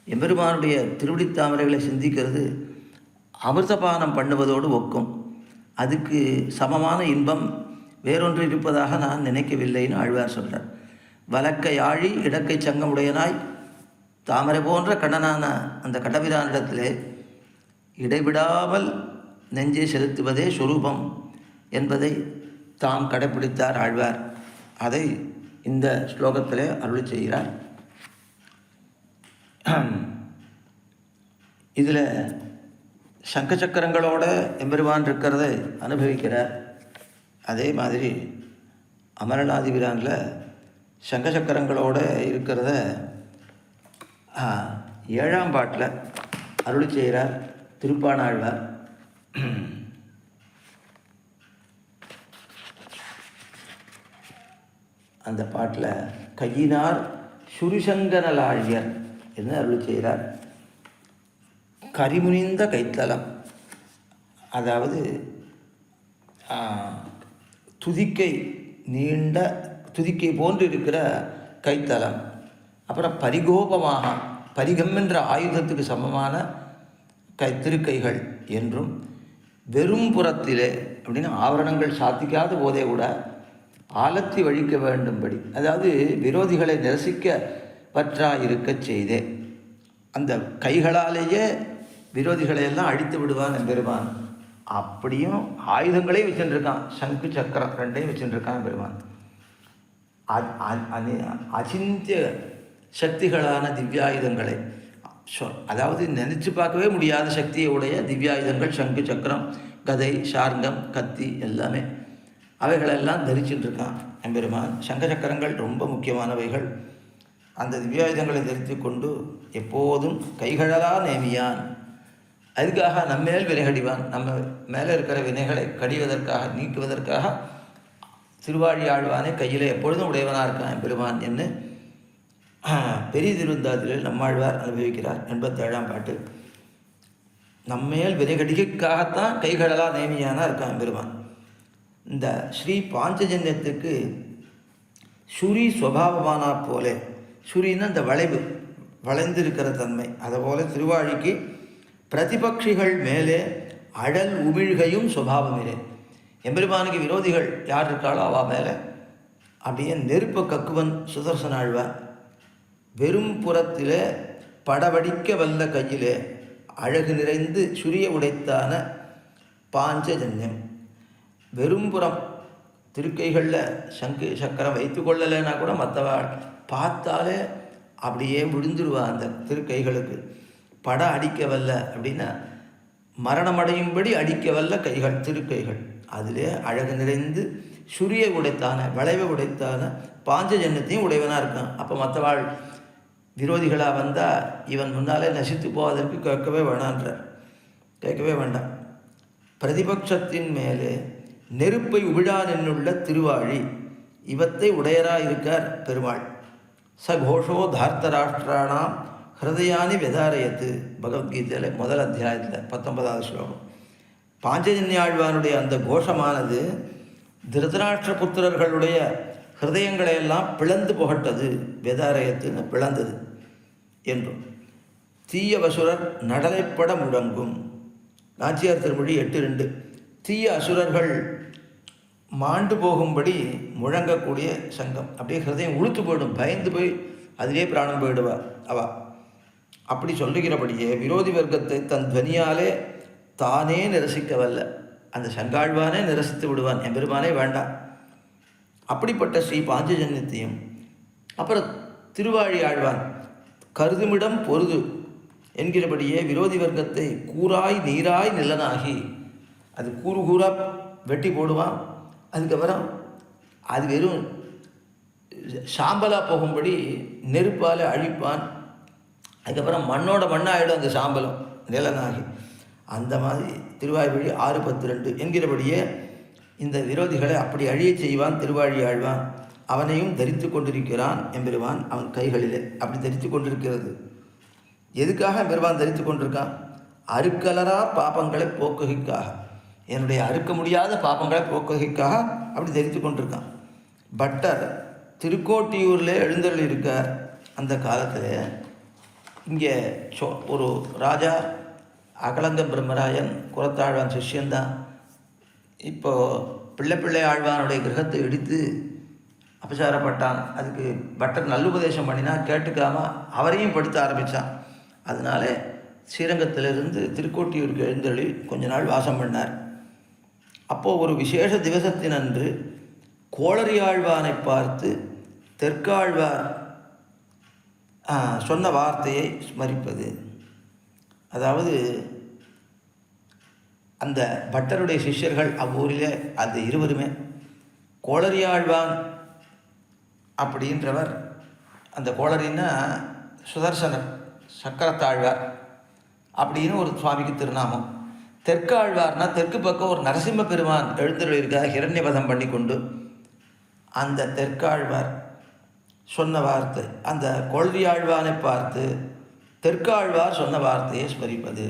எம்பெருமானுடைய திருவடி தாமரைகளை சிந்திக்கிறது அமிர்தபானம் பண்ணுவதோடு ஒக்கும். அதுக்கு சமமான இன்பம் வேறொன்று இருப்பதாக நான் நினைக்கவில்லைன்னு ஆழ்வார் சொல்கிறார். வலக்கை ஆழி இடக்கை சங்கமுடையனாய் தாமரை போன்ற கண்ணனான அந்த கடபிரானிடத்திலே இடைவிடாமல் நெஞ்சை செலுத்துவதே சொரூபம் என்பதை தாம் கடைப்பிடித்தார் ஆழ்வார். அதை இந்த ஸ்லோகத்திலே அருளி செய்கிறார். இதில் சங்க சக்கரங்களோட எம்பெருமான் இருக்கிறத அனுபவிக்கிறார். அதே மாதிரி அமரநாதிபிரானில் சங்க சக்கரங்களோட இருக்கிறத 7ஆம் பாட்டில் அருளி செய்கிறார் திருப்பாணாழ்வார். அந்த பாட்டில் கையினார் சுரிசங்கனலாழியர் என்று அருள் செய்கிறார். கரிமுனிந்த கைத்தலம், அதாவது துதிக்கை, நீண்ட துதிக்கை போன்று இருக்கிற கைத்தலம். அப்புறம் பரிகோபமாக, பரிகம் என்ற ஆயுதத்துக்கு சமமான திருக்கைகள் என்றும், வெறும் புறத்திலே அப்படின்னு ஆவரணங்கள் சாத்திக்காத போதே கூட ஆலத்தி வழிக்க வேண்டும்படி, அதாவது விரோதிகளை நிரசிக்க பற்றாயிருக்க செய்தே, அந்த கைகளாலேயே விரோதிகளை எல்லாம் அழித்து விடுவான் எம்பெருமான். அப்படியும் ஆயுதங்களையும் வச்சுருக்கான், சங்கு சக்கரம் ரெண்டையும் வச்சுருக்கான் பெருமான். அச்சிந்திய சக்திகளான திவ்யாயுதங்களை, அதாவது நினச்சி பார்க்கவே முடியாத சக்தியுடைய திவ்யாயுதங்கள், சங்கு சக்கரம் கதை சார்ங்கம் கத்தி எல்லாமே, அவைகளெல்லாம் தரிச்சுட்டுருக்கான் எம்பெருமான். சங்க சக்கரங்கள் ரொம்ப முக்கியமானவைகள். அந்த திவ்யாயுதங்களை தரித்து கொண்டு எப்போதும் கைகளா நேமியான். அதுக்காக நம்மேல் வினை கடிவான், நம்ம மேலே இருக்கிற வினைகளை கடிவதற்காக, நீக்குவதற்காக திருவாழி ஆழ்வானை கையில் எப்பொழுதும் உடையவனாக இருக்கான் எம்பெருமான் என்று பெரிய திருந்தாதில் நம்மாழ்வார் அனுபவிக்கிறார் 87ஆம் பாட்டு. நம்மேல் விரைகடிகைக்காகத்தான் கைகளெல்லாம் நேமியானா இருக்கான் பெருமான். இந்த ஸ்ரீ பாஞ்சஜன்யத்துக்கு சுரி ஸ்வபாவமானா போலே, சுரின்னா இந்த வளைவு, வளைந்திருக்கிற தன்மை, அதுபோல திருவாழிக்கு பிரதிபக்ஷிகள் மேலே அழல் உமிழ்கையும் சுபாவமில்லை. எம்பெருமானுக்கு விரோதிகள் யார் இருக்காளோ அவள் மேலே அப்படியே நெருப்ப கக்குவன் சுதர்சன ஆழ்வார். வெறும் புறத்திலே படவடிக்க வல்ல கையிலே அழகு நிறைந்து சுரிய உடைத்தான பாஞ்சஜன்யம். வெறும்புறம் திருக்கைகளில் சங்கு சக்கரம் வைத்து கொள்ளலைன்னா கூட மற்றவள் பார்த்தாலே அப்படியே விழுந்துருவா அந்த திருக்கைகளுக்கு. பட அடிக்க வல்ல அப்படின்னா மரணமடையும்படி அடிக்க வல்ல கைகள், திருக்கைகள். அதிலே அழகு நிறைந்து சுரிய உடைத்தான, வளைவை உடைத்தான பாஞ்சஜன்யத்தையும் உடையவனாக இருக்கான். அப்போ மற்றவாள் விரோதிகளாக வந்தால் இவன் முன்னாலே நசித்து போவதற்கு கேட்கவே வேண்டாம். பிரதிபட்சத்தின் மேலே நெருப்பை உவிழான் என்னுள்ள திருவாழி, இவத்தை உடையராக இருக்கார் பெருமாள். சகோஷோ தார்த்தராஷ்டிராணாம் ஹிருதயானி வெதாரயத்து, பகவத்கீதையில் முதல் அத்தியாயத்தில் 19வது ஸ்லோகம். பாஞ்சஜன்யாழ்வானுடைய அந்த கோஷமானது திருதராஷ்டிர புத்திரர்களுடைய ஹிருதயங்களையெல்லாம் பிளந்து புகட்டது. வெதாரயத்துன்னு பிளந்தது என்றும். தீய வசுரர் நடலைப்பட முழங்கும். நாச்சியார் திருமொழி 8:2. தீய அசுரர்கள் மாண்டு போகும்படி முழங்கக்கூடிய சங்கம். அப்படியே ஹிருதயம் உளுத்து போயிடும், பயந்து போய் அதிலே பிராணம் போயிடுவா அவா. அப்படி சொல்லுகிறபடியே விரோதி வர்க்கத்தை தன் துவனியாலே தானே நிரசிக்கவல்ல, அந்த சங்காழ்வானே நிரசித்து விடுவான், என் பெருமானே வேண்டாம். அப்படிப்பட்ட ஸ்ரீ பாஞ்சஜன்யத்தையும் அப்புறம் திருவாழி ஆழ்வான் கருதுமிடம் பொருது என்கிறபடியே விரோதி வர்க்கத்தை கூராய் நீராய் நிலனாகி, அது கூறு கூறாக வெட்டி போடுவான். அதுக்கப்புறம் அது வெறும் சாம்பலாக போகும்படி நெருப்பால் அழிப்பான். அதுக்கப்புறம் மண்ணோட மண்ணாகிடும் அந்த சாம்பலம் நிலனாகி. அந்த மாதிரி திருவாய்மொழி 6:12 என்கிறபடியே இந்த விரோதிகளை அப்படி அழிய செய்வான் திருவாழி ஆழ்வான். அவனையும் தரித்து கொண்டிருக்கிறான் எம்பெருமான் அவன் கைகளிலே. அப்படி தரித்து கொண்டிருக்கிறது. எதுக்காக பெருமான் தரித்து கொண்டிருக்கான்? அறுக்கலரா பாபங்களை போக்குகைக்காக, என்னுடைய அறுக்க முடியாத பாபங்களை போக்குகைக்காக அப்படி தரித்து கொண்டிருக்கான். பட்டர் திருக்கோட்டியூரில் எழுந்தருள் இருக்கார். அந்த காலத்தில் இங்கே ஒரு ராஜா அகலங்க பிரம்மராயன் குரத்தாழ்வான் சிஷ்யந்தான். இப்போது பிள்ளை ஆழ்வானுடைய கிரகத்தை இடித்து அபசாரப்பட்டான். அதுக்கு பட்டர் நல்லுபதேசம் பண்ணினா கேட்டுக்காம அவரையும் படுத்த ஆரம்பித்தான். அதனால ஸ்ரீரங்கத்திலிருந்து திருக்கோட்டியூருக்கு எழுந்தருளி கொஞ்ச நாள் வாசம் பண்ணார். அப்போது ஒரு விசேஷ திவசத்தினன்று கோளரி ஆழ்வானை பார்த்து தெற்காழ்வார் சொன்ன வார்த்தையை ஸ்மரிப்பது. அதாவது அந்த பட்டருடைய சிஷ்யர்கள் அவ்வூரிலே அந்த இருவருமே கோளரியாழ்வான் அப்படின்றவர், அந்த கோளரின்னா சுதர்சனர் சக்கரத்தாழ்வார் அப்படின்னு ஒரு சுவாமிக்கு திருநாமம். தெற்காழ்வார்னா தெற்கு பக்கம் ஒரு நரசிம்ம பெருமான் எழுந்தருளிருக்கார் ஹிரண்யவதம் பண்ணி கொண்டு. அந்த தெற்காழ்வார் சொன்ன வார்த்தை, அந்த கோளரியாழ்வானை பார்த்து தெற்காழ்வார் சொன்ன வார்த்தையை ஸ்மரிப்பது.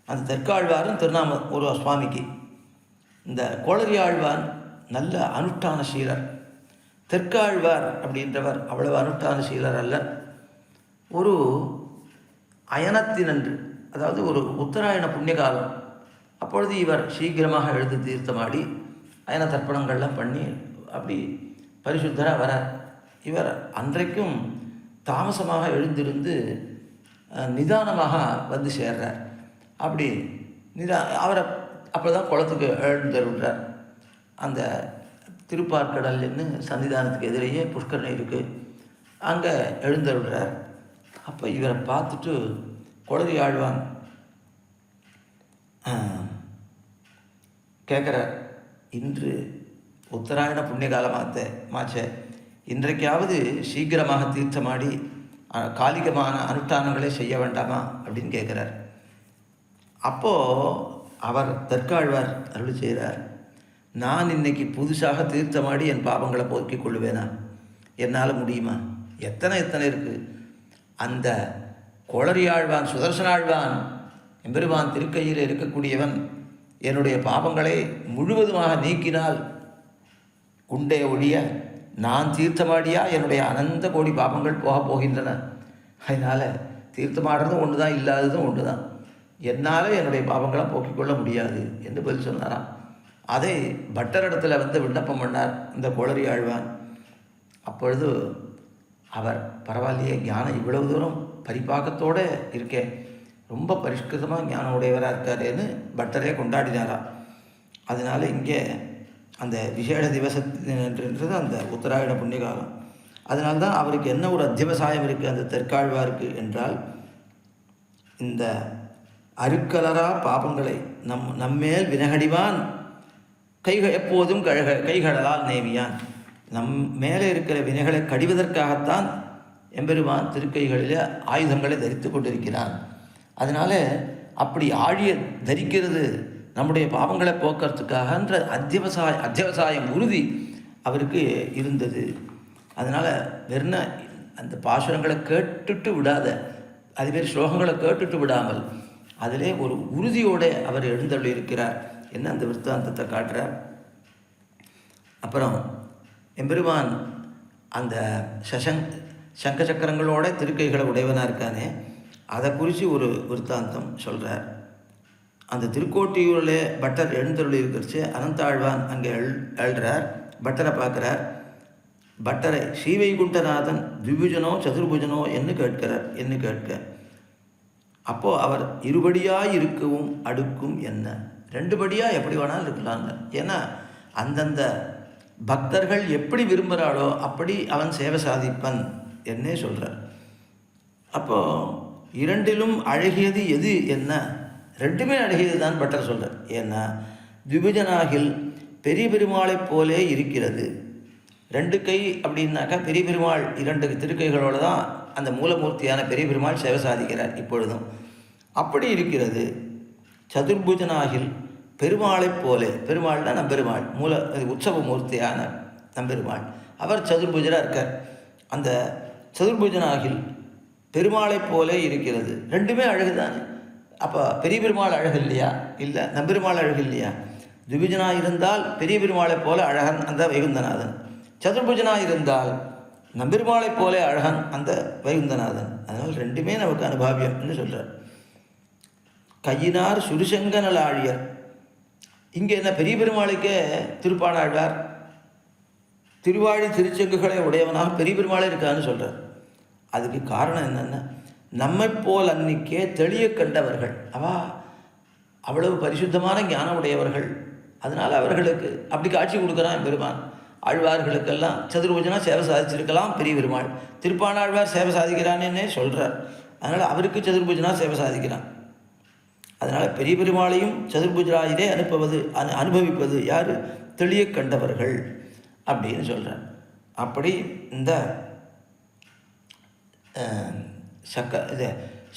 அந்த தெற்காழ்வாரும் திருநாமம் ஒரு சுவாமிக்கு. இந்த கோளரியாழ்வான் நல்ல அனுஷ்டான சீலர். தெற்காழ்வார் அப்படின்றவர் அவ்வளவு அனுஷ்டான சீலர் அல்ல. ஒரு அயனத்தினன்று, அதாவது ஒரு உத்தராயண புண்ணிய காலம், அப்பொழுது இவர் சீக்கிரமாக எழுந்து தீர்த்தமாடி அயன தர்ப்பணங்கள்லாம் பண்ணி அப்படி பரிசுத்தராக வரார். இவர் அன்றைக்கும் தாமசமாக எழுந்திருந்து நிதானமாக வந்து சேர்றார். அப்படி அவரை அப்போ தான் குளத்துக்கு எழுந்தருள்றார். அந்த திருப்பார்க்கடல்னு சன்னிதானத்துக்கு எதிரேயே புஷ்கரணை இருக்குது, அங்கே எழுந்தருள்றார். அப்போ இவரை பார்த்துட்டு கோளரி ஆழ்வான் கேட்குறார், இன்று உத்தராயண புண்ணிய காலமாத்த மாச்சே, இன்றைக்காவது சீக்கிரமாக தீர்த்தமாடி காலிகமான அனுஷ்டானங்களை செய்ய வேண்டாமா அப்படின்னு கேட்குறார். அப்போது அவர் தெற்காழ்வார் அருள் செய்கிறார், நான் இன்னைக்கு புதுசாக தீர்த்தமாடி என் பாபங்களை போக்கிக் கொள்ளுவேனா? என்னால் முடியுமா? எத்தனை இருக்குது. அந்த கோளரியாழ்வான் சுதர்சனாழ்வான் எம்பெருமான் திருக்கையில் இருக்கக்கூடியவன் என்னுடைய பாவங்களை முழுவதுமாக நீக்கினால் உண்டே ஒழிய நான் தீர்த்தமாடியா என்னுடைய அனந்த கோடி பாபங்கள் போகின்றன. அதனால் தீர்த்தமாடுறதும் ஒன்று தான், இல்லாததும் ஒன்று தான். என்னால் என்னுடைய பாவங்களை போக்கிக் கொள்ள முடியாது என்று பதில் சொன்னாராம். அதை பட்டரிடத்தில் விண்ணப்பம் பண்ணார் இந்த கோளரி ஆழ்வான். அப்பொழுது அவர் பரவாயில்லையே, ஞானம் இவ்வளவு தூரம் பரிபாகத்தோடு இருக்கேன், ரொம்ப பரிஷ்கிருதமாக ஞானம் உடையவராக இருக்காருன்னு பட்டரே கொண்டாடினாராம். அதனால் இங்கே அந்த விசேஷ திவசன்றது அந்த உத்தராயண புண்ணியகாலம். அதனால்தான் அவருக்கு என்ன ஒரு அத்தியவசாயம் இருக்குது அந்த தெற்காழ்வாருக்கு என்றால், இந்த அருக்கலரா பாபங்களை நம்மேல் வினகடிவான் எப்போதும் கைகடலால் நேமியான். நம் மேலே இருக்கிற வினைகளை கடிவதற்காகத்தான் எம்பெருமான் திருக்கைகளில் ஆயுதங்களை தரித்து கொண்டிருக்கிறான். அதனால் அப்படி ஆழிய தரிக்கிறது நம்முடைய பாவங்களை போக்குறதுக்காகன்ற அத்தியவசாயம் உறுதி அவருக்கு இருந்தது. அதனால் வெறும் அந்த பாசுரங்களை கேட்டுட்டு விடாத, அதுமாரி ஸ்லோகங்களை கேட்டுட்டு விடாமல் அதிலே ஒரு உறுதியோடு அவர் எழுந்தருளி இருக்கிறார் என்ன அந்த விருத்தாந்தத்தை காட்டுறார். அப்புறம் எம்பெருமான் அந்த சங்க சக்கரங்களோட திருக்கைகளை உடையவனாக இருக்கானே, அதை குறித்து ஒரு விருத்தாந்தம் சொல்கிறார். அந்த திருக்கோட்டியூரில் பட்டர் எழுந்தருளி இருக்கிறச்சு அனந்தாழ்வான் அங்கே எழுறார். பட்டரை பார்க்குறார். பட்டரை ஸ்ரீவைகுண்டநாதன் திவ்யுஜனோ சதுர்புஜனோ என்று கேட்க அப்போது அவர் இருபடியாக இருக்கவும் அடுக்கும் என்ன, ரெண்டு படியாக எப்படி வேணாலும் இருக்கலாங்க. ஏன்னா அந்தந்த பக்தர்கள் எப்படி விரும்புகிறாளோ அப்படி அவன் சேவை சாதிப்பன் என்னே சொல்கிறார். அப்போது இரண்டிலும் அழகியது எது என்ன, ரெண்டுமே அழகியது தான் பட்டர் சொல்கிறார். ஏன்னா திவிஜனாகில் பெரிய பெருமாளைப் போலே இருக்கிறது. ரெண்டு கை அப்படின்னாக்கா பெரிய பெருமாள் இரண்டு திருக்கைகளோடு தான் அந்த மூலமூர்த்தியான பெரிய பெருமாள் சேவை சாதிக்கிறார் இப்பொழுதும். அப்படி இருக்கிறது. சதுர்புஜனாகில் பெருமாளைப் போலே, பெருமாள்னா நம்பெருமாள் உற்சவ மூர்த்தியான நம்பெருமாள், அவர் சதுர்புஜராக இருக்கார். அந்த சதுர்புஜனாகில் பெருமாளைப் போலே இருக்கிறது. ரெண்டுமே அழகு தானே. அப்போ பெரிய பெருமாள் அழகு இல்லையா? இல்லை. நம்பெருமாள் அழகு இல்லையா? திவிஜனாக இருந்தால் பெரிய பெருமாளைப் போல அழகன் அந்த வைகுந்தநாதன், சதுர்புஜனாக இருந்தால் நம்பெருமாளைப் போலே அழகன் அந்த வைகுந்தநாதன். அதனால் ரெண்டுமே நமக்கு அனுபாவியம் என்று சொல்கிறார். கையினார் சுருசங்கனல் ஆழியர். இங்கே என்ன பெரிய பெருமாளுக்கே திருப்பாணாழ்வார் திருவாழி திருச்செங்குகளை உடையவனாக பெரிய பெருமாளே இருக்கான்னு சொல்கிறார். அதுக்கு காரணம் என்னென்ன, நம்மை போல் அன்னிக்கே தெளிய கண்டவர்கள், அவ்வளவு பரிசுத்தமான ஞானம் உடையவர்கள். அதனால் அவர்களுக்கு அப்படி காட்சி கொடுக்குறான் பெருமான். ஆழ்வார்களுக்கெல்லாம் சதுர்புஜனா சேவை சாதிச்சிருக்கலாம் பெரிய பெருமாள், திருப்பாணாழ்வார் சேவை சாதிக்கிறான்னே சொல்கிறார். அதனால் அவருக்கு சதுர்புஜனா சேவை சாதிக்கிறான். அதனால் பெரிய பெருமாளையும் சதுர்புஜராயிலே அனுபவிப்பது யார்? தெளிய கண்டவர்கள் அப்படின்னு சொல்கிறார். அப்படி இந்த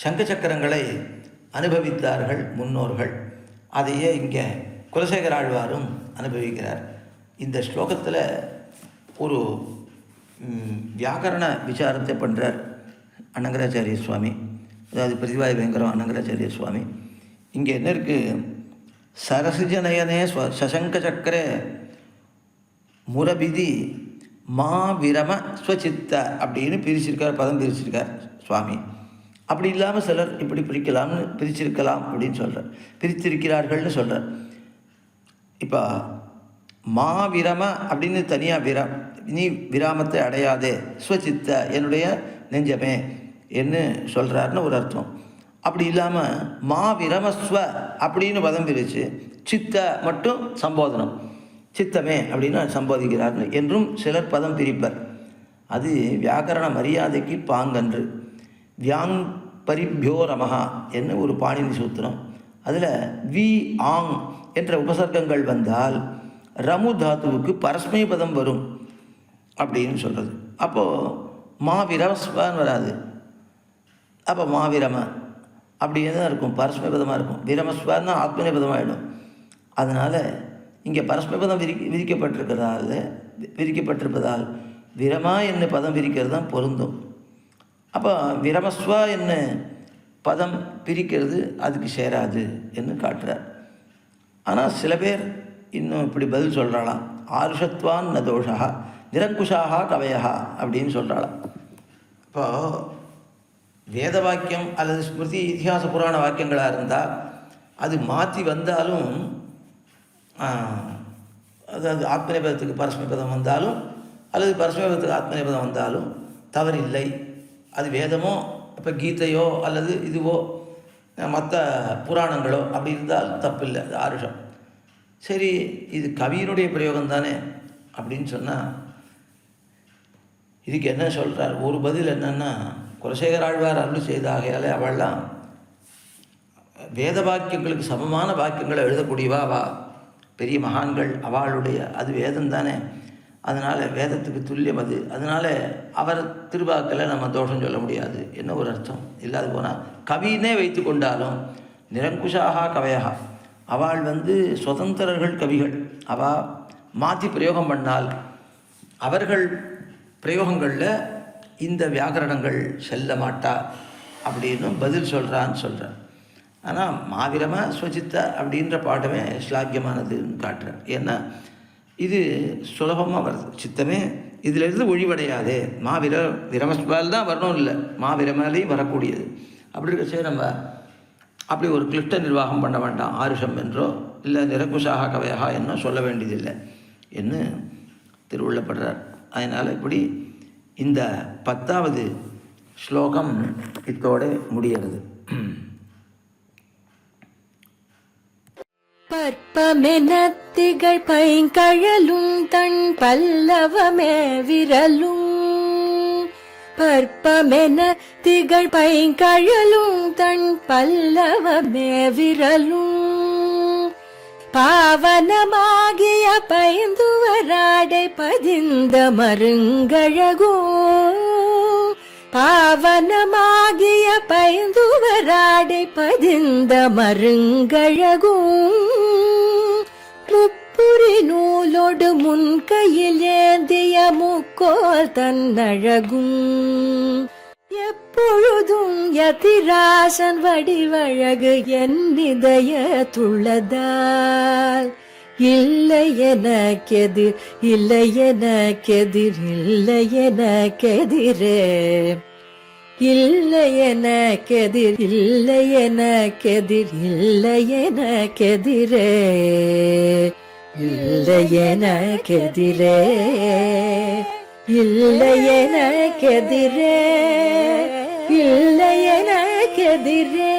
சங்க சக்கரங்களை அனுபவித்தார்கள் முன்னோர்கள். அதையே இங்கே குலசேகர ஆழ்வாரும் அனுபவிக்கிறார். இந்த ஸ்லோகத்தில் ஒரு வியாக்கரண விசாரத்தை பண்ணுறார் அன்னங்கராச்சாரிய சுவாமி, அதாவது பிரதிவாதி பயங்கரம் அன்னங்கராச்சாரிய சுவாமி. இங்கே என்ன இருக்குது? சரசிஜநயனே சசங்க சக்கரே முரபிதி மா விரம ஸ்வசித்த அப்படின்னு பிரிச்சிருக்கார், பதம் பிரிச்சிருக்கார் சுவாமி. அப்படி இல்லாமல் சிலர் இப்படி பிரிச்சிருக்கலாம் அப்படின்னு சொல்கிறார், பிரித்திருக்கிறார்கள்னு சொல்கிறார். இப்போ மா விரம அப்படின்னு தனியாக நீ விராமத்தை அடையாதே, ஸ்வசித்த என்னுடைய நெஞ்சமே என்று சொல்கிறாருன்னு ஒரு அர்த்தம். அப்படி இல்லாமல் மா விரமஸ்வ அப்படின்னு பதம் பிரித்து சித்த மட்டும் சம்போதனம், சித்தமே அப்படின்னு சம்போதிக்கிறார் என்றும் சிலர் பதம் பிரிப்பர். அது வியாக்கரண மரியாதைக்கு பாங்கன்று. வியாங் பரிபியோ ரமஹா என்ன ஒரு பாணினி சூத்திரம். அதில் வி ஆங் என்ற உபசர்க்கங்கள் வந்தால் ரமு தாத்துவுக்கு பரஸ்மை பதம் வரும் அப்படின்னு சொல்கிறது. அப்போது மாவிரமஸ்வான்னு வராது. அப்போ மாவிரம அப்படியே தான் இருக்கும், பரஸ்மை பதமாக இருக்கும். விரமஸ்வான்னா ஆத்மனை பதமாகிடும். அதனால் இங்கே பரஸ்மை பதம் விதிக்கப்பட்டிருப்பதால் விரமா என்ன பதம் பிரிக்கிறது தான் பொருந்தும். அப்போ விரமஸ்வா என்ன பதம் பிரிக்கிறது அதுக்கு சேராது என்று காட்டுறார். ஆனால் சில பேர் இன்னும் இப்படி பதில் சொல்கிறாளாம், ஆருஷத்வான் ந தோஷா நிரங்குஷாக கவயா அப்படின்னு சொல்கிறாளாம். இப்போ வேத வாக்கியம் அல்லது ஸ்மிருதி இதிகாச புராண வாக்கியங்களாக இருந்தால் அது மாற்றி வந்தாலும், அதாவது ஆத்மநேபதத்துக்கு பரஸ்மைபதம் வந்தாலும் அல்லது பரஸ்மைபதத்துக்கு ஆத்மநேபதம் வந்தாலும் தவறில்லை. அது வேதமோ இப்போ கீதையோ அல்லது இதுவோ மற்ற புராணங்களோ அப்படி இருந்தால் தப்பில்லை, அது ஆருஷம். சரி, இது கவியினுடைய பிரயோகம் தானே அப்படின்னு சொன்னால் இதுக்கு என்ன சொல்கிறார்? ஒரு பதில் என்னென்னா, குலசேகர ஆழ்வார் அருள் செய்த ஆகையாலே அவள்லாம் வேத வாக்கியங்களுக்கு சமமான வாக்கியங்களை எழுதக்கூடியவா வா பெரிய மகான்கள், அவளுடைய அது வேதம் தானே, அதனால் வேதத்துக்கு துல்லியம் அது, அதனால் அவர் திருவாக்கில் நம்ம தோஷம் சொல்ல முடியாது என்ன ஒரு அர்த்தம் இல்லாது போனால், கவினே வைத்து கொண்டாலும் நிரங்குஷாக கவையாக அவள் சுதந்திரர்கள் கவிகள், அவள் மாற்றி பிரயோகம் பண்ணால் அவர்கள் பிரயோகங்களில் இந்த வியாக்கரணங்கள் செல்ல மாட்டா அப்படின்னு பதில் சொல்கிறான்னு சொல்கிறார். ஆனால் மாவிரம ஸ்வசித்த அப்படின்ற பாடமே ஸ்லாக்கியமானதுன்னு காட்டுறார். ஏன்னா இது சுலபமாக வருது, சித்தமே இதிலிருந்து ஒழிவடையாதே. விரமஸ்வால் தான் வரணும் இல்லை, மாவிரமலையும் வரக்கூடியது. அப்படி இருக்கச்சே நம்ம அப்படி ஒரு கிளிஷ்ட நிர்வாகம் பண்ண வேண்டாம், ஆருஷம் என்றோ இல்லை நிரங்குஷாக கவையாக என்னோ சொல்ல வேண்டியதில்லை என்று திருவுள்ளப்படுறார். அதனால் இப்படி இந்த 10வது ஸ்லோகம் இத்தோடு முடிகிறது. பற்பமெனத்திகள் பைங்கழலும் தன் பல்லவமே விரலும். பற்பமென திகழ் பைங்கழலும் தன் பல்லவமே விரலும். பாவனமாகிய பைந்துவராடை பதிந்த மருங்கழகும். பாவனமாகிய பைந்துவராடை பதிந்த மருங்கழகும். முப்புரி நூலோடு முன்கையில் ஏந்திய முக்கோல் தன்னழகும். எப்பொழுதும் யதிராசன் வடிவழகு என் இதயத்துள்ளதால். இல்லை எனக்கெதிர், இல்லை எனக்கெதிர், இல்லை எனக்கெதிரே. இல்லை எனக்கெதிர், இல்லை எனக்கெதிர், இல்லை எனக்கெதிரே. இல்லை எனக்கெதிரே, இல்லை எனக்கெதிரே, இல்லை எனக்கெதிரே.